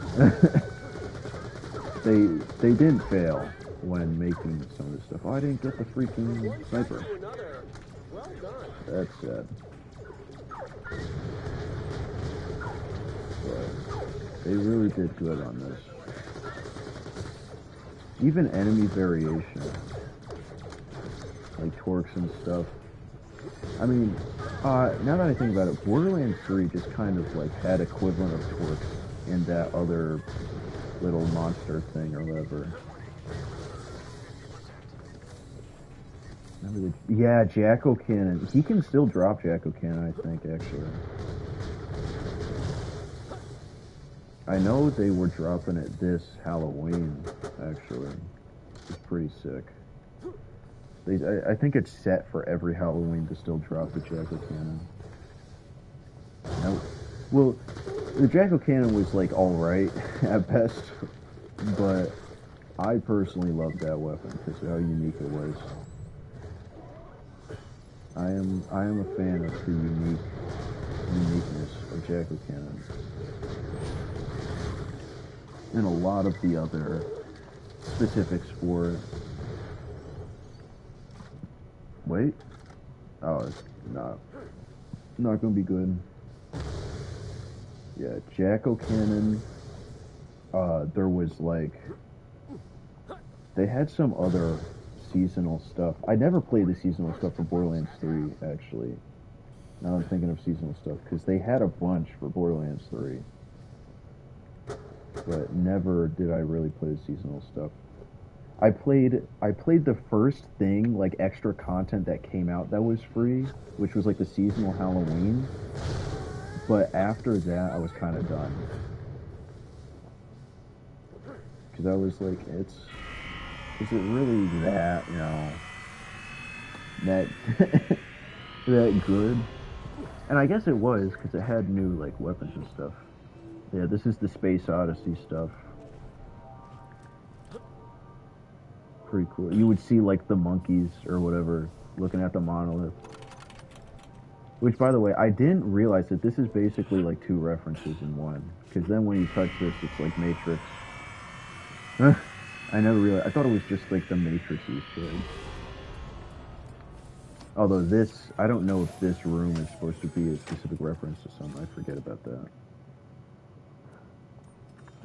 they didn't fail when making some of this stuff. Oh, I didn't get the freaking sniper. That's sad. But they really did good on this. Even enemy variation, like torques and stuff. I mean, now that I think about it, Borderlands 3 just kind of like had equivalent of torques in that other little monster thing or whatever. Yeah, Jacko Cannon. He can still drop Jacko Cannon, I think, actually. I know they were dropping it this Halloween. actually. It's pretty sick. I think it's set for every Halloween to still drop the jack-o'-cannon. Now, well, the jack-o'-cannon was like alright at best, but I personally loved that weapon because of how unique it was. I am a fan of the uniqueness of jack-o'-cannon. And a lot of the other specifics for it. Wait. Oh, it's not gonna be good. Yeah, jack-o'-cannon. There was like, they had some other seasonal stuff. I never played the seasonal stuff for Borderlands 3, actually. Now I'm thinking of seasonal stuff, because they had a bunch for Borderlands 3. But never did I really play the seasonal stuff. I played the first thing, like extra content that came out that was free, which was like the seasonal Halloween. But after that, I was kind of done. Because I was like, is it really that, that, that good? And I guess it was, because it had new, like, weapons and stuff. Yeah, this is the Space Odyssey stuff. Pretty cool. You would see, like, the monkeys or whatever looking at the monolith. Which, by the way, I didn't realize that this is basically, like, 2 references in one. Because then when you touch this, it's like Matrix. I never realized. I thought it was just, like, the Matrix Easter egg. Although this, I don't know if this room is supposed to be a specific reference to something. I forget about that.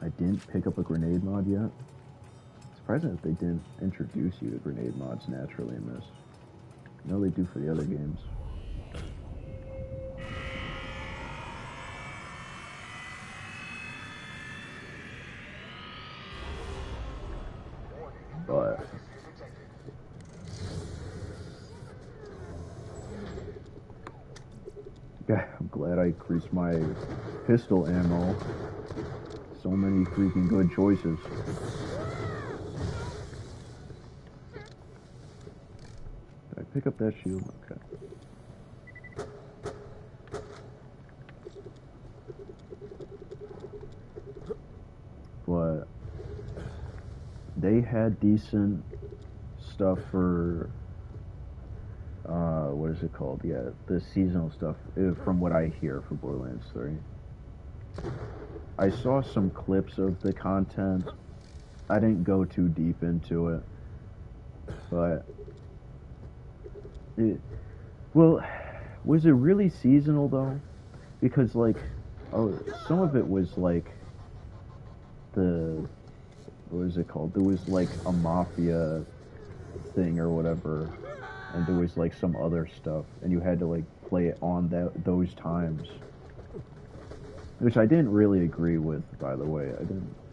I didn't pick up a grenade mod yet. Surprising that they didn't introduce you to grenade mods naturally in this. I know they do for the other games. But yeah, I'm glad I increased my pistol ammo. So many freaking good choices. Did I pick up that shield? Okay. But they had decent stuff for what is it called? Yeah, the seasonal stuff, from what I hear for Borderlands 3. I saw some clips of the content. I didn't go too deep into it. But well, was it really seasonal though? Because like, some of it was like what is it called? There was like a mafia thing or whatever, and there was like some other stuff, and you had to like play it on those times, which I didn't really agree with, by the way.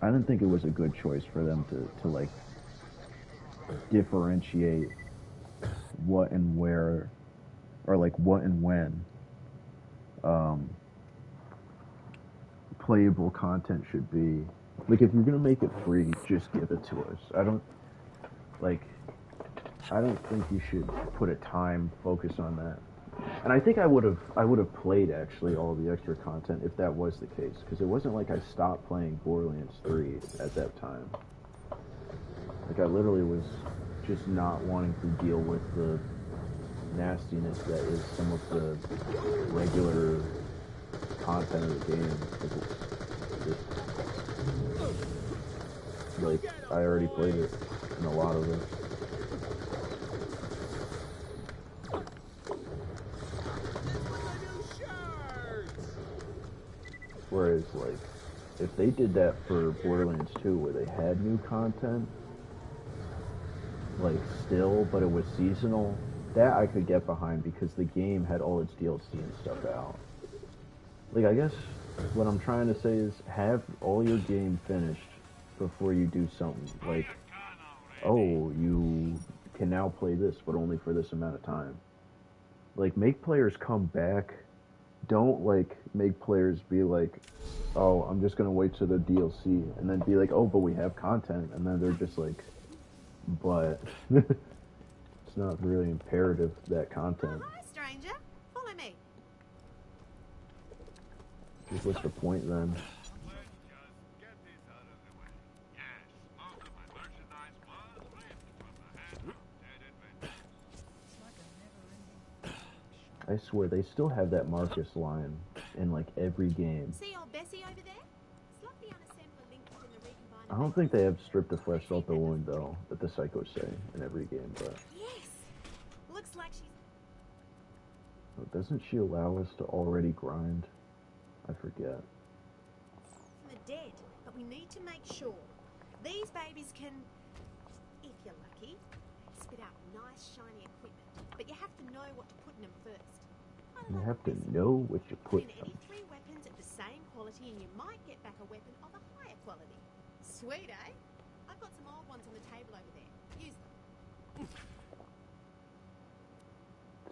I didn't think it was a good choice for them to like differentiate what and where, or like what and when playable content should be. Like, if you're gonna make it free, just give it to us. I don't think you should put a time focus on that. And I think I would have played actually all the extra content if that was the case, because it wasn't like I stopped playing Borderlands 3 at that time. Like, I literally was just not wanting to deal with the nastiness that is some of the regular content of the game. Like, I already played it, and a lot of it. Whereas, like, if they did that for Borderlands 2, where they had new content, like, still, but it was seasonal, that I could get behind, because the game had all its DLC and stuff out. Like, I guess what I'm trying to say is, have all your game finished before you do something. Like, oh, you can now play this, but only for this amount of time. Like, make players come back don't like make players be like, oh, I'm just gonna wait to the DLC, and then be like, oh, but we have content, and then they're just like, but it's not really imperative that content. Hi, stranger. Follow me. Just what's the point then? I swear they still have that Marcus line in like every game. See old Bessie over there? Slot the unassembler link in the recombiner. I don't think they have stripped the flesh out the wound though, that the psychos say in every game, but Yes. Looks like she's. doesn't she allow us to already grind? I forget. The dead, but we need to make sure these babies can, if you're lucky, spit out nice shiny equipment. But you have to know what to put in them first. You have to know what you put in any 3 weapons at the same quality, and you might get back a weapon of a higher quality. Sweet, eh? I've got some old ones on the table over there. Use them.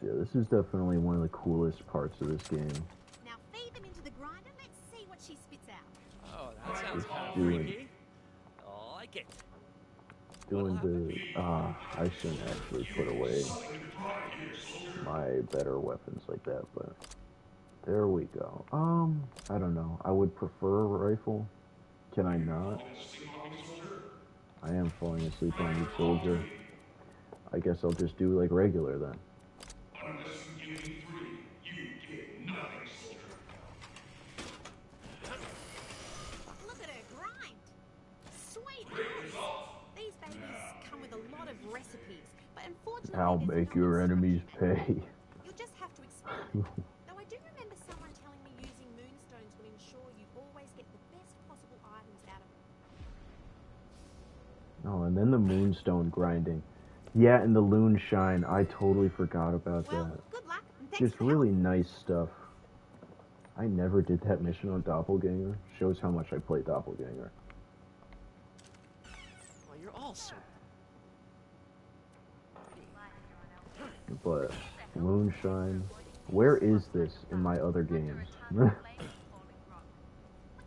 Yeah, this is definitely one of the coolest parts of this game. Now feed them into the grinder. Let's see what she spits out. Oh, that sounds It's kind of doing- freaky. I like it. Doing the I shouldn't actually put away my better weapons like that, but there we go. I don't know. I would prefer a rifle. Can I not? I am falling asleep on you, soldier. I guess I'll just do like regular then. Look at her grind. Sweet as. These babies come with a lot of recipes, but unfortunately I'll there's make no your instruction enemies manual. pay. You'll just have to experiment. Though I do remember someone telling me using moonstones will ensure you always get the best possible items out of them. Oh, and then the moonstone grinding. Yeah, and the loon shine. I totally forgot about that. Good luck, and thanks Just for really nice stuff. I never did that mission on Doppelganger. Shows how much I play Doppelganger. Well, you're all so. But Moonshine, where is this in my other games?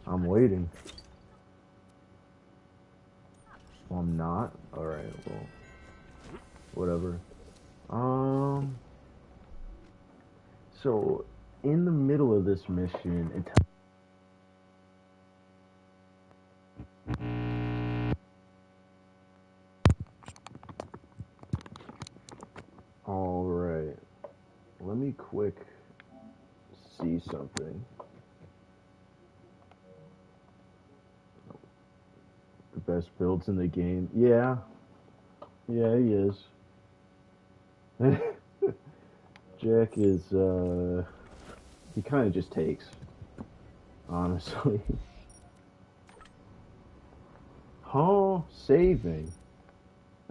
I'm waiting. Well, I'm not. All right. Well, whatever. So in the middle of this mission, all right. Let me quick see something. The best builds in the game. Yeah. Yeah, he is. Jack is, he kind of just takes, honestly. Huh? Saving?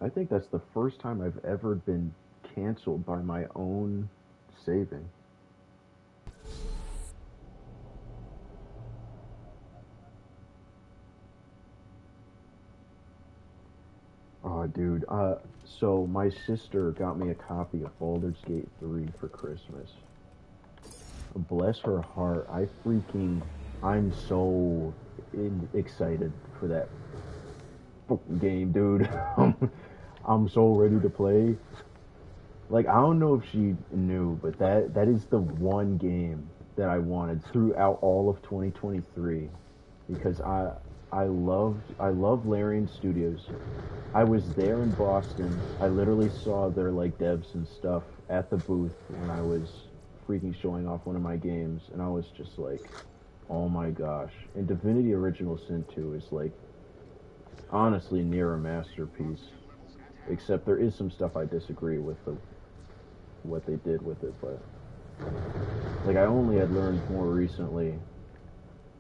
I think that's the first time I've ever been canceled by my own saving. Oh, dude. So my sister got me a copy of Baldur's Gate 3 for Christmas. Bless her heart. I'm so excited for that fucking game, dude. I'm so ready to play. Like, I don't know if she knew, but that is the one game that I wanted throughout all of 2023, because I love Larian Studios. I was there in Boston. I literally saw their like devs and stuff at the booth when I was freaking showing off one of my games, and I was just like, oh my gosh. And Divinity Original Sin 2 is like honestly near a masterpiece. Except there is some stuff I disagree with what they did with it, but like I only had learned more recently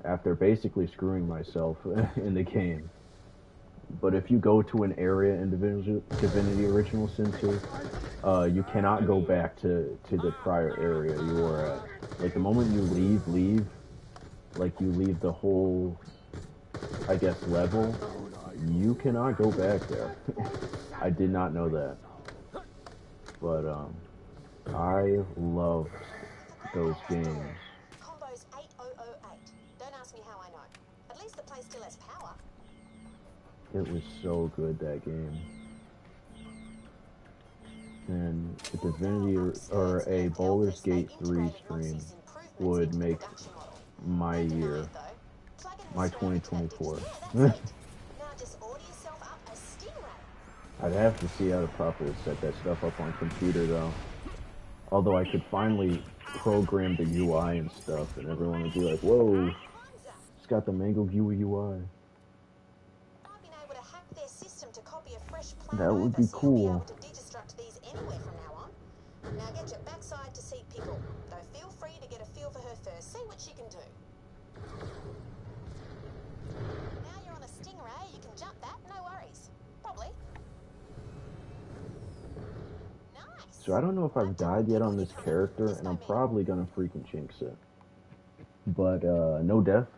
after basically screwing myself in the game. But if you go to an area in Divinity Original Sin 2, you cannot go back to the prior area you were at. Like, the moment you leave, like, you leave the whole, I guess, level, you cannot go back there. I did not know that. But, I loved those games. At least the place still has power. It was so good, that game. And a Divinity or a Baldur's Gate 3 stream would make my year, my 2024. Now just order yourself up a Stingray. I'd have to see how to properly set that stuff up on computer, though. Although I could finally program the UI and stuff, and everyone would be like, whoa, it's got the Mango Viewer UI. I've been able to hack their system to copy a fresh plan That would be so you'll be cool. able to deconstruct these anywhere from now on. Now get your backside to see Pickle. Though feel free to get a feel for her first. See what she can do. Now you're on a Stingray, you can jump that, no worries. Probably. So I don't know if I've died yet on this character, and I'm probably gonna freaking jinx it. But, no death.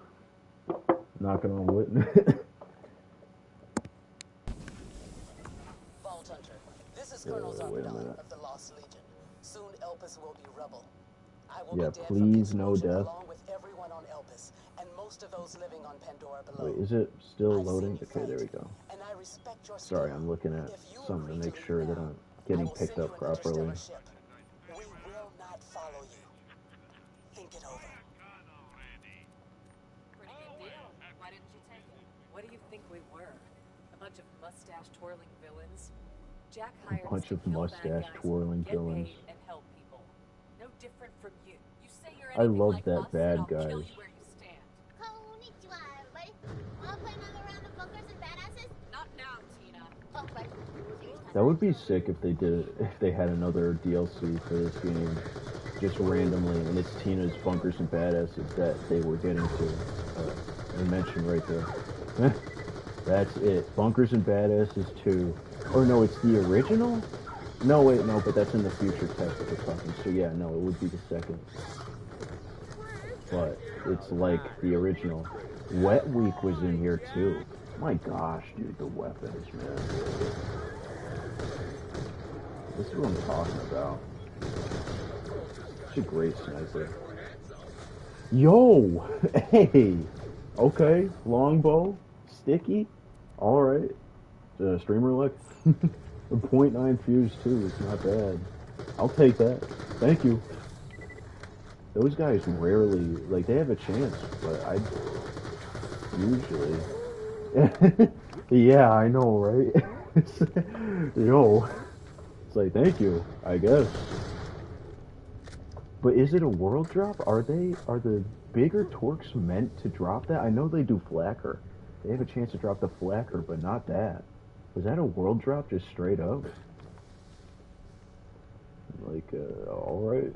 Knocking on wood. Vault Hunter, this is Colonel Wait a Zarpedon minute. of the Lost Legion. Soon Elpis will be rubble. I will Yeah, be dead please, from the no explosion death. along with everyone on Elpis, and most of those living on Pandora below. Wait, is it still loading? Okay, there we go. And I respect your Sorry, I'm looking at something to make sure that I'm getting picked up properly. We will not follow you. Think it over. Pretty good deal. Why didn't you take it? What do you think we were? A bunch of mustache-twirling villains? Jack hired us Bunch to of kill bad mustache-twirling guys, villains. get paid, and help people. No different from you. You say you're I anything love like that us, bad and I'll kill guys. you where you stand. Konnichiwa, everybody. Wanna play another round of bunkers and badasses? Not now, Tina. Oh, right. That would be sick if they had another DLC for this game, just randomly, and it's Tina's Bunkers and Badasses that they were getting to. They mentioned right there. That's it. Bunkers and Badasses 2. Or no, it's the original? No, wait, no, but that's in the future text that we're talking. So yeah, no, it would be the second. But it's like the original. Wet Week was in here too. My gosh, dude, the weapons, man. This is what I'm talking about. Such a great sniper. Yo! Hey! Okay, longbow, sticky, alright. Streamer luck. A .9 fuse too, it's not bad. I'll take that. Thank you. Those guys rarely, like, they have a chance, but I usually... Yeah, I know, right? Yo. It's like, thank you, I guess. But is it a world drop? Are the bigger torques meant to drop that? I know they do flacker. They have a chance to drop the flacker, but not that. Was that a world drop just straight up? Like, alright.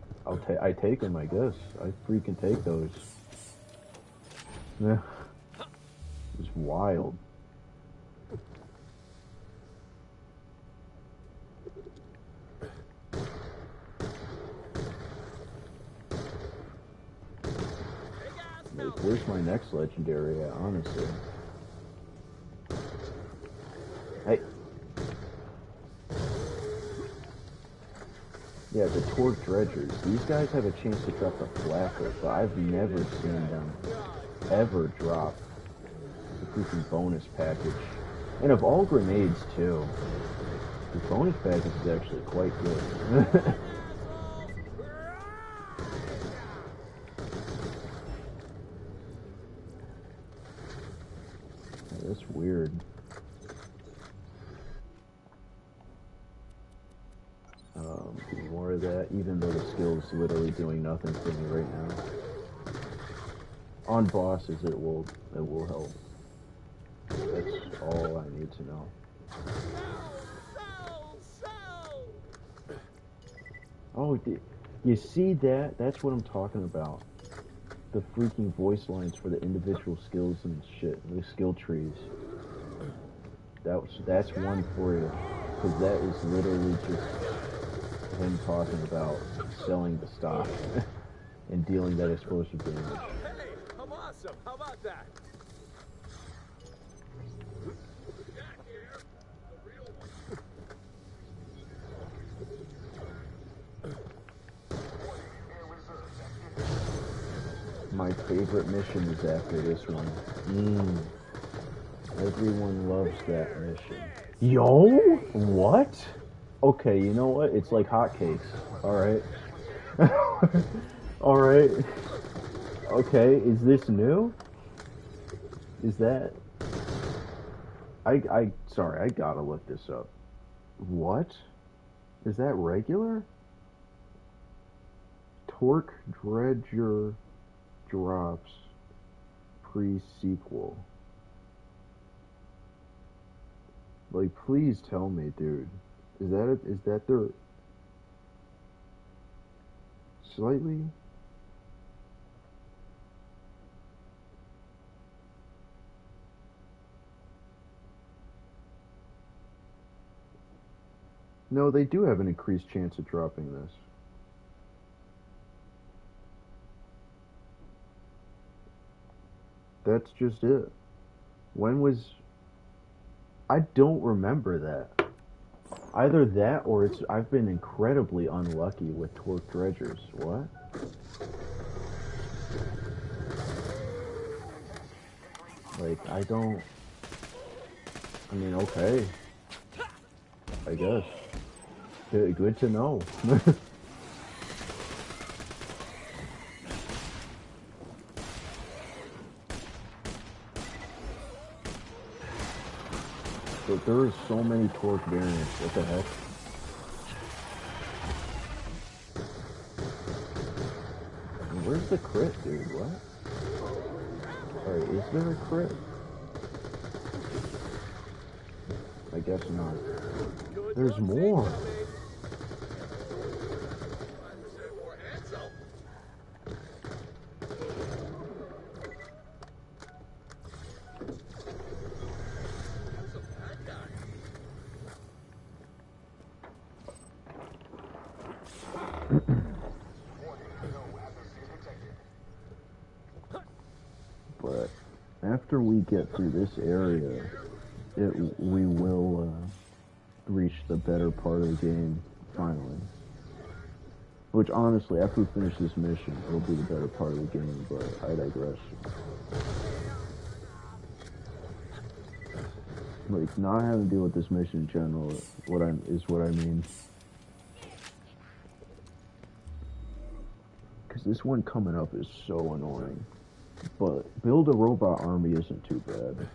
I take them, I guess. I freaking take those. Yeah. It's wild. Like, where's my next legendary at, honestly? Hey. Yeah, the Torque Dredgers. These guys have a chance to drop the flacker, but I've never seen them ever drop the freaking bonus package. And of all grenades, too. The bonus package is actually quite good. That's weird. More of that, even though the skill is literally doing nothing for me right now. On bosses, it will help. That's all I need to know. Oh, you see that? That's what I'm talking about. The freaking voice lines for the individual skills and shit, the skill trees. That's one for you, because that is literally just him talking about selling the stock and dealing that explosive damage. Hey, I'm awesome. How about that? My favorite favorite mission is after this one. Everyone loves that mission. Yo? What? Okay, you know what? It's like hotcakes. Alright. Alright. Okay, is this new? Is that... sorry, I gotta look this up. What? Is that regular? Torque Dredger drops pre-sequel. Like, please tell me, dude. Is that their... Slightly... No, they do have an increased chance of dropping this. That's just it. When was... I don't remember that. Either that or it's... I've been incredibly unlucky with torque dredgers. What? Like, I don't... I mean, okay. I guess. Good to know. But there are so many torque variants. What the heck? Where's the crit, dude? What? Alright, is there a crit? I guess not. There's more. But after we get through this area, we will reach the better part of the game, finally. Which, honestly, after we finish this mission, it'll be the better part of the game, but I digress. Like, not having to deal with this mission in general, is what I mean. Because this one coming up is so annoying. But build a robot army isn't too bad.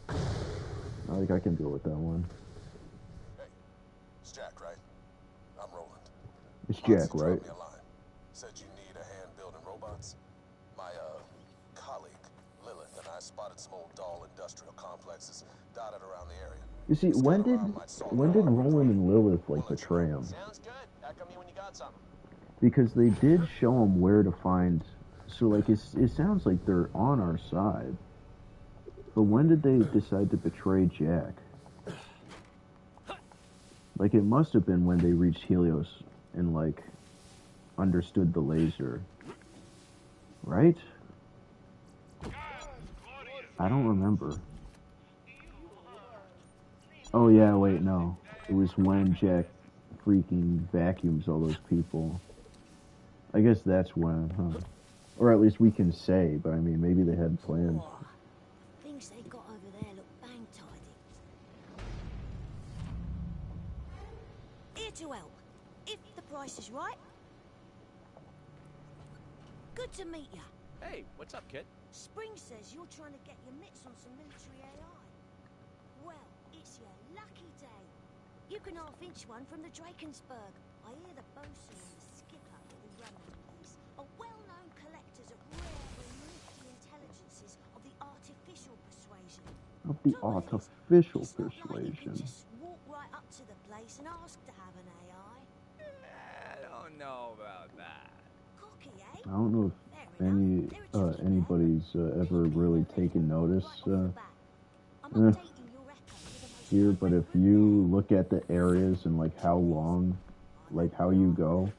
I think I can deal with that one. Hey, it's Jack, right? I'm Roland. It's Jack, right? Me a line. Said you need a hand building robots. My colleague Lilith and I spotted some old doll industrial complexes dotted around the area. You see, when did Roland and Lilith like betray him? Sounds good. Echo me when you got something. Because they did show him where to find. So like it sounds like they're on our side. But when did they decide to betray Jack? Like, it must have been when they reached Helios and, like, understood the laser. Right? I don't remember. Oh, yeah, wait, no. It was when Jack freaking vacuums all those people. I guess that's when, huh? Or at least we can say, but I mean, maybe they had plans. Things they got over there look bang tidy. Here to help, if the price is right. Good to meet you. Hey, what's up, kid? Spring says you're trying to get your mitts on some military AI. Well, it's your lucky day. You can half-inch one from the Drakensberg. I hear the bosun and the skipper who run the place are well-known collectors of rare and nifty intelligences of the artificial persuasion. Of the artificial persuasion. Just walk right up to the place and ask to have an AI. I don't know about that. Cocky, eh? I don't know if anybody's ever really taken notice here, but if you look at the areas and like how long, like how you go,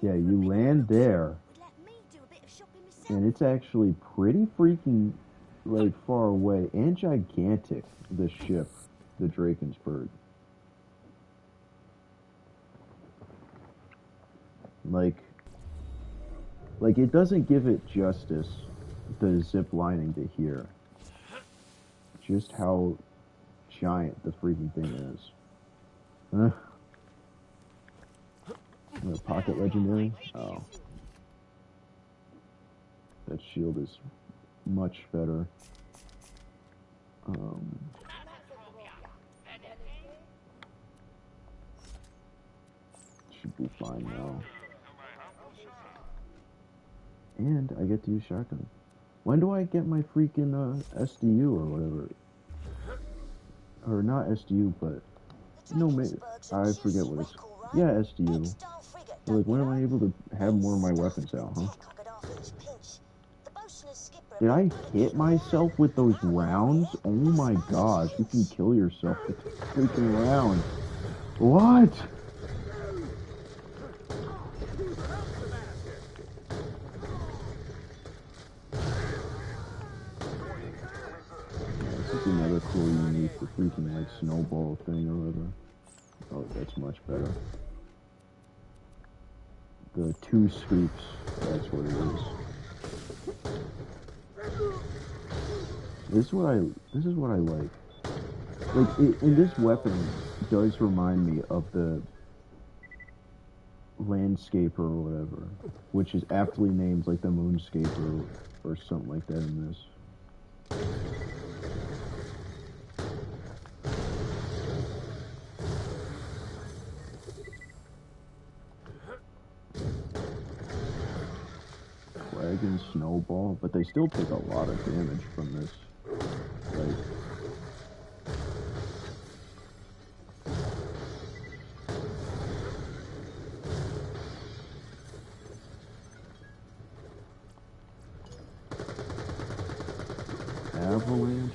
yeah, you land there, and it's actually pretty freaking like far away and gigantic. The ship, the Drakensberg. Like, Like, it doesn't give it justice, the zip lining to here. Just how giant the freaking thing is. The pocket legendary? Oh. That shield is much better. Should be fine now. And I get to use shotgun. When do I get my freaking SDU or whatever? Or not SDU, but no, I forget what it's. Yeah, SDU. But like, when am I able to have more of my weapons out, huh? Did I hit myself with those rounds? Oh my gosh, you can kill yourself with freaking rounds. What? This is another cool unique, the freaking like snowball thing or whatever. Oh, that's much better. The 2 scoops, that's what it is. This is what I like. Like, and this weapon does remind me of the Landscaper or whatever, which is aptly named like the Moonscaper or something like that in this. Dragon Snowball, but they still take a lot of damage from this. Like, Avalanche.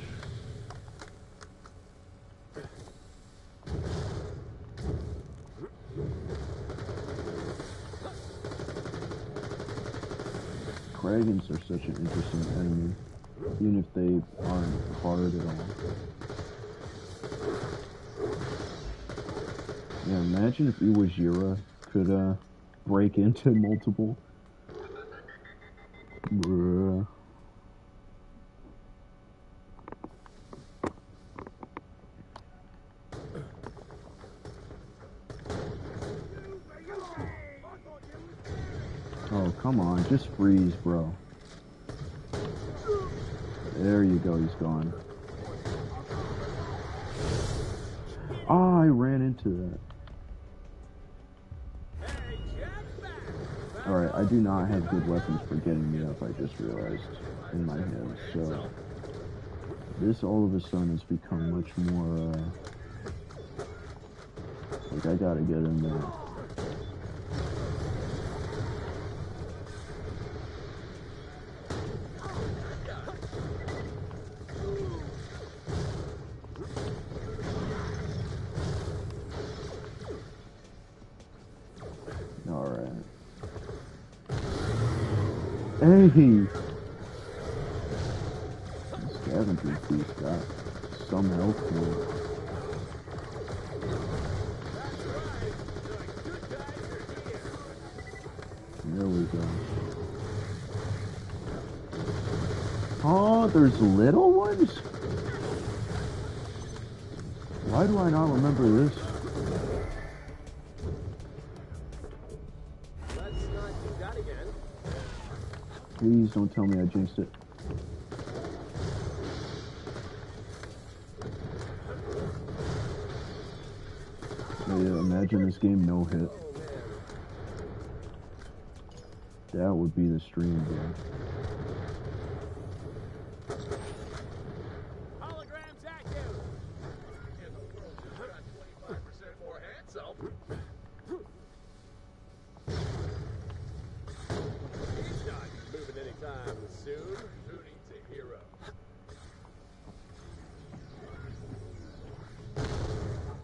Dragons are such an interesting enemy, even if they aren't hard at all. Yeah, imagine if Iwajira could break into multiple. Bruh. Oh, come on, just freeze, bro. There you go, he's gone. Ah, I ran into that. Alright, I do not have good weapons for getting me up, I just realized in my head, so this all of a sudden has become much more, like, I gotta get in there. Hey! Scavenger piece got some health to it. There we go. Oh, there's little ones? Why do I not remember this? Please don't tell me I jinxed it. Oh yeah, imagine this game no hit. That would be the stream, bro. Holograms active! In the world, you got 25% more handsome. He's not moving anytime soon. Who needs a hero?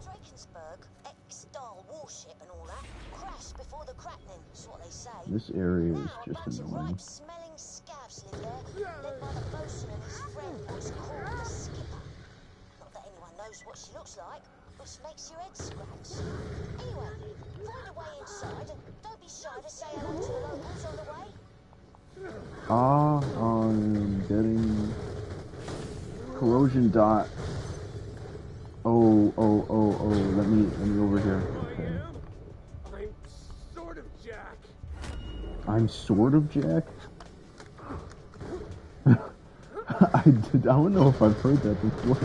Drakensburg, ex-Star warship and all that, crashed before the Krakening, is what they say. This area is just annoying. Smelling scabs live there, led by the bosun and his friend, what's called the skipper. Not that anyone knows what she looks like, which makes your head scratch. Anyway, find a way inside and don't be shy to say hello to the locals on the way. I'm getting corrosion dot. Oh, let me over here. Okay. I'm sort of Jack. I'm sort of Jack? I don't know if I've heard that before.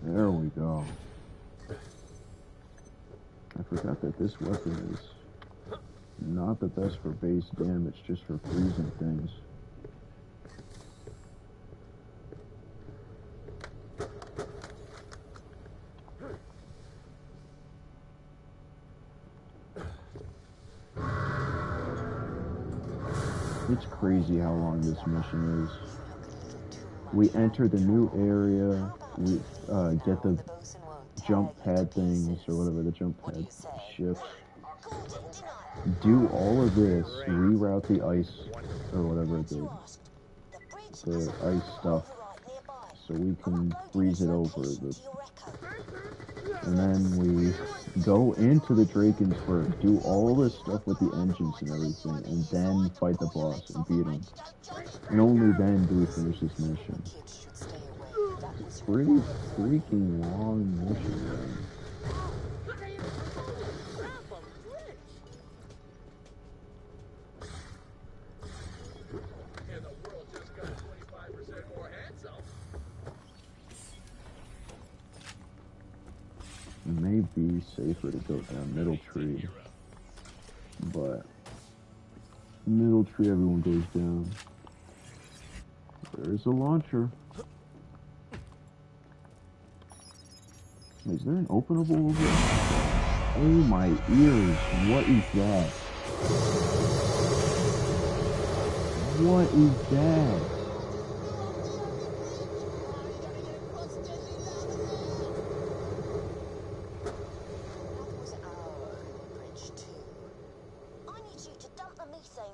There we go. I forgot that this weapon is not the best for base damage, just for freezing things. It's crazy how long this mission is. We enter the new area, we get the jump pad things, or whatever, the jump pad shifts. Do all of this, reroute the ice, or whatever, the ice stuff, so we can freeze it over. And then we go into the Drakensburg, do all this stuff with the engines and everything, and then fight the boss and beat him. And only then do we finish this mission. It's a pretty freaking long mission, man. It may be safer to go down Middle Tree, but Middle Tree everyone goes down. There's a launcher. Is there an openable over there? Oh my ears, what is that? What is that?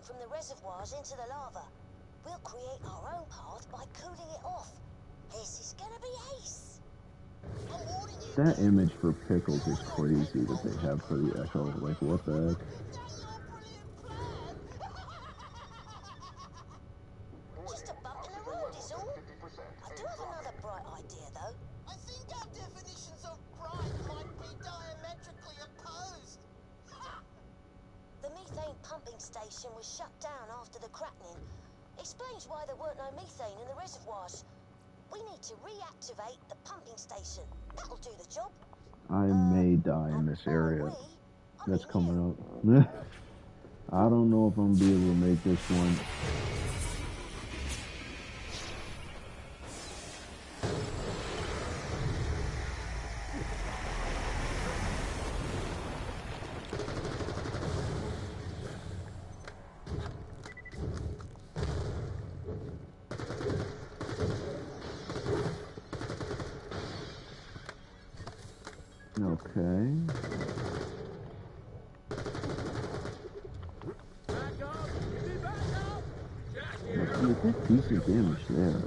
From the reservoirs into the lava. We'll create our own path by cooling it off. This is gonna be ace. That image for Pickles is crazy that they have for the Echo. Like, what the heck? Just a bump in the road is all. I do have another bright idea, though. I think our definitions of bright might be diametrically opposed. The methane pumping station was shut down after the cracking. Explains why there weren't no methane in the reservoirs. We need to reactivate the pumping station. That'll do the job. I may die in this area that's coming up. I don't know if I'm gonna be able to make this one. Okay. You did decent damage there.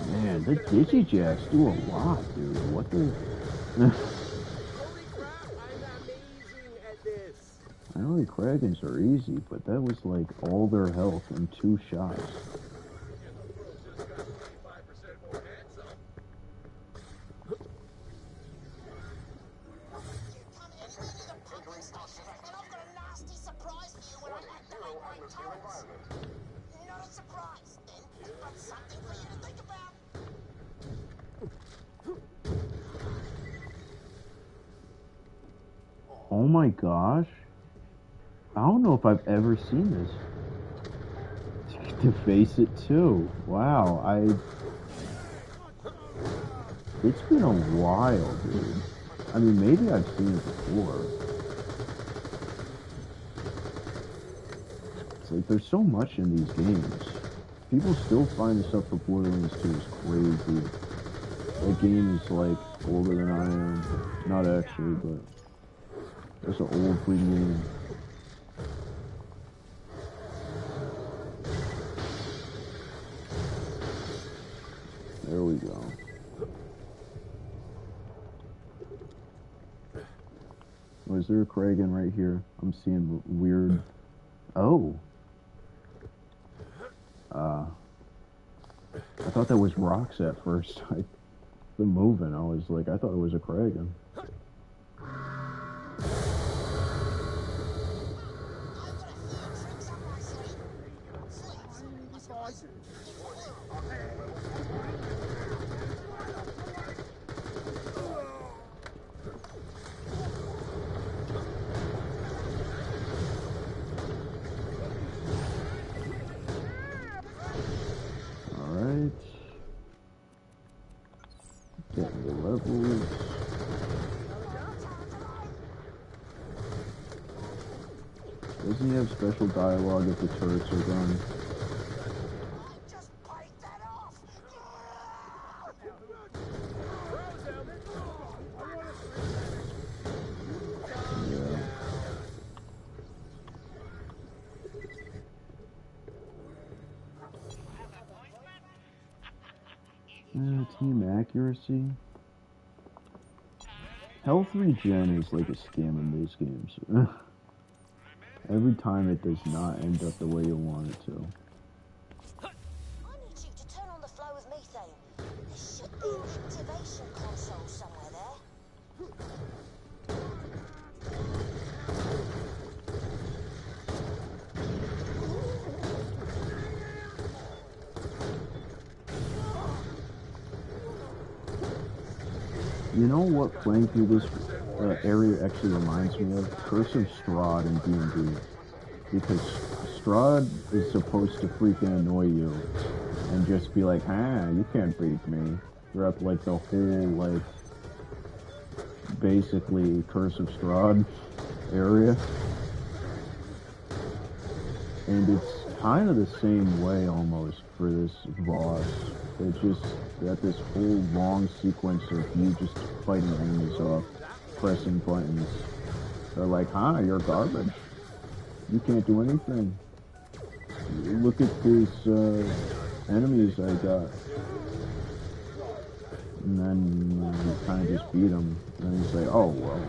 Man, the Digijacks do a lot, dude. What the? I know the Kragans are easy, but that was like all their health in 2 shots. Not a surprise, then, but something for you to think about. Oh my gosh. I don't know if I've ever seen this. To face it too. Wow, it's been a while, dude. I mean, maybe I've seen it before. It's like, there's so much in these games. People still find this stuff for Borderlands 2 is crazy. That game is like older than I am. Not actually, but it's an old free game. There we go. Oh, is there a Kragan right here? I'm seeing weird. Oh. I thought that was rocks at first. They're moving. I was like, I thought it was a Kragan. Alright. Getting the levels. Doesn't he have special dialogue if the turrets are done? Team accuracy. Health regen is like a scam in these games. Every time it does not end up the way you want it to. I need you to turn on the flow of methane. There should be an activation console somewhere there. You know what playing through this area actually reminds me of? Curse of Strahd in D&D. Because Strahd is supposed to freaking annoy you and just be like, you can't beat me. Throughout like the whole, like, basically Curse of Strahd area. And it's kind of the same way almost for this boss. It's just got this whole long sequence of you just fighting enemies off, pressing buttons. They're like, you're garbage. You can't do anything. Look at these enemies I got. And then you kind of just beat them. And then you say, oh, well,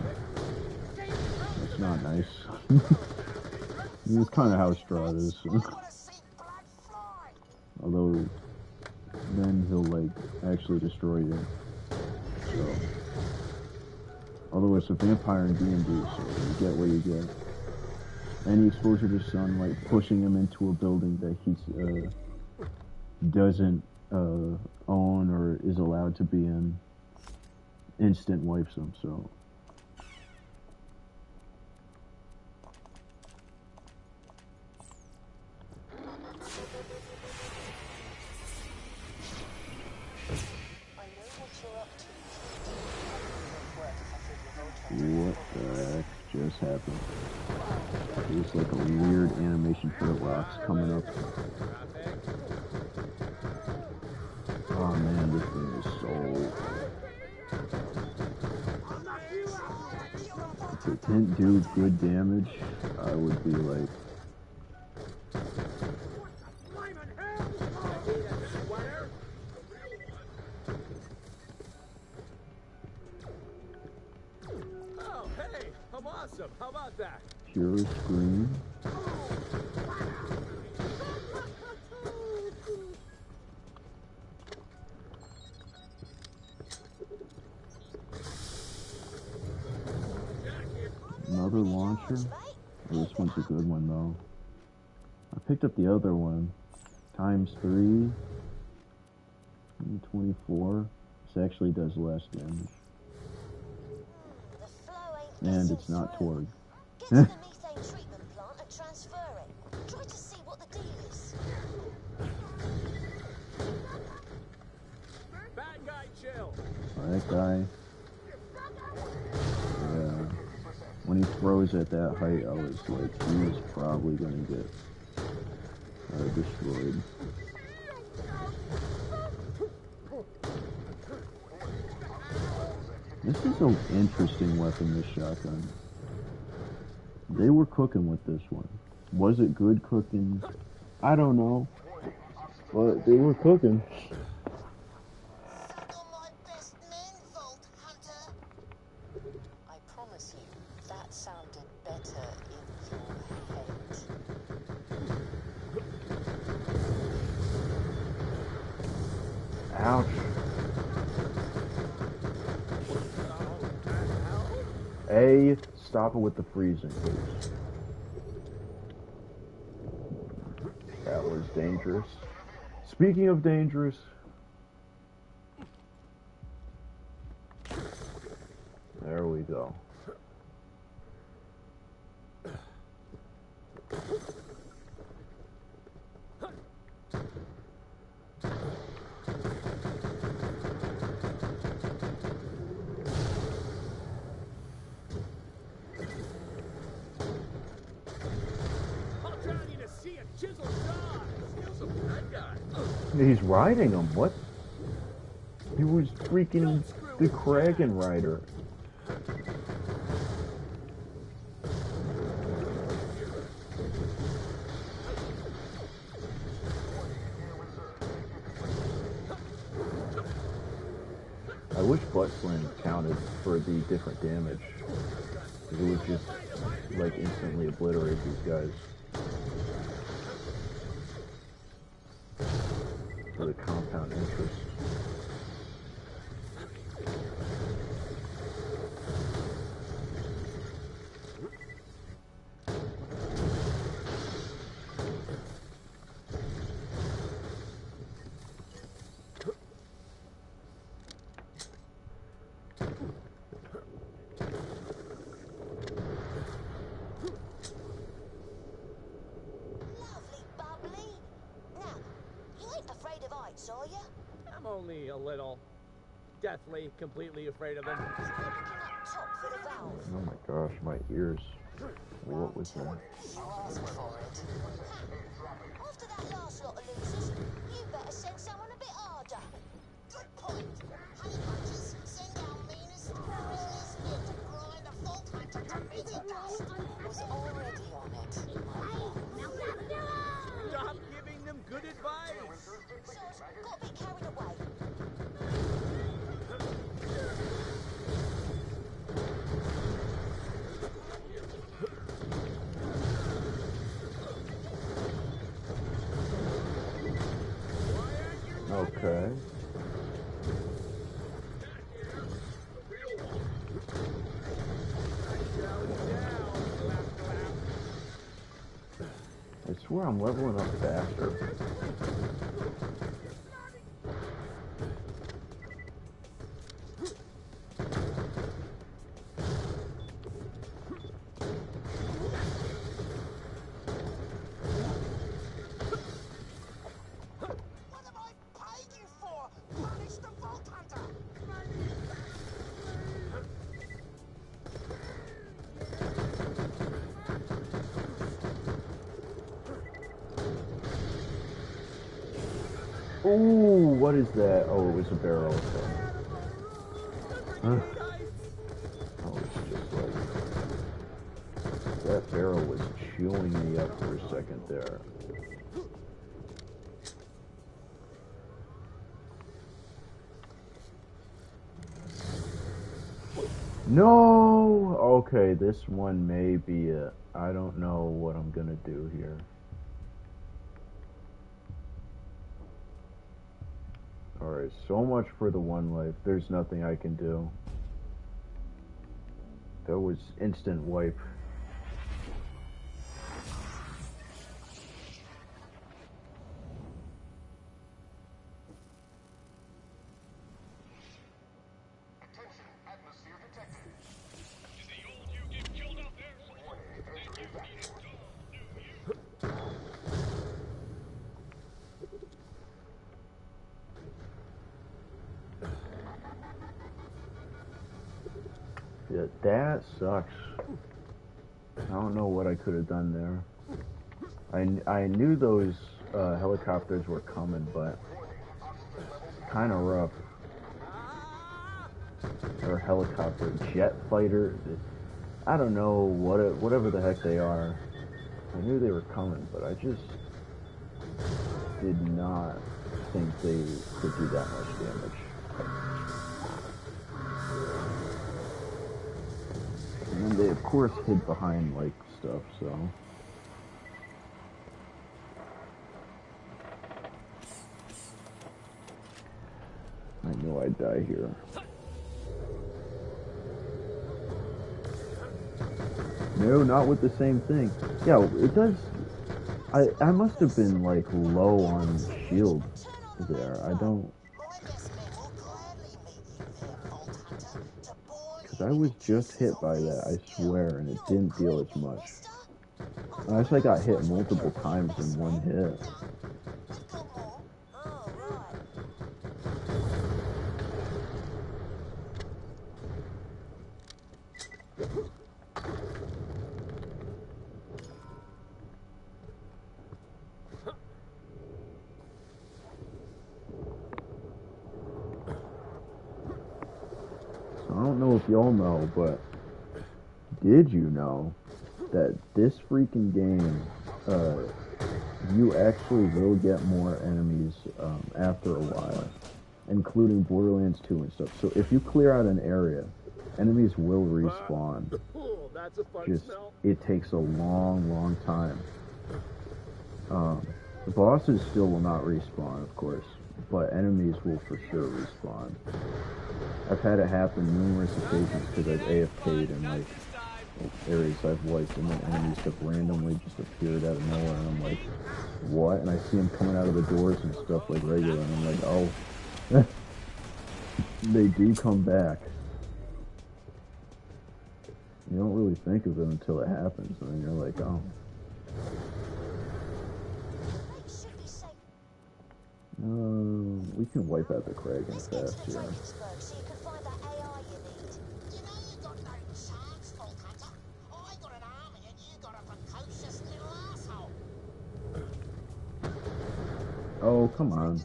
that's not nice. It's kind of how Strahd is. Although, then he'll, like, actually destroy you. So, although it's a vampire in D&D, so you get what you get. Any exposure to sunlight, pushing him into a building that he doesn't own or is allowed to be in, instant wipes him, so... What the heck just happened? There's like a weird animation for the rocks coming up. Oh man, this thing is so... If it didn't do good damage, I would be like... Awesome. How about that? Pure screen. Another launcher? Oh, this one's a good one though. I picked up the other one. ×3. 24. This actually does less damage. And it's not Torg. Get to the methane treatment plant and transfer it. Try to see what the deal is. Bad guy, chill. That guy. Yeah. When he throws at that height, I was like, he was probably gonna get destroyed. This is an interesting weapon, this shotgun. They were cooking with this one. Was it good cooking? I don't know. But they were cooking. I promise you, that sounded better in your head. Ouch. A, stop it with the freezing, please. That was dangerous. Speaking of dangerous, there we go. He's riding him. What? He was freaking the Kraken Rider. I wish butt slam counted for the different damage. It would just, like, instantly obliterate these guys. For the compound interest. Are you? I'm only a little. Deathly, completely afraid of them. Oh my gosh, my ears. What was that? You asked for it. After that last lot of losers, you better send someone a bit harder. Good point. Honey bunches, send our meanest, grittiest men to grind the Vault Hunter to meaty dust. Was already on it. Stop giving them good advice. Got a bit carried away. Okay. I swear I'm leveling up faster. What have I paid you for? Punish the Vault Hunter! Ooh, what is that? Oh, it was a barrel. Huh? Oh, it's just like... That barrel was chewing me up for a second there. No! Okay, this one may be it. I don't know what I'm gonna do here. Alright, so much for the one life. There's nothing I can do. That was instant wipe. Yeah, that sucks. I don't know what I could have done there. I knew those helicopters were coming, but kind of rough. or helicopter, jet fighter. I don't know whatever the heck they are. I knew they were coming, but I just did not think they could do that much damage. And then they, of course, hid behind, like, stuff, so... I know I'd die here. No, not with the same thing. Yeah, it does... I must have been, like, low on shield there. I don't... Because I was just hit by that, I swear, and it didn't feel as much. Unless I got hit multiple times in one hit. I don't know if y'all know, but did you know that this freaking game, you actually will get more enemies after a while, including Borderlands 2 and stuff. So if you clear out an area, enemies will respawn. That's a fun Just, smell. it takes a long time. The bosses still will not respawn, of course, but enemies will for sure respawn. I've had it happen numerous occasions because I've AFK'd in like areas I've wiped, and then enemies have randomly just appeared out of nowhere, and I'm like, what? And I see them coming out of the doors and stuff like regular, and I'm like, oh. They do come back. You don't really think of it until it happens, and then you're like, oh. We can wipe out the Kraken fast here. Oh, come on.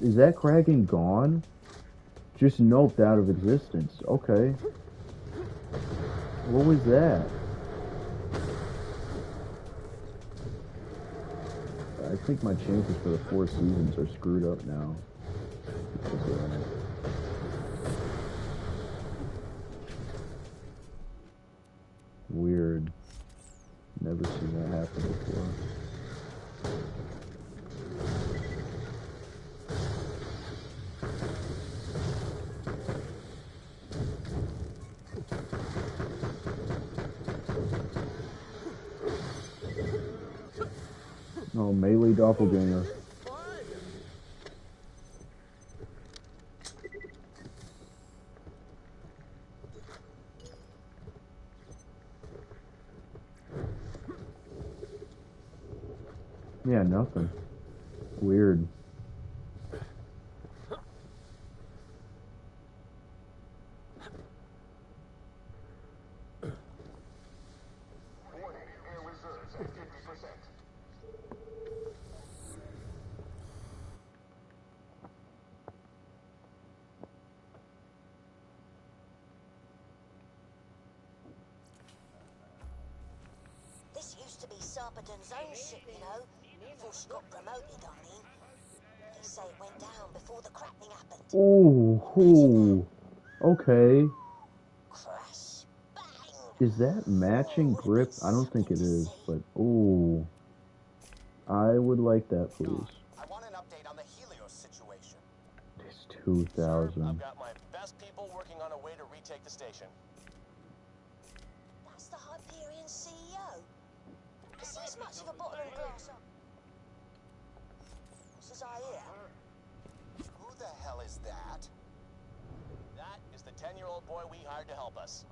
Is that Kraken gone? Just noped out of existence. Okay. What was that? I think my chances for the 4 seasons are screwed up now. Weird. Never seen that happen before. Oh, melee doppelganger. Yeah, nothing. Weird. This used to be Sarpedon's own ship, you know. Before she got promoted, I mean. They say it went down before the cracking happened. Ooh. Okay. Is that matching grip? I don't think it is, but ooh. I would like that, please. I want an update on the Helios situation. It's 2,000. I've got my best people working on a way to retake the station. That's the Hyperion CEO. Is he as much of a bottle of glass up? As I hear. Who the hell is that? That is the 10-year-old boy we hired to help us.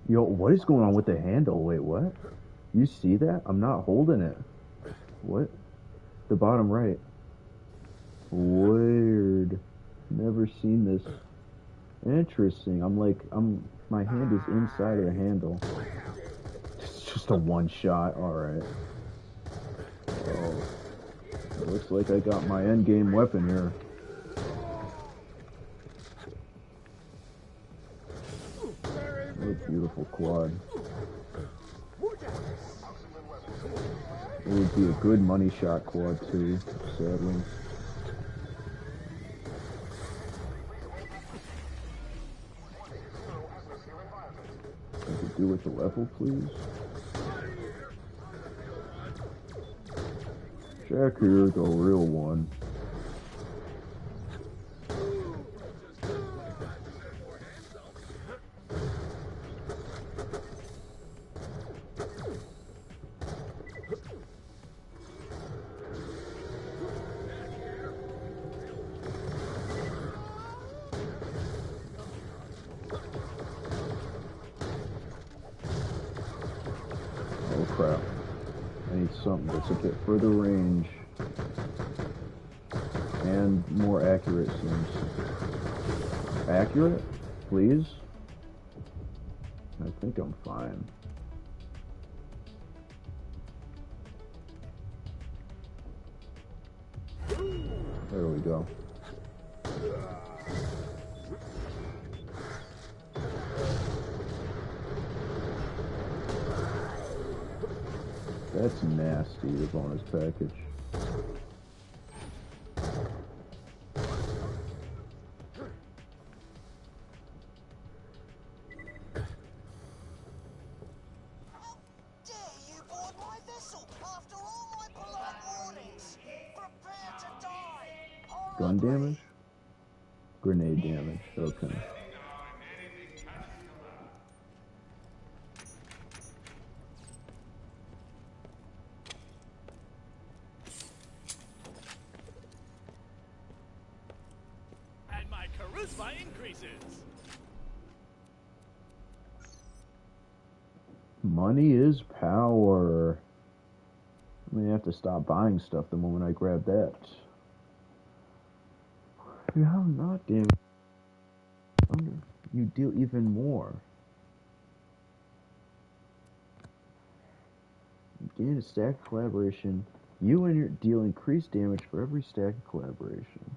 Yo, what is going on with the handle? Wait, what? You see that? I'm not holding it. What? The bottom right. Weird. Never seen this. Interesting. My hand is inside of the handle. just a one shot. Alright. Oh. It looks like I got my endgame weapon here. What a beautiful quad. It would be a good money shot quad too, sadly. I could do with the level, please. Jack here, the real one. Oh crap. I need something that's a bit further range and more accurate, seems. Accurate? Please? I think I'm fine. There we go. That's nasty, the bonus package. Gun damage? Grenade damage, okay. And my charisma increases. Money is power. I may have to stop buying stuff the moment I grab that. How not damage? You deal even more. Gain a stack of collaboration. You and your deal increased damage for every stack of collaboration.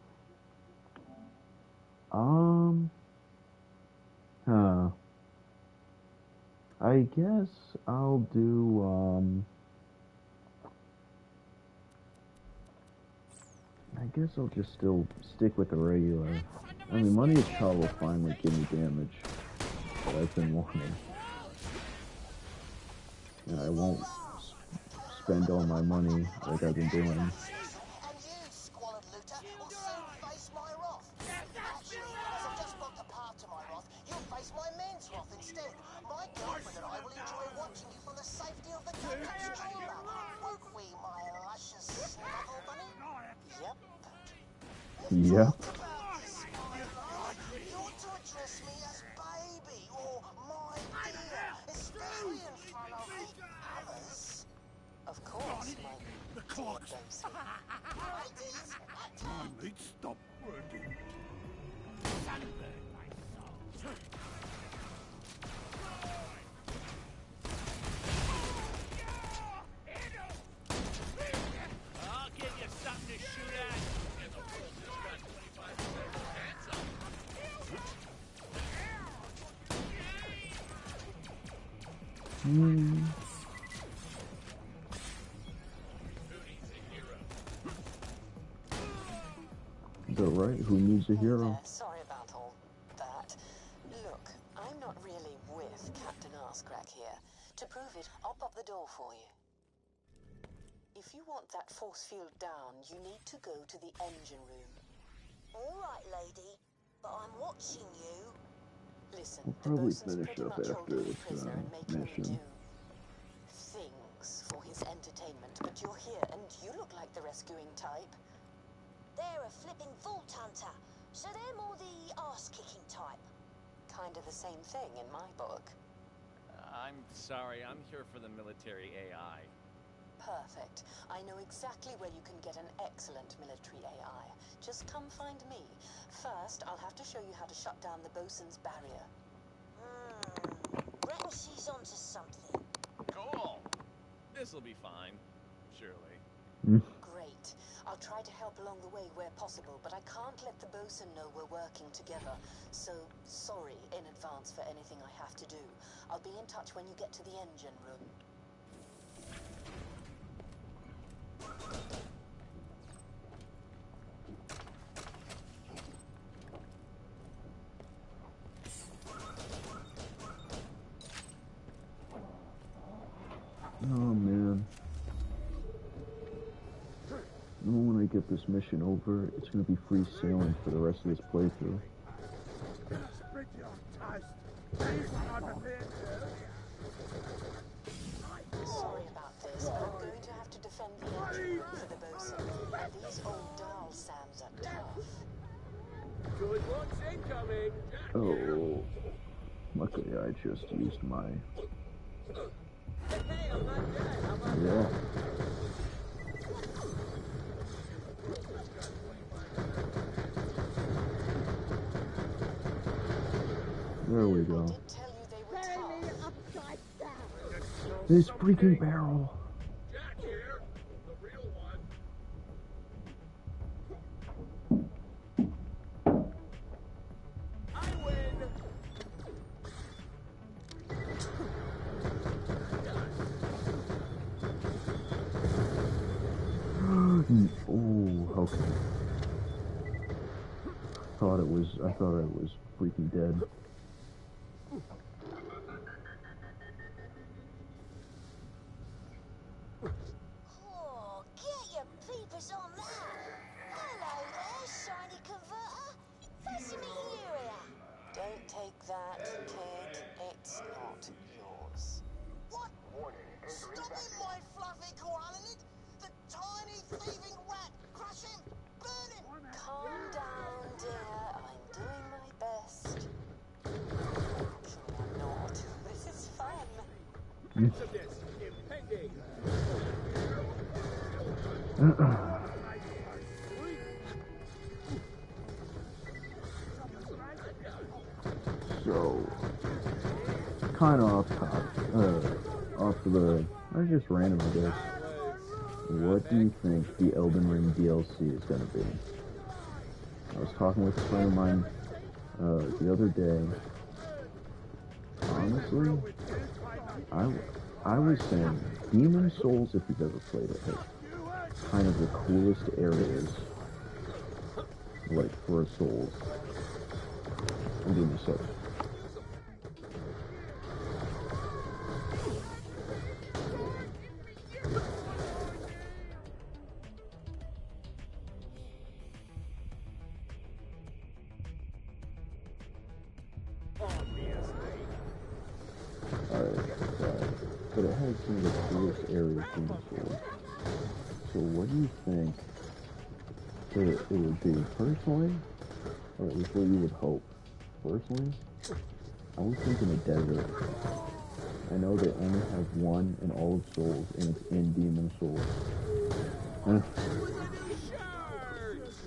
Huh. I guess I'll do, I guess I'll just still stick with the regular. I mean, money is power will finally give me damage that I've been wanting. And I won't spend all my money like I've been doing. And you, squalid looter, will soon face my wrath. Actually, as I've just spoke the path to my wrath, you'll face my men's wrath instead. My girlfriend and I will enjoy watching you from the safety of the captain's trailer. Won't we, my luscious snuggle bunny? Yep. Yep. You ought to address me as baby or my dear, especially in front of the others. Of course, my The clock's... Time it stopped working. Sunburn my soul. I'll give you something to shoot at. And the world just got 25% handsome. Is that right? Who needs a hero? Sorry about all that. Look, I'm not really with Captain Arscrack here. To prove it, I'll pop the door for you. If you want that force field down, you need to go to the engine room. All right, lady, but I'm watching you. Listen, We'll the probably bosun's finish pretty up much after holding you this prisoner and making you mission. do things for his entertainment. But you're here, and you look like the rescuing type. They're a flipping vault hunter, so they're more the arse-kicking type. Kind of the same thing in my book. I'm sorry, I'm here for the military AI. Perfect. I know exactly where you can get an excellent military AI. Just come find me. First, I'll have to show you how to shut down the bosun's barrier. Reckon she's onto something. Cool. This'll be fine. Surely. Great. I'll try to help along the way where possible, but I can't let the bosun know we're working together. So, sorry in advance for anything I have to do. I'll be in touch when you get to the engine room. Oh man. When I get this mission over, it's gonna be free sailing for the rest of this playthrough. Sorry about this. I'm going to have to defend the engine room for the bosun. These old Dahl Sams are tough. Good looks incoming. Oh. Luckily I just used my... Hey, I'm not dead. How about Yeah. There we go. This freaking barrel. Jack here, the real one. I win. Oh, okay. I thought I was freaking dead. Oh, get your peepers on that! Hello there, shiny converter. Fancy meeting you here. Don't take that, kid. It's not yours. What? Stop him, my fluffy koalanid! The tiny thieving rat! Crush him! Burn him! Calm down, dear. I'm doing my best. Actually, I'm not. This is fun. Bits of this impending. So, kind of off the, I just random, I guess. What do you think the Elden Ring DLC is going to be? I was talking with a friend of mine the other day. Honestly, I was saying Demon Souls, if you've ever played it, has kind of the coolest areas, like for a Souls. I'm doing this up. But it has some of the coolest areas in the Souls. So what do you think that it would be? Personally, or at least what you would hope? Personally, I was thinking a desert. I know they only have one in all of Souls, and it's in Demon Souls.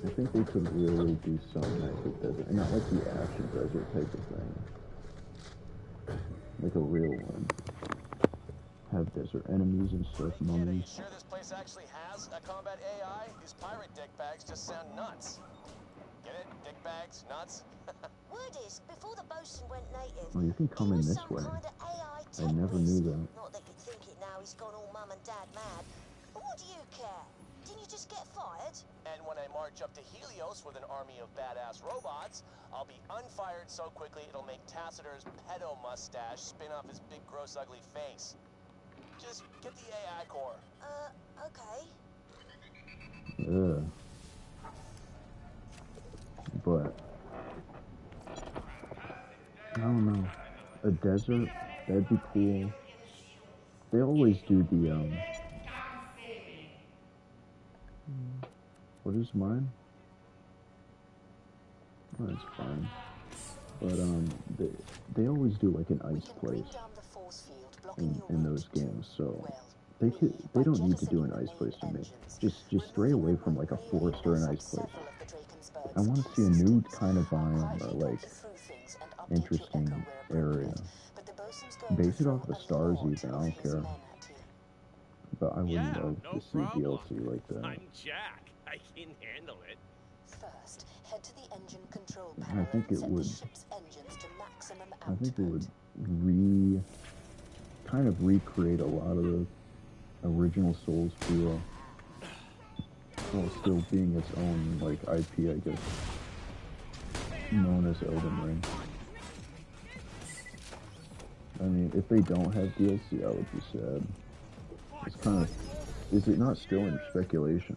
I think they could really do something nice with desert, and not like the action desert type of thing. Like a real one. Have desert enemies and stuff, Are you mummies. sure this place actually has a combat AI? These pirate dickbags just sound nuts. Get it? Dickbags? Nuts? Word is, before the bosun went native, Oh, you can come in this some way. kind of AI I never knew that. Not that you'd think it now he's gone all mum and dad mad. But what do you care? Didn't you just get fired? And when I march up to Helios with an army of badass robots, I'll be unfired so quickly it'll make Tacitur's pedo mustache spin off his big gross ugly face. Just get the AI core. Okay. But I don't know. A desert, that'd be cool. They always do the what is mine? Oh, that's fine. But they always do like an ice place in those games, so they don't need to do an ice place to me. Just stray away from like a forest or an ice place. I want to see a new kind of biome or like interesting area. Base it off the stars even, I don't care. thought I would Yeah, love no to see problem. DLC like that. I'm Jack. I can handle it. First, head to the engine control I panel think and it set would. the ship's engines to maximum I think it output. would kind of recreate a lot of the original Souls feel, while still being its own like IP, I guess, known as Elden Ring. I mean, if they don't have DLC, I would be sad. It's kind of, is it not still in speculation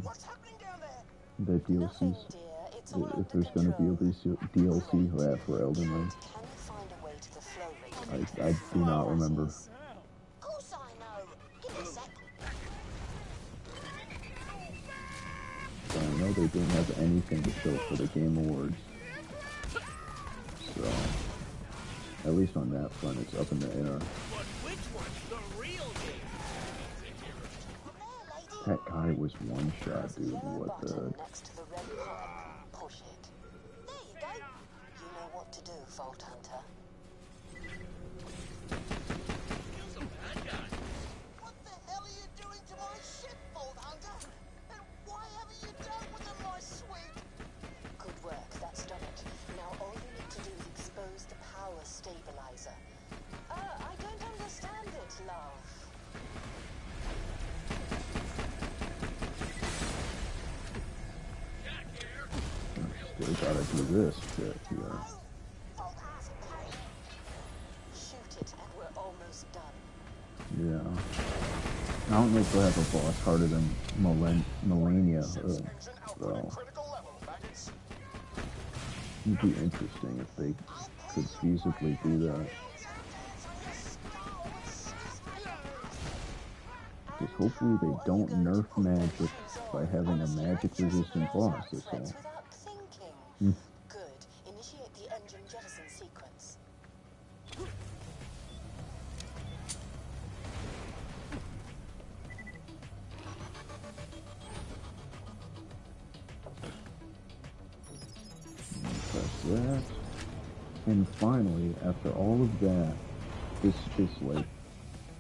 that DLCs, if there's going to be a DLC for Elden Ring? I do not remember. Of course I know. Give me a sec. So I know they didn't have anything to show for the Game Awards. So, at least on that front, it's up in the air. But which one's the real game? That guy was one shot, dude. What the? Next to the red pod. Push it. There you go. You know what to do, Vault Hunter. What the hell are you doing to my ship, Vault Hunter? And why haven't you dealt with them, my sweet? Good work, that's done it. Now all you need to do is expose the power stabilizer. I don't understand it, love. Still gotta do this shit here. Shoot it, and we're almost done. Yeah. I don't know if they'll have a boss harder than Melania, so it'd be interesting if they could feasibly do that. Just hopefully they don't nerf magic by having a magic-resistant boss, that's all. Good. Initiate the engine jettison sequence. Press that. And finally, after all of that, this like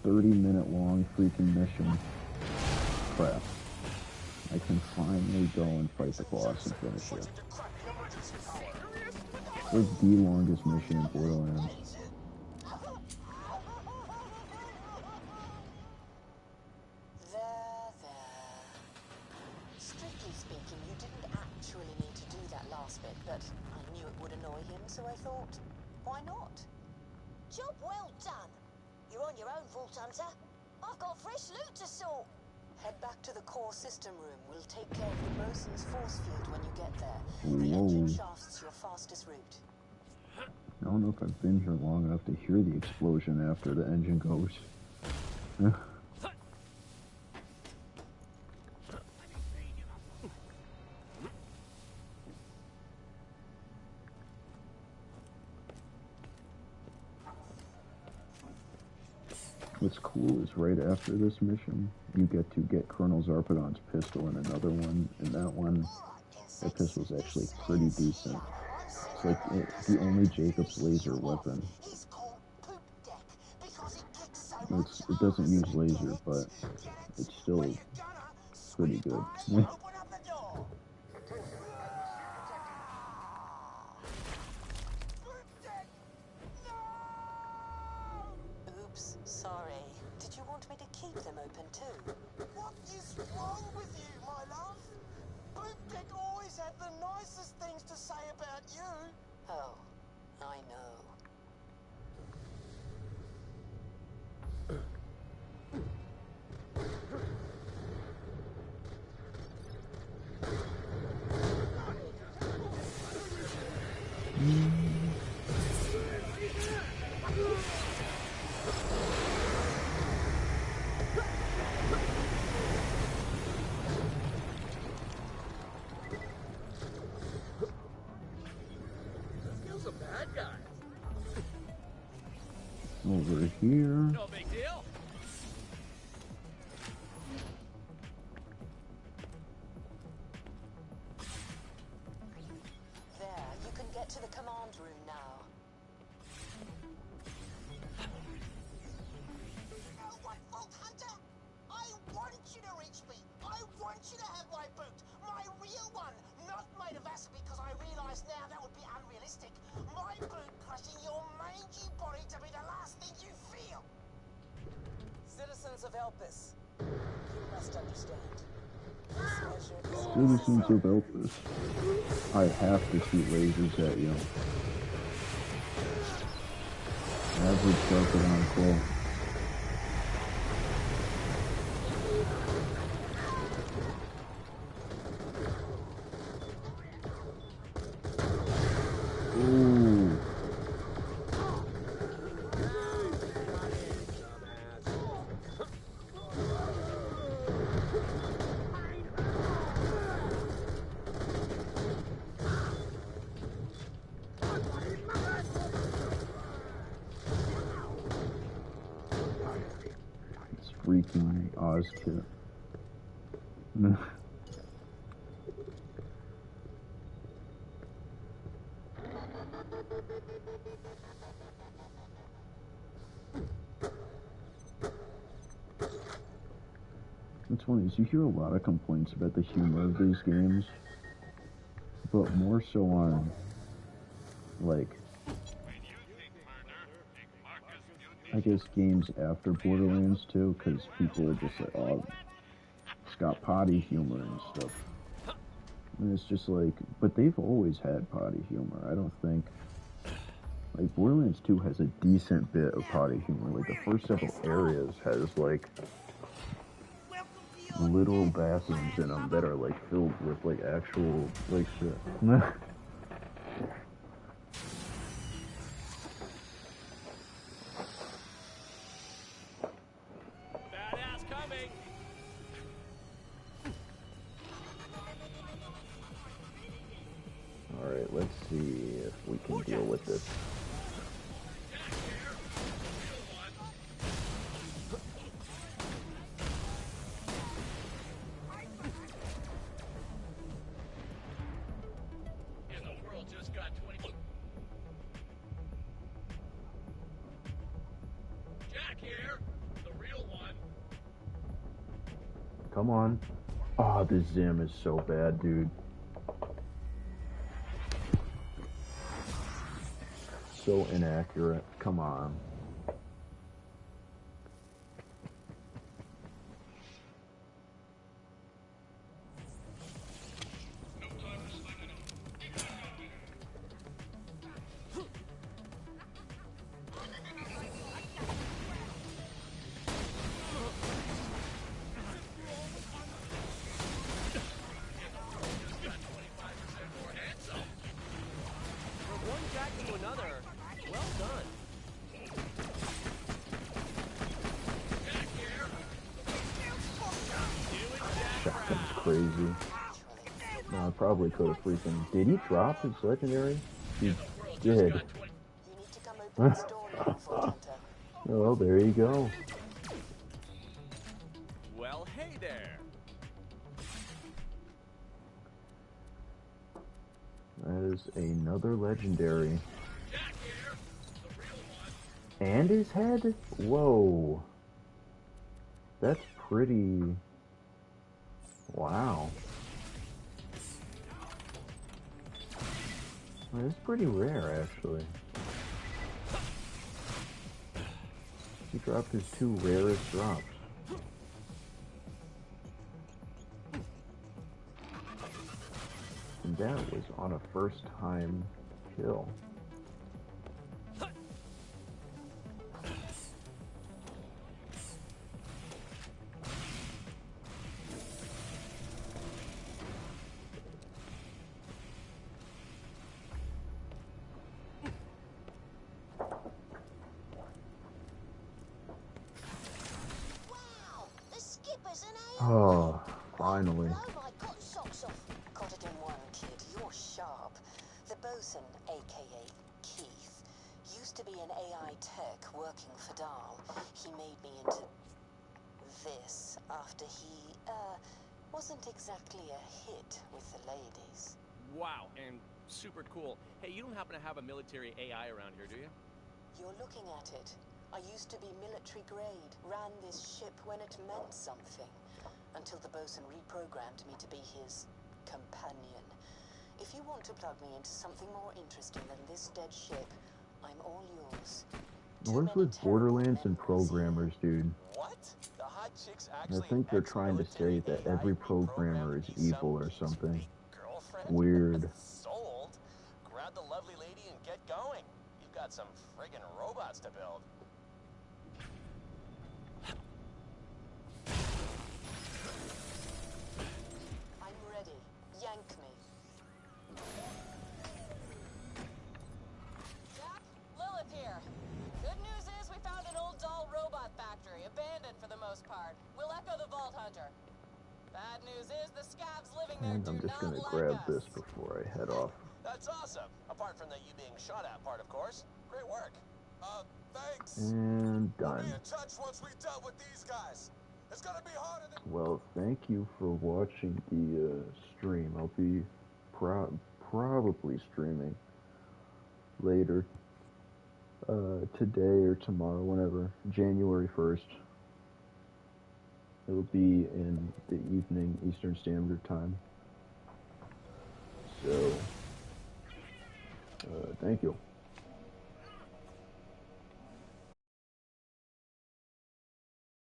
30-minute long freaking mission crap, I can finally go and fight the boss and finish it. It's like the longest mission in Borderlands. Strictly speaking, you didn't actually need to do that last bit, but I knew it would annoy him, so I thought, why not? Job well done. You're on your own, Vault Hunter. I've got fresh loot to sort. Head back to the core system room. We'll take care of the Mosin's force field when you get there. The Whoa. engine shaft's your fastest route. I don't know if I've been here long enough to hear the explosion after the engine goes. What's cool is right after this mission, you get to get Colonel Zarpedon's pistol in another one, and that pistol's actually pretty decent. It's like the only Jacob's laser weapon. It doesn't use laser, but it's still pretty good. Oops, sorry. Did you want me to keep them open too? What is wrong with you, my love? Boopdick always had the nicest things to say about you. Oh, I know. He's a bad guy. Over here. No big deal. There, you can get to the command room now. You know what, Vault Hunter? I want Because now that would be unrealistic. My boot crushing your mangy body to be the last thing you feel. Citizens of Elpis, you must understand. This measure is Citizens of Elpis, I have to shoot lasers at you. Average Sarpedon Claw. Ooh. It's freaking Oz kit. What's funny is you hear a lot of complaints about the humor of these games, but more so on, like, I guess games after Borderlands 2, because people are just like, oh, it's got potty humor and stuff. And it's just like, but they've always had potty humor. I don't think, like, Borderlands 2 has a decent bit of potty humor. Like, the first several areas has, like, little bathrooms in them that are, like, filled with, like, actual, like, shit. Badass coming. Alright, let's see if we can deal with this. Come on. Oh, this Zim is so bad, dude. So inaccurate. Come on. From one jack to another. Well done. Shotgun's crazy. No, I probably could have freaking... Did he drop his legendary? He did. Oh, there you go. Well, hey there. That is another legendary. And his head? Whoa. That's pretty... Wow. That's pretty rare, actually. He dropped his two rarest drops. And that was on a first-time kill. Oh, finally. Cottage in one, kid. You're sharp. The bosun, aka Keith, used to be an AI tech working for Dahl. He made me into this after he, wasn't exactly a hit with the ladies. Wow, and super cool. Hey, you don't happen to have a military AI around here, do you? You're looking at it. I used to be military grade, ran this ship when it meant something, until the bosun reprogrammed me to be his companion. If you want to plug me into something more interesting than this dead ship, I'm all yours. What is with Borderlands and programmers, dude? What? The hot chick's I actually think they're trying to say that every programmer is evil or something. girlfriend? Weird. Sold. Grab the lovely lady and get going. You've got some friggin' robots to build. I'm ready. Yank me. Jack, Lilith here. Good news is we found an old doll robot factory, abandoned for the most part. We'll echo the Vault Hunter. Bad news is the scabs living there And do I'm just not gonna like grab us. this before I head off. That's awesome. Apart from the you being shot at part, of course. Great work. Thanks. And We'll be done. in touch once we dealt with these guys. It's gonna be harder than... Well, thank you for watching the stream. I'll be probably streaming later today or tomorrow, whenever. January 1st. It'll be in the evening Eastern Standard Time. So, thank you.